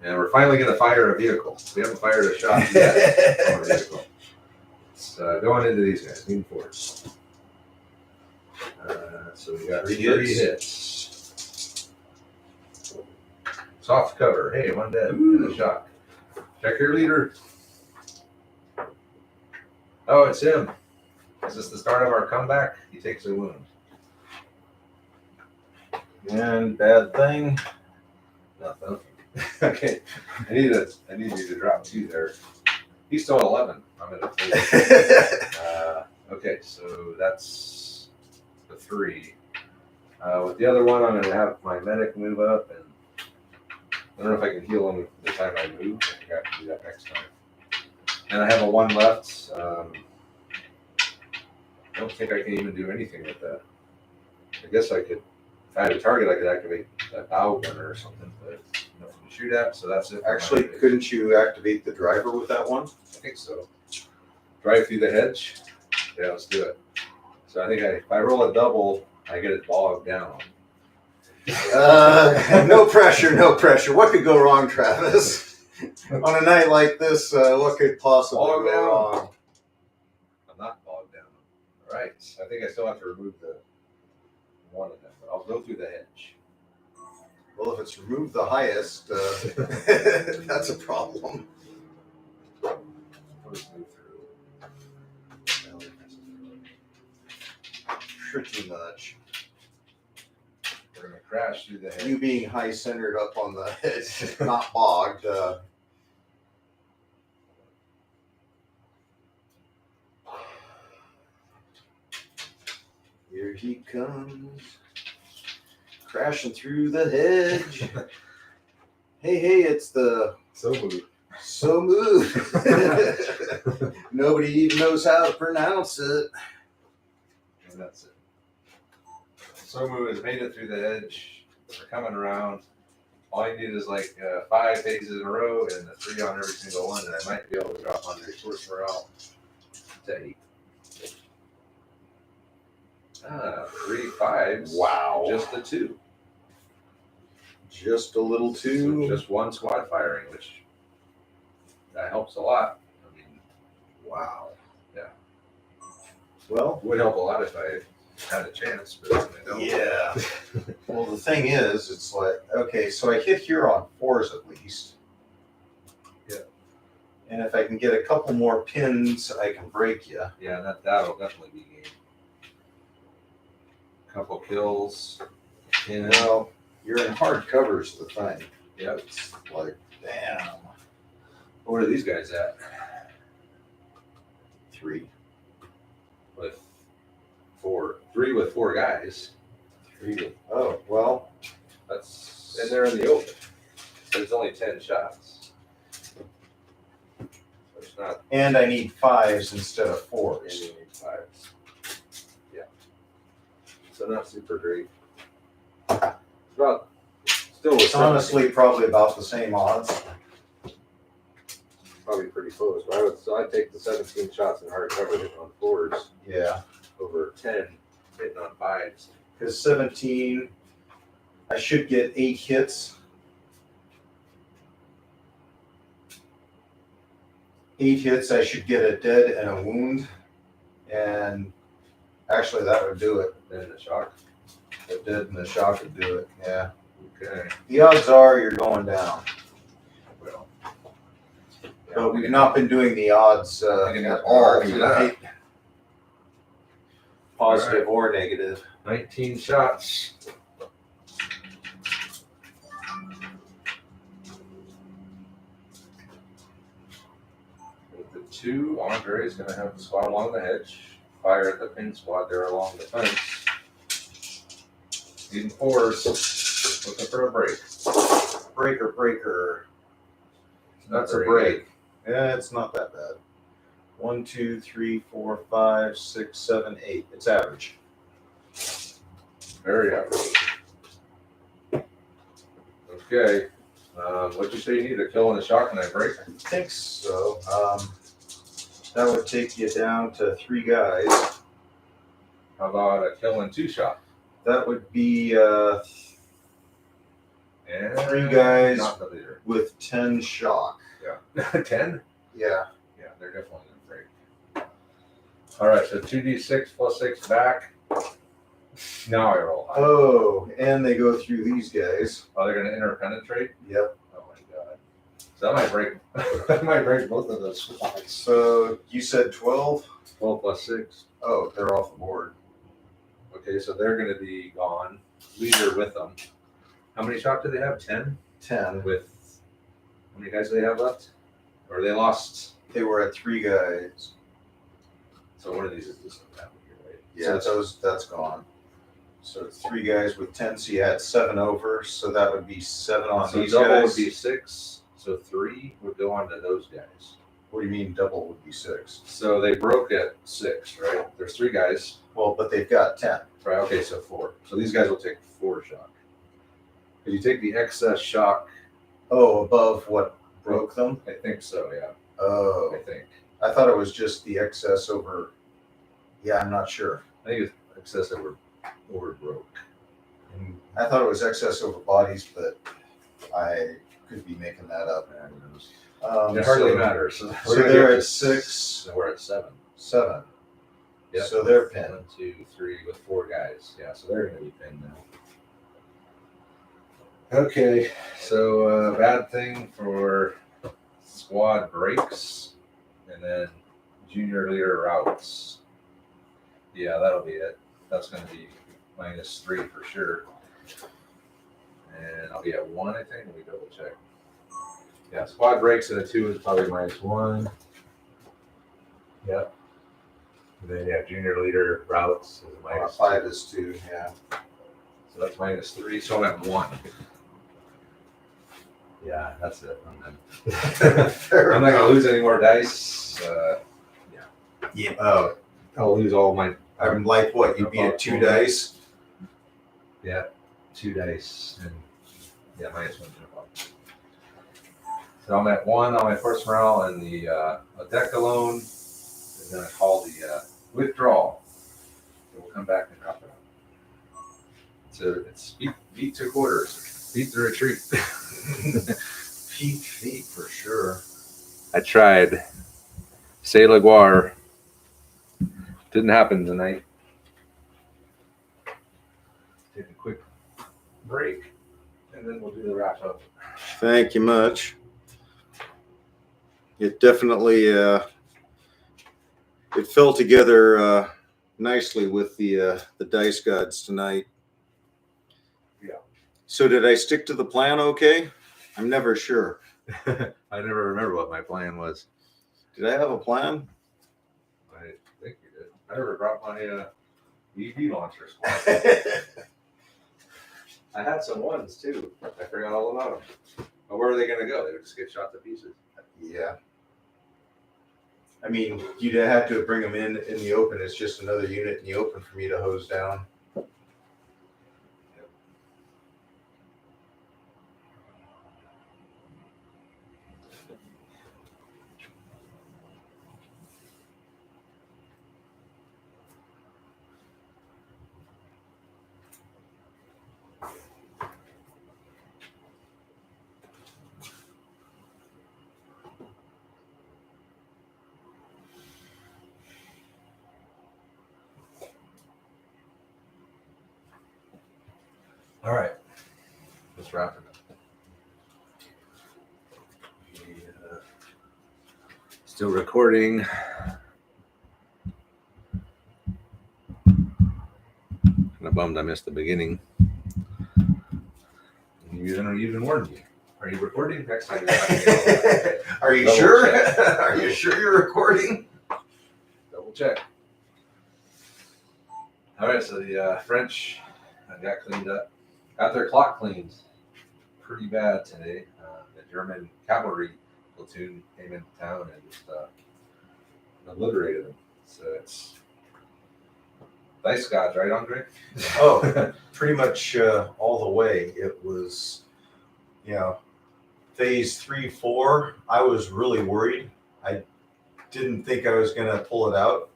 And we're finally going to fire a vehicle. We haven't fired a shot yet on a vehicle. It's going into these guys, need 4s. So we got 3 hits. Soft cover. Hey, 1 dead and a shot. Check your leader. Oh, it's him. Is this the start of our comeback? He takes a wound. And bad thing. Nothing. Okay. I need you to drop 2 there. He's still at 11. I'm at a 4. Okay, so that's the 3. With the other one, I'm going to have my medic move up, and I don't know if I can heal him the time I move. I think I have to do that next time. And I have a 1 left. I don't think I can even do anything with that. I guess I could, if I had a target, I could activate that bow gunner or something, but nothing to shoot at, so that's it. Actually, couldn't you activate the driver with that one? I think so. Drive through the hedge? Yeah, let's do it. So I think if I roll a double, I get it bogged down. No pressure, no pressure. What could go wrong, Travis? On a night like this, what could possibly Bog go down. wrong? I'm not bogged down. All right. I think I still have to remove the one of them, but I'll go through the hedge. Well, if it's removed the highest, that's a problem. I'll just move through. Pretty much. We're going to crash through the hedge. You being high centered up on the hedge, not bogged. Here he comes, crashing through the hedge. Hey, it's the So moved. So Moved. Nobody even knows how to pronounce it. And that's it. So moved has made it through the hedge. We're coming around. All you need is like 5 phases in a row and a 3 on every single one, and I might be able to drop on your source morale to 8. 3 5s. Wow. Just the 2. Just a little So too. just 1 squad firing, which that helps a lot. I mean, Wow. Yeah. Well, it would help a lot if I had a chance, but I don't. yeah. Well, the thing is, it's like, okay, so I hit here on 4s at least. Yeah. And if I can get a couple more pins, I can break you. Yeah, that'll definitely be game. Couple kills. You know, you're in hard covers, the thing. Yep. It's like, damn. What are these guys at? 3. With 4. 3 with 4 guys. 3. Oh, well. That's and they're in the open. So it's only 10 shots. So it's not And I need 5s instead of 4s. any 5s. Yeah. So not super great. Well, still It's honestly probably about the same odds. probably pretty close. But I'd take the 17 shots in hard cover on 4s Yeah. over over 10 hitting on 5s. Because 17, I should get 8 hits. 8 hits, I should get a dead and a wound. And actually, that would do it. Then the shock. The dead and the shock would do it, yeah. Okay. The odds are you're going down. Well. But we've not been doing the odds I can at just all argue that. tonight. Positive or negative. 19 shots. With the 2, Andre is going to have the squad along the hedge. Fire at the pin squad there along the fence. Needing 4s. Looking for a break. Breaker. That's a Very break. Yeah, it's not that bad. 1, 2, 3, 4, 5, 6, 7, 8. It's average. Very average. Okay. What'd you say you need? A kill and a shock and a break? I think so. That would take you down to 3 guys. How about a kill and 2 shock? That would be And 3 guys not the leader. with 10 shock. Yeah. 10? Yeah. Yeah, they're definitely gonna break. All right, so 2d6 plus 6 back. Now I roll high. Oh, and they go through these guys. Oh, they're gonna interpenetrate? Yep. Oh my god. So that might break that might break both of those spots. So you said 12? 12 plus 6. Oh, they're off the board. Okay, so they're gonna be gone. Leader with them. How many shock do they have? 10? 10. With how many guys do they have left? Or they lost? They were at 3 guys. So one of these is this one, right? Yeah, that's gone. So 3 guys with 10, so you had 7 over, so that would be 7 on So these double guys. would be 6. So 3 would go on to those guys. What do you mean double would be 6? So they broke at 6, right? There's 3 guys. Well, but they've got 10. Right, okay, so 4. So these guys will take 4 shock. If you take the excess shock, Oh, above what broke them? I think so, yeah. Oh, I think. I thought it was just the excess over. Yeah, I'm not sure. I think it's excess over broke. I thought it was excess over bodies, but I could be making that up. Yeah, who knows? So It hardly matters. So, so they're at 6, So we're at 7. 7. Yeah. So they're pinned. 1, 2, 3 with 4 guys. Yeah, so they're going to be pinned now. Okay, so bad thing for squad breaks and then junior leader routes. Yeah, that'll be it. That's going to be -3 for sure. And I'll be at 1, I think. Let me double check. Yeah, squad breaks and a 2 is probably -1. Yep. And then yeah, junior leader routes is -2. 5 is 2, yeah. So that's -3. So I'm at 1. Yeah, that's it. Fair I'm not enough. gonna lose any more dice. Yeah. Oh, I'll lose all my. I'm like what? You'd be at 2 dice? Yeah, 2 dice and yeah, -1 jump up. So I'm at 1 on my first morale, and the a deck alone is gonna call the withdrawal. So we'll come back and drop it out. So it's beat to quarters, beat the retreat. Peak feet for sure. I tried. Say La Guerre. Didn't happen tonight. Take a quick break, and then we'll do the wrap up. Thank you much. It definitely it fell together nicely with the dice gods tonight. Yeah. So did I stick to the plan okay? I'm never sure. I never remember what my plan was. Did I have a plan? I think you did. I never brought my EV launcher squad. I had some ones too. I forgot all about them. But where are they going to go? They would just get shot to pieces. Yeah. I mean, you'd have to bring them in the open. It's just another unit in the open for me to hose down. All right. Let's wrap it up. Still recording. Kind of bummed I missed the beginning. You even warned me. Are you recording? Next time. Are you Double sure? check. Are you sure you're recording? Double check. All right, so the French got cleaned up. Got their clock cleaned pretty bad today. The German cavalry platoon came into town and just obliterated them. So it's nice gods, right, Andre? Oh, pretty much all the way. It was, phase 3, 4. I was really worried. I didn't think I was going to pull it out.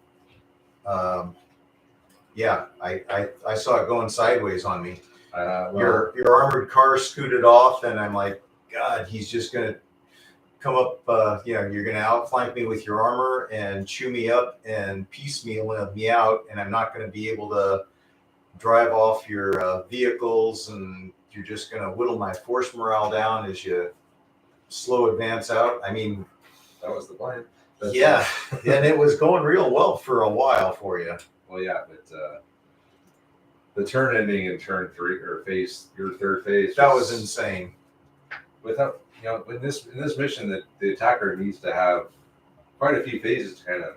I saw it going sideways on me. Your armored car scooted off, and I'm like, God, he's just going to come up. You're going to outflank me with your armor and chew me up and piecemeal me out, and I'm not going to be able to drive off your vehicles, and you're just going to whittle my force morale down as you slow advance out. I mean, that was the plan. and it was going real well for a while for you. Well, yeah, but the turn ending in turn 3 or your third phase. That was insane. Without, in this mission, that the attacker needs to have quite a few phases to kind of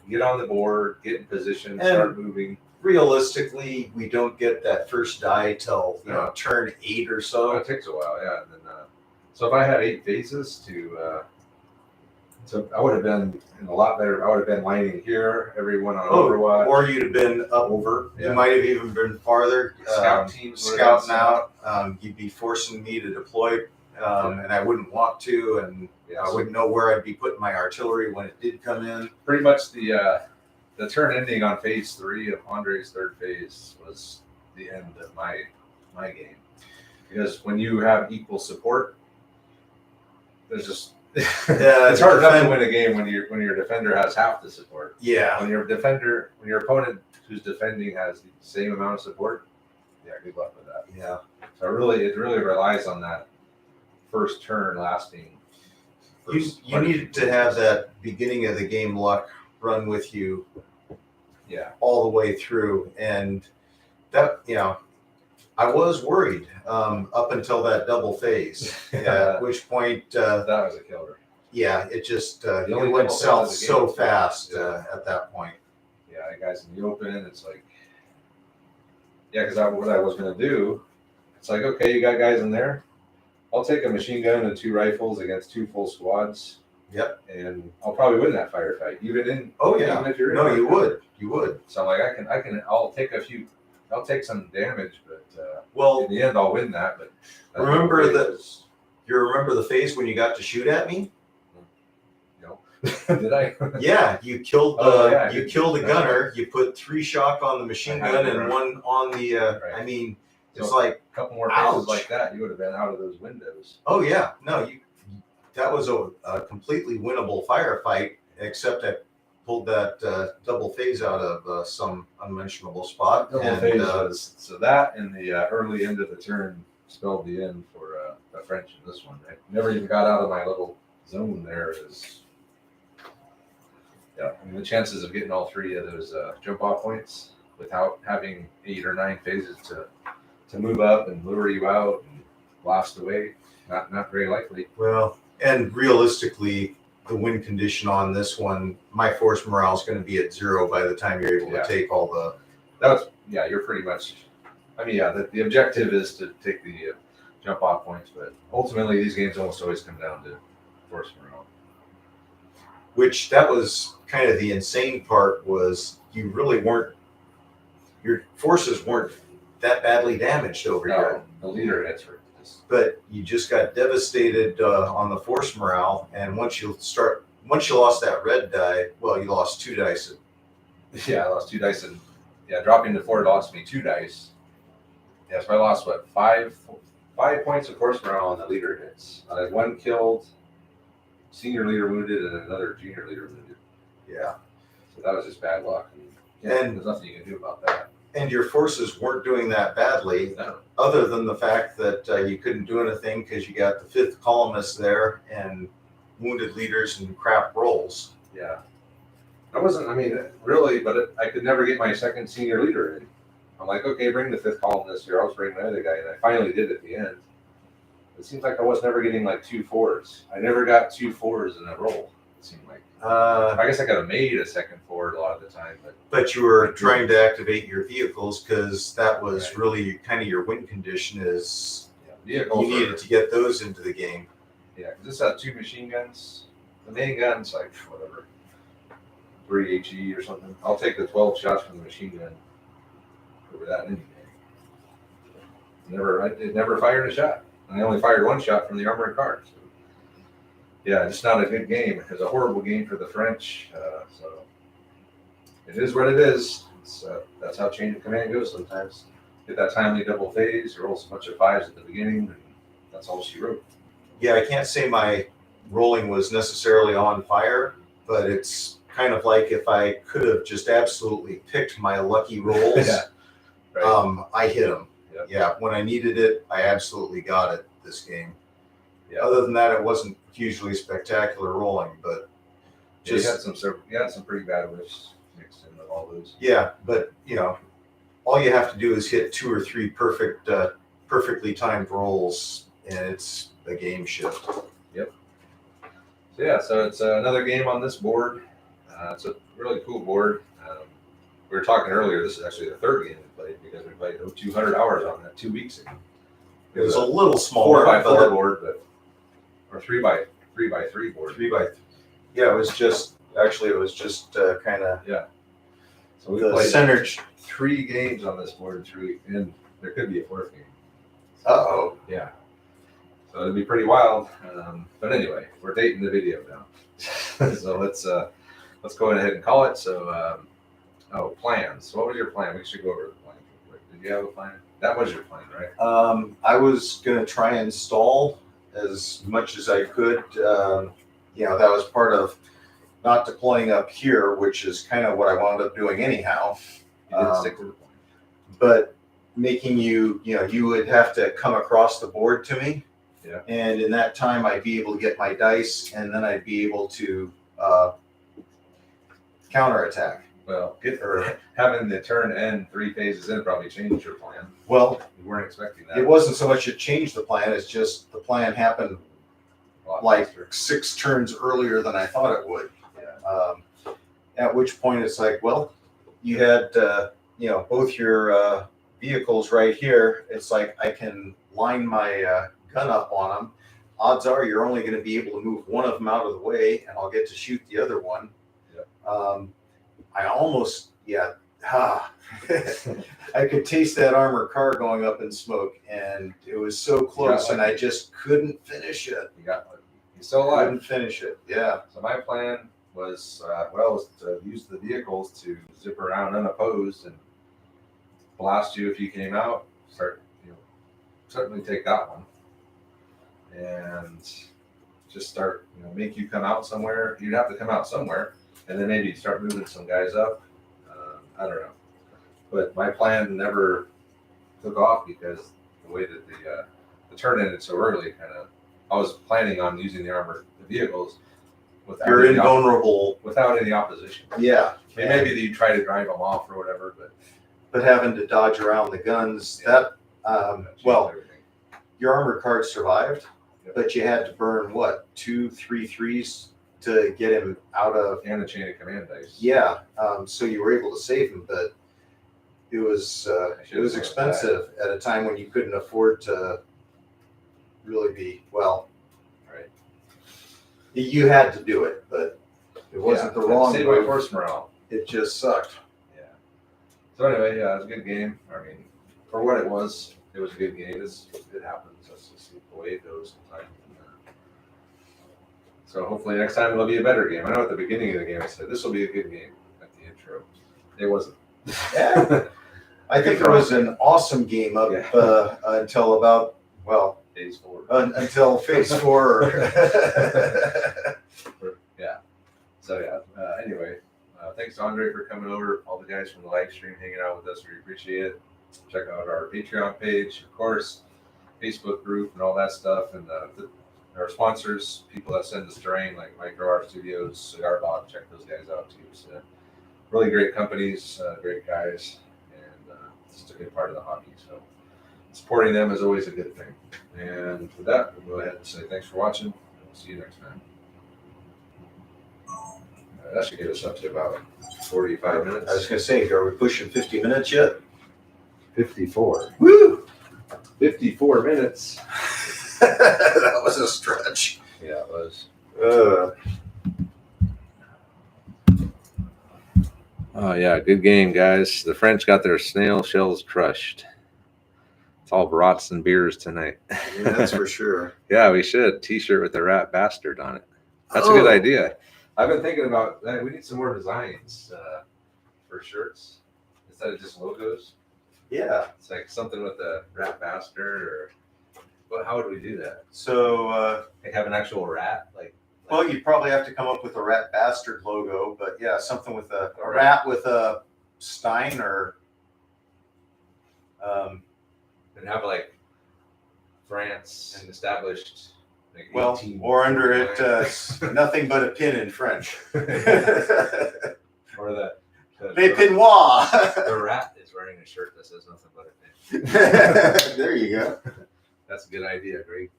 get on the board, get in position, start moving. Realistically, we don't get that first die till turn 8 or so. It takes a while, yeah. And then, so if I had 8 phases so I would have been in a lot better. I would have been lining here, everyone on Overwatch. Or you'd have been up over. Yeah. You might have even been farther. Scout teams scouting out. You'd be forcing me to deploy, and I wouldn't want to, and I wouldn't know where I'd be putting my artillery when it did come in. Pretty much the turn ending on phase 3 of Andre's third phase was the end of my game, because when you have equal support, there's just it's hard enough to win a game when your defender has half the support. Yeah. When your opponent who's defending has the same amount of support, good luck with that. Yeah. So it really relies on that first turn lasting. You needed to have that beginning of the game luck run with you. Yeah. All the way through, and that I was worried up until that double phase. At which point that was a killer. Yeah, it just The it only went double south phase of the so game. fast Yeah. at that point. Yeah, guys in the open, it's like, because what I was going to do, it's like, okay, you got guys in there. I'll take a machine gun and 2 rifles against 2 full squads. Yep. And I'll probably win that firefight, even if you're in. No, you would. So I'm like, I'll take some damage, but Well, in the end, I'll win that. But remember you remember the phase when you got to shoot at me? No, did I? Yeah, you killed That's gunner. right. You put 3 shock on the machine gun and 1 on the. Right. I mean, it's So, like, a couple more ouch. phases like that, you would have been out of those windows. oh yeah, no, that was a completely winnable firefight, except I pulled that double phase out of some unmentionable spot. Double phase was so that in the early end of the turn spelled the end for the French in this one. I never even got out of my little zone there. The chances of getting all 3 of those jump off points without having 8 or 9 phases to move up and lure you out and blast away, not very likely. Well, and realistically, the win condition on this one, my force morale is going to be at 0 by the time you're able to take all the. You're pretty much. I mean, the objective is to take the jump off points, but ultimately these games almost always come down to force morale. Which that was kind of the insane part, was you really weren't, your forces weren't that badly damaged over here. The leader hits her. But you just got devastated on the force morale, and once you lost that red die, well, you lost 2 dice. I lost 2 dice, and dropping to 4 lost me 2 dice. So I lost 5 points of force morale on the leader hits. I had 1 killed, senior leader wounded, and another junior leader wounded. Yeah. So that was just bad luck. And there's nothing you can do about that. And your forces weren't doing that badly, No. other than the fact that you couldn't do anything because you got the 5th columnist there and wounded leaders and crap rolls. Yeah. I wasn't, I mean, really, but I could never get my second senior leader in. I'm like, okay, bring the 5th columnist here. I'll bring my other guy. And I finally did at the end. It seems like I was never getting like 2 4s. I never got 2 4s in a roll, it seemed like. I guess I could have made a second forward a lot of the time, But you were trying to activate your vehicles because that was Right. really kind of your win condition is vehicles you needed to get those into the game. Yeah, because this had 2 machine guns. The main gun's like, whatever, 3 HE or something. I'll take the 12 shots from the machine gun over that any day. It never fired a shot. I only fired 1 shot from the armored car. So. Yeah, just not a good game. It was a horrible game for the French. So it is what it is. That's how change of command goes sometimes. Get that timely double phase, roll a bunch of 5s at the beginning, and that's all she wrote. Yeah, I can't say my rolling was necessarily on fire, but it's kind of like if I could have just absolutely picked my lucky rolls, Yeah, right. I hit them. Yep. Yeah, when I needed it, I absolutely got it this game. Yeah. Other than that, it wasn't hugely spectacular rolling, but You just had some pretty bad whiffs mixed in with all those. yeah. But all you have to do is hit 2 or 3 perfectly timed rolls, and it's a game shift. So yeah, so it's another game on this board. It's a really cool board. We were talking earlier. This is actually the 3rd game we played because we played 200 hours on that 2 weeks ago. It was a little smaller, 4x4 board, or 3x3 board. 3 by. Yeah, it was just kind of So we the played center. 3 games on this board, and there could be a 4th game. Uh-oh. Yeah. So it'd be pretty wild. But anyway, we're dating the video now. So let's go ahead and call it. So, plans. What was your plan? We should go over the plan real quick. Did you have a plan? That was your plan, right? I was gonna try and stall as much as I could. That was part of not deploying up here, which is kind of what I wound up doing anyhow. You didn't stick to the plan. But making you would have to come across the board to me. Yeah. And in that time, I'd be able to get my dice, and then I'd be able to counterattack. Well, having the turn end 3 phases in probably changed your plan. Well, You weren't expecting that. it wasn't so much it changed the plan; it's just the plan happened A lot like faster. 6 turns earlier than I thought it would. Yeah. At which point it's like, well, you had both your vehicles right here. It's like I can line my gun up on them. Odds are you're only going to be able to move one of them out of the way, and I'll get to shoot the other one. Yep. I almost I could taste that armored car going up in smoke, and it was so close, and I just couldn't finish it. You're still alive. Couldn't finish it. Yeah. So my plan was to use the vehicles to zip around unopposed and blast you if you came out. Certainly take that one, and just start make you come out somewhere. You'd have to come out somewhere, and then maybe start moving some guys up. I don't know, but my plan never took off because the way that the turn ended so early, I was planning on using the vehicles without You're any invulnerable. without any opposition. Yeah. Maybe you try to drive them off or whatever, But having to dodge around the guns, Yeah. that changed well, everything. your armored car survived, Yep. but you had to burn what 2, 3 threes to get him out of. And the chain of command dice. Yeah. So you were able to save him, but it was should've expensive at a time when you couldn't afford to really be well. Right. You had to do it, but it wasn't the wrong Save my move. force morale. It just sucked. Yeah. So anyway, yeah, it was a good game. I mean, for what it was a good game. It happens. That's just the way it goes sometimes. So hopefully next time it'll be a better game. I know at the beginning of the game I said this will be a good game at the intro. It wasn't. Yeah. I think it was an awesome game up until about Phase 4. until phase 4. Yeah. So yeah. Anyway, Thanks to Andre for coming over. All the guys from the live stream hanging out with us. We appreciate it. Check out our Patreon page, of course, Facebook group, and all that stuff. And our sponsors, people that send us terrain like Micro Art Studios, Cigar Box. Check those guys out too. So really great companies, great guys, and just a good part of the hobby. So supporting them is always a good thing. And with that, we'll go ahead and say thanks for watching. And we'll see you next time. That should get us up to about 45 minutes. I was gonna say, are we pushing 50 minutes yet? 54. Woo! 54 minutes. That was a stretch. Yeah, it was. Oh, yeah, good game, guys. The French got their snail shells crushed. It's all brats and beers tonight. Yeah, that's for sure. Yeah, we should. T-shirt with the rat bastard on it. That's a good Oh. idea. I've been thinking about that. We need some more designs for shirts instead of just logos. Yeah. It's like something with the rat bastard, or well, how would we do that? So, Like have an actual rat, like well, you'd probably have to come up with a rat bastard logo, but yeah, something with a rat with a Stein or. and have like France and established. Like Well, 18 or under it, nothing but a pin in French. or the Les Pinois. the rat is wearing a shirt that says nothing but a pin. There you go. That's a good idea, Greg.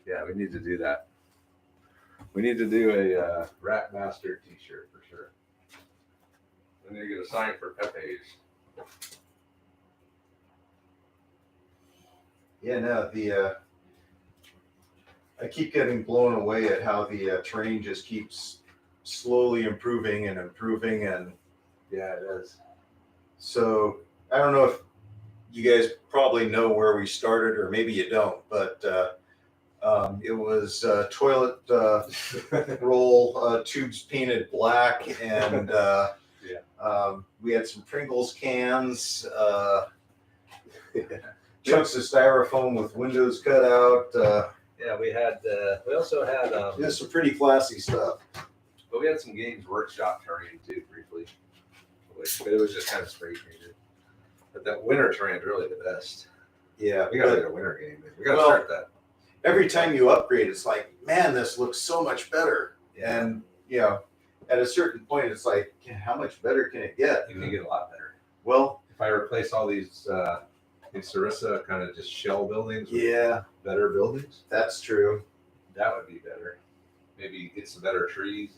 Yeah, we need to do that. We need to do a rat master T-shirt for sure. We need to get a sign for Pepe's. Yeah, no, I keep getting blown away at how the terrain just keeps slowly improving and improving, and Yeah, it is. so I don't know if you guys probably know where we started, or maybe you don't, but it was toilet roll tubes painted black, and we had some Pringles cans, chunks of styrofoam with windows cut out. Yeah, we had. We also had. It's some pretty classy stuff. But we had some games workshop terrain too, briefly. But it was just kind of spray painted. But that winter terrain is really the best. Yeah, We got to but get a winter game. We got to Well, start that. every time you upgrade, it's like, man, this looks so much better. And you know, at a certain point, it's like, how much better can it get? You can get a lot better. Well, If I replace all these Sarissa kind of just shell buildings with yeah, better buildings, that's true. that would be better. Maybe get some better trees.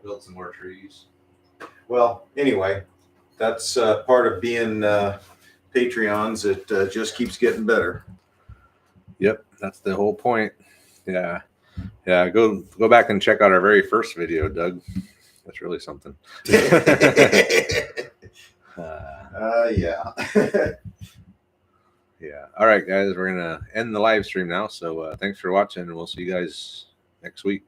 Build some more trees. Well, anyway, that's part of being Patreons. It just keeps getting better. Yep, that's the whole point. Yeah, yeah. Go back and check out our very first video, Doug. That's really something. Yeah. Yeah. All right, guys, we're gonna end the live stream now. So thanks for watching, and we'll see you guys next week.